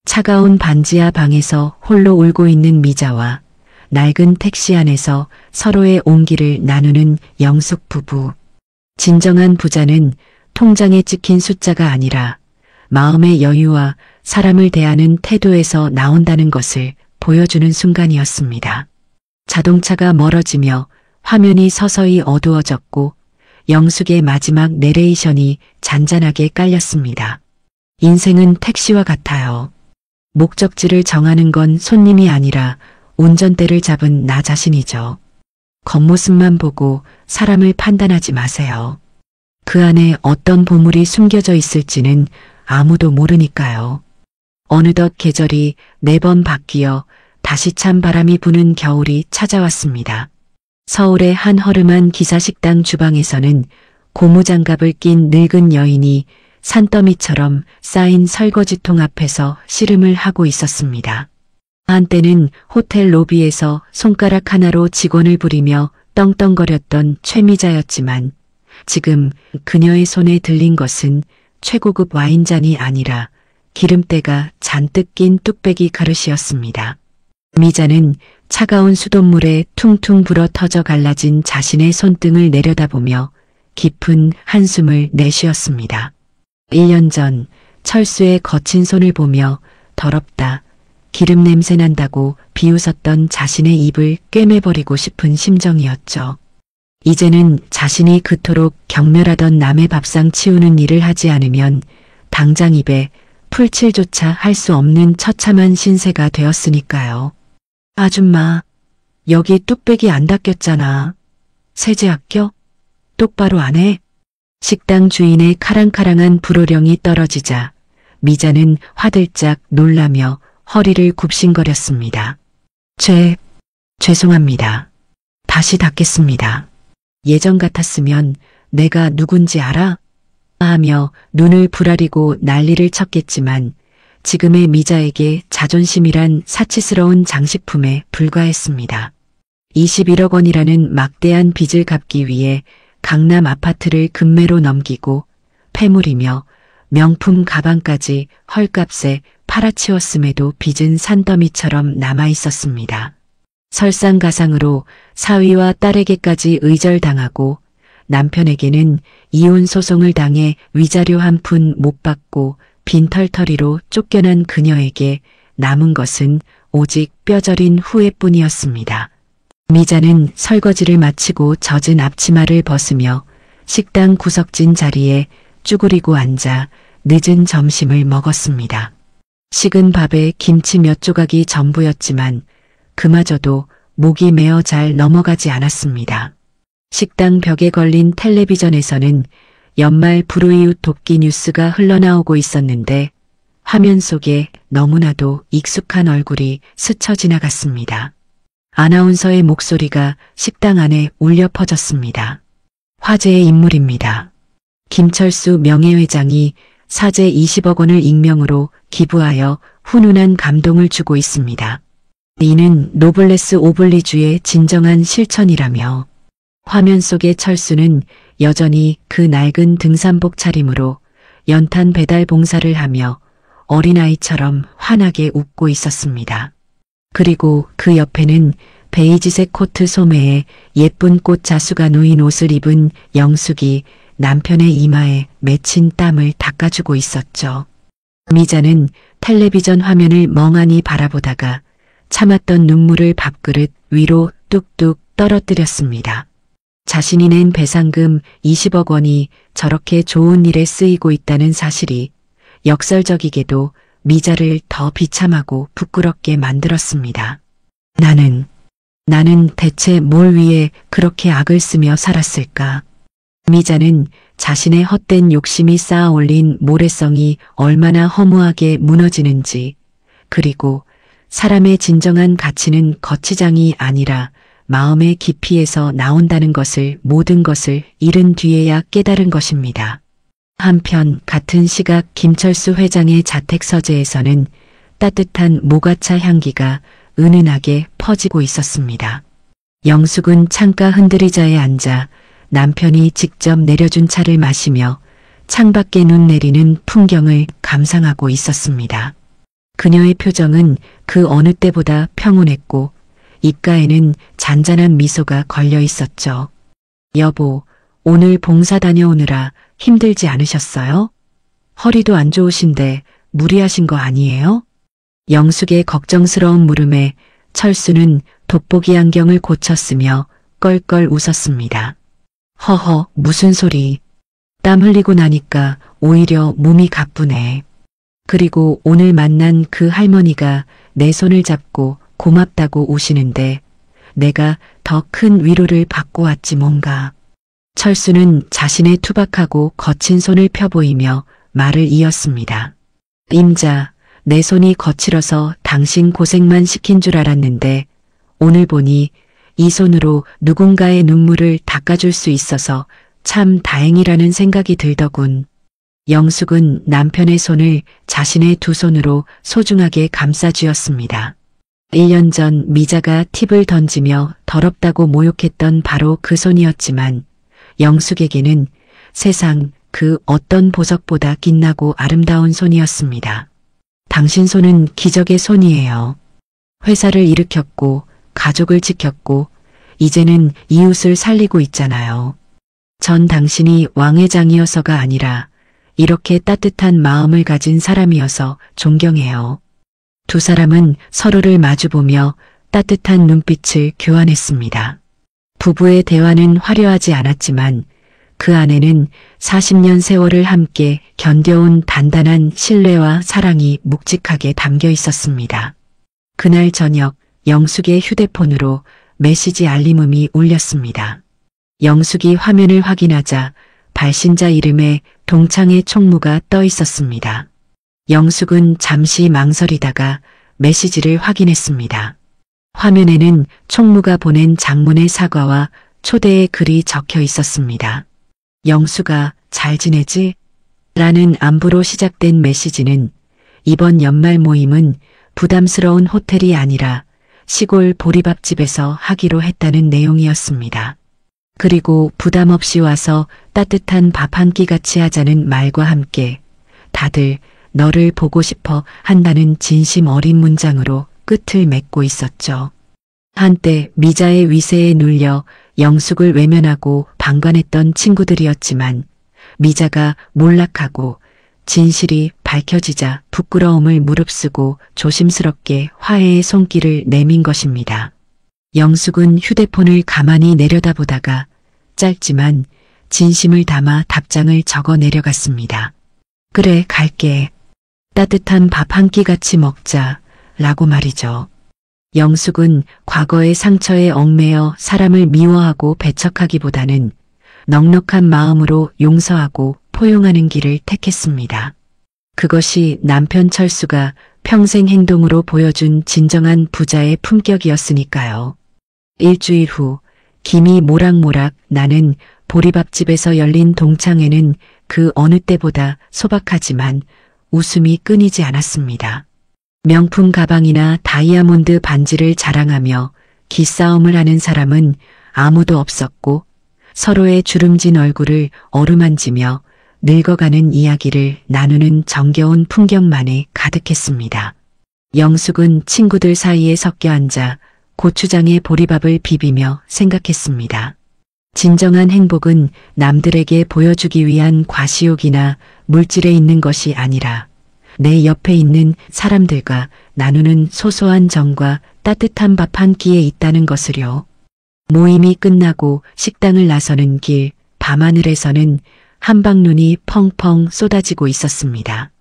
차가운 반지하 방에서 홀로 울고 있는 미자와 낡은 택시 안에서 서로의 온기를 나누는 영숙 부부. 진정한 부자는 통장에 찍힌 숫자가 아니라 마음의 여유와 사람을 대하는 태도에서 나온다는 것을 보여주는 순간이었습니다. 자동차가 멀어지며 화면이 서서히 어두워졌고 영숙의 마지막 내레이션이 잔잔하게 깔렸습니다. 인생은 택시와 같아요. 목적지를 정하는 건 손님이 아니라 운전대를 잡은 나 자신이죠. 겉모습만 보고 사람을 판단하지 마세요. 그 안에 어떤 보물이 숨겨져 있을지는 아무도 모르니까요. 어느덧 계절이 4번 바뀌어 다시 찬 바람이 부는 겨울이 찾아왔습니다. 서울의 한 허름한 기사식당 주방에서는 고무장갑을 낀 늙은 여인이 산더미처럼 쌓인 설거지통 앞에서 씨름을 하고 있었습니다. 한때는 호텔 로비에서 손가락 하나로 직원을 부리며 떵떵거렸던 최미자였지만 지금 그녀의 손에 들린 것은 최고급 와인잔이 아니라 기름때가 잔뜩 낀 뚝배기 그릇이었습니다. 미자는 차가운 수돗물에 퉁퉁 불어 터져 갈라진 자신의 손등을 내려다보며 깊은 한숨을 내쉬었습니다. 1년 전 철수의 거친 손을 보며 더럽다, 기름 냄새 난다고 비웃었던 자신의 입을 꿰매버리고 싶은 심정이었죠. 이제는 자신이 그토록 경멸하던 남의 밥상 치우는 일을 하지 않으면 당장 입에 풀칠조차 할 수 없는 처참한 신세가 되었으니까요. 아줌마, 여기 뚝배기 안 닦였잖아. 세제 아껴? 똑바로 안 해? 식당 주인의 카랑카랑한 불호령이 떨어지자 미자는 화들짝 놀라며 허리를 굽신거렸습니다. 죄송합니다. 다시 닦겠습니다. 예전 같았으면 내가 누군지 알아? 하며 눈을 부라리고 난리를 쳤겠지만 지금의 미자에게 자존심이란 사치스러운 장식품에 불과했습니다. 21억 원이라는 막대한 빚을 갚기 위해 강남 아파트를 금매로 넘기고 폐물이며 명품 가방까지 헐값에 팔아치웠음에도 빚은 산더미처럼 남아있었습니다. 설상가상으로 사위와 딸에게까지 의절당하고 남편에게는 이혼 소송을 당해 위자료 한 푼 못 받고 빈털터리로 쫓겨난 그녀에게 남은 것은 오직 뼈저린 후회뿐이었습니다. 미자는 설거지를 마치고 젖은 앞치마를 벗으며 식당 구석진 자리에 쭈그리고 앉아 늦은 점심을 먹었습니다. 식은 밥에 김치 몇 조각이 전부였지만 그마저도 목이 메어 잘 넘어가지 않았습니다. 식당 벽에 걸린 텔레비전에서는 연말 불우이웃 돕기 뉴스가 흘러나오고 있었는데 화면 속에 너무나도 익숙한 얼굴이 스쳐 지나갔습니다. 아나운서의 목소리가 식당 안에 울려 퍼졌습니다. 화제의 인물입니다. 김철수 명예회장이 사제 20억 원을 익명으로 기부하여 훈훈한 감동을 주고 있습니다. 이는 노블레스 오블리주의 진정한 실천이라며 화면 속의 철수는 여전히 그 낡은 등산복 차림으로 연탄 배달 봉사를 하며 어린아이처럼 환하게 웃고 있었습니다. 그리고 그 옆에는 베이지색 코트 소매에 예쁜 꽃 자수가 놓인 옷을 입은 영숙이 남편의 이마에 맺힌 땀을 닦아주고 있었죠. 미자는 텔레비전 화면을 멍하니 바라보다가 참았던 눈물을 밥그릇 위로 뚝뚝 떨어뜨렸습니다. 자신이 낸 배상금 20억 원이 저렇게 좋은 일에 쓰이고 있다는 사실이 역설적이게도 미자를 더 비참하고 부끄럽게 만들었습니다. 나는 대체 뭘 위해 그렇게 악을 쓰며 살았을까? 미자는 자신의 헛된 욕심이 쌓아 올린 모래성이 얼마나 허무하게 무너지는지, 그리고 사람의 진정한 가치는 거치장이 아니라 마음의 깊이에서 나온다는 것을 모든 것을 잃은 뒤에야 깨달은 것입니다. 한편 같은 시각 김철수 회장의 자택 서재에서는 따뜻한 모가차 향기가 은은하게 퍼지고 있었습니다. 영숙은 창가 흔들의자에 앉아 남편이 직접 내려준 차를 마시며 창밖에 눈 내리는 풍경을 감상하고 있었습니다. 그녀의 표정은 그 어느 때보다 평온했고 입가에는 잔잔한 미소가 걸려 있었죠. 여보, 오늘 봉사 다녀오느라 힘들지 않으셨어요? 허리도 안 좋으신데 무리하신 거 아니에요? 영숙의 걱정스러운 물음에 철수는 돋보기 안경을 고쳤으며 껄껄 웃었습니다. 허허, 무슨 소리. 땀 흘리고 나니까 오히려 몸이 가쁘네. 그리고 오늘 만난 그 할머니가 내 손을 잡고 고맙다고 우시는데 내가 더 큰 위로를 받고 왔지 뭔가. 철수는 자신의 투박하고 거친 손을 펴보이며 말을 이었습니다. 임자, 내 손이 거칠어서 당신 고생만 시킨 줄 알았는데 오늘 보니 이 손으로 누군가의 눈물을 닦아줄 수 있어서 참 다행이라는 생각이 들더군. 영숙은 남편의 손을 자신의 두 손으로 소중하게 감싸쥐었습니다. 1년 전 미자가 팁을 던지며 더럽다고 모욕했던 바로 그 손이었지만 영숙에게는 세상 그 어떤 보석보다 빛나고 아름다운 손이었습니다. 당신 손은 기적의 손이에요. 회사를 일으켰고 가족을 지켰고 이제는 이웃을 살리고 있잖아요. 전 당신이 왕회장이어서가 아니라 이렇게 따뜻한 마음을 가진 사람이어서 존경해요. 두 사람은 서로를 마주보며 따뜻한 눈빛을 교환했습니다. 부부의 대화는 화려하지 않았지만 그 안에는 40년 세월을 함께 견뎌온 단단한 신뢰와 사랑이 묵직하게 담겨 있었습니다. 그날 저녁 영숙의 휴대폰으로 메시지 알림음이 울렸습니다. 영숙이 화면을 확인하자 발신자 이름에 동창의 총무가 떠 있었습니다. 영숙은 잠시 망설이다가 메시지를 확인했습니다. 화면에는 총무가 보낸 장문의 사과와 초대의 글이 적혀 있었습니다. 영숙아, 잘 지내지? 라는 안부로 시작된 메시지는 이번 연말 모임은 부담스러운 호텔이 아니라 시골 보리밥집에서 하기로 했다는 내용이었습니다. 그리고 부담 없이 와서 따뜻한 밥 한 끼 같이 하자는 말과 함께 다들 너를 보고 싶어 한다는 진심 어린 문장으로 끝을 맺고 있었죠. 한때 미자의 위세에 눌려 영숙을 외면하고 방관했던 친구들이었지만 미자가 몰락하고 진실이 밝혀지자 부끄러움을 무릅쓰고 조심스럽게 화해의 손길을 내민 것입니다. 영숙은 휴대폰을 가만히 내려다보다가 짧지만 진심을 담아 답장을 적어 내려갔습니다. 그래, 갈게. 따뜻한 밥 한 끼 같이 먹자. 라고 말이죠. 영숙은 과거의 상처에 얽매여 사람을 미워하고 배척하기보다는 넉넉한 마음으로 용서하고 포용하는 길을 택했습니다. 그것이 남편 철수가 평생 행동으로 보여준 진정한 부자의 품격이었으니까요. 일주일 후 김이 모락모락 나는 보리밥집에서 열린 동창회는 그 어느 때보다 소박하지만 웃음이 끊이지 않았습니다. 명품 가방이나 다이아몬드 반지를 자랑하며 기싸움을 하는 사람은 아무도 없었고 서로의 주름진 얼굴을 어루만지며 늙어가는 이야기를 나누는 정겨운 풍경만에 가득했습니다. 영숙은 친구들 사이에 섞여 앉아 고추장에 보리밥을 비비며 생각했습니다. 진정한 행복은 남들에게 보여주기 위한 과시욕이나 물질에 있는 것이 아니라 내 옆에 있는 사람들과 나누는 소소한 정과 따뜻한 밥 한 끼에 있다는 것을요. 모임이 끝나고 식당을 나서는 길, 밤하늘에서는 한방눈이 펑펑 쏟아지고 있었습니다.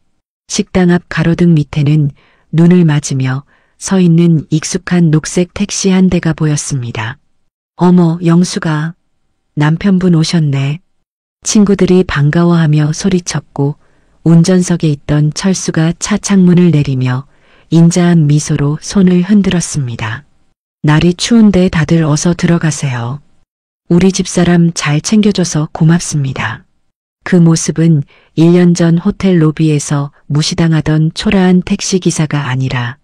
식당 앞 가로등 밑에는 눈을 맞으며 서 있는 익숙한 녹색 택시 한 대가 보였습니다. 어머, 영수가. 남편분 오셨네. 친구들이 반가워하며 소리쳤고 운전석에 있던 철수가 차 창문을 내리며 인자한 미소로 손을 흔들었습니다. 날이 추운데 다들 어서 들어가세요. 우리 집사람 잘 챙겨줘서 고맙습니다. 그 모습은 1년 전 호텔 로비에서 무시당하던 초라한 택시기사가 아니라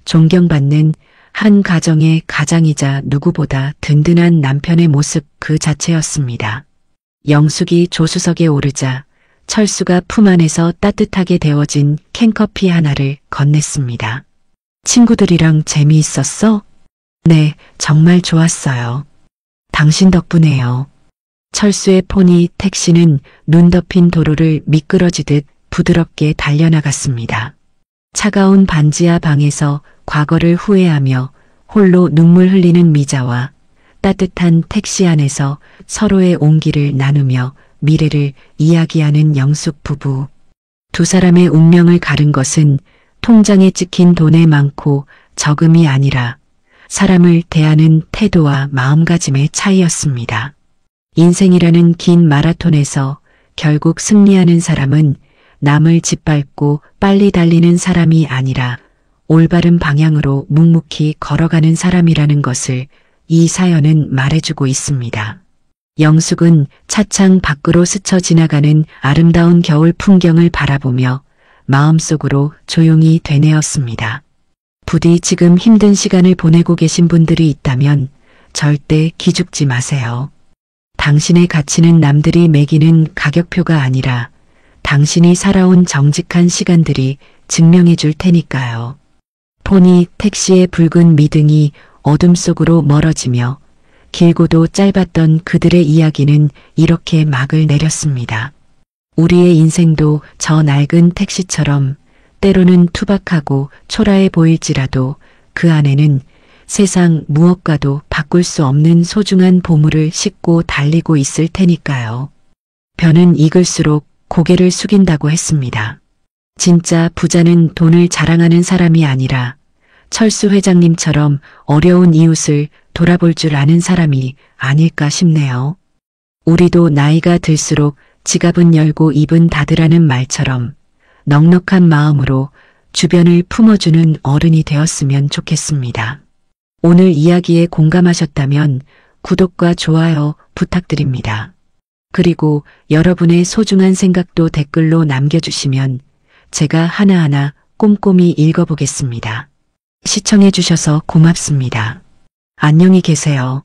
존경받는 한 가정의 가장이자 누구보다 든든한 남편의 모습 그 자체였습니다. 영숙이 조수석에 오르자 철수가 품 안에서 따뜻하게 데워진 캔커피 하나를 건넸습니다. 친구들이랑 재미있었어? 네, 정말 좋았어요. 당신 덕분에요. 철수의 포니 택시는 눈 덮인 도로를 미끄러지듯 부드럽게 달려나갔습니다. 차가운 반지하 방에서 과거를 후회하며 홀로 눈물 흘리는 미자와 따뜻한 택시 안에서 서로의 온기를 나누며 미래를 이야기하는 영숙 부부. 두 사람의 운명을 가른 것은 통장에 찍힌 돈의 많고 적음이 아니라 사람을 대하는 태도와 마음가짐의 차이였습니다. 인생이라는 긴 마라톤에서 결국 승리하는 사람은 남을 짓밟고 빨리 달리는 사람이 아니라 올바른 방향으로 묵묵히 걸어가는 사람이라는 것을 이 사연은 말해주고 있습니다. 영숙은 차창 밖으로 스쳐 지나가는 아름다운 겨울 풍경을 바라보며 마음속으로 조용히 되뇌었습니다. 부디 지금 힘든 시간을 보내고 계신 분들이 있다면 절대 기죽지 마세요. 당신의 가치는 남들이 매기는 가격표가 아니라 당신이 살아온 정직한 시간들이 증명해 줄 테니까요. 포니 택시의 붉은 미등이 어둠 속으로 멀어지며 길고도 짧았던 그들의 이야기는 이렇게 막을 내렸습니다. 우리의 인생도 저 낡은 택시처럼 때로는 투박하고 초라해 보일지라도 그 안에는 세상 무엇과도 바꿀 수 없는 소중한 보물을 싣고 달리고 있을 테니까요. 벼는 익을수록 고개를 숙인다고 했습니다. 진짜 부자는 돈을 자랑하는 사람이 아니라 철수 회장님처럼 어려운 이웃을 돌아볼 줄 아는 사람이 아닐까 싶네요. 우리도 나이가 들수록 지갑은 열고 입은 닫으라는 말처럼 넉넉한 마음으로 주변을 품어주는 어른이 되었으면 좋겠습니다. 오늘 이야기에 공감하셨다면 구독과 좋아요 부탁드립니다. 그리고 여러분의 소중한 생각도 댓글로 남겨주시면 제가 하나하나 꼼꼼히 읽어보겠습니다. 시청해주셔서 고맙습니다. 안녕히 계세요.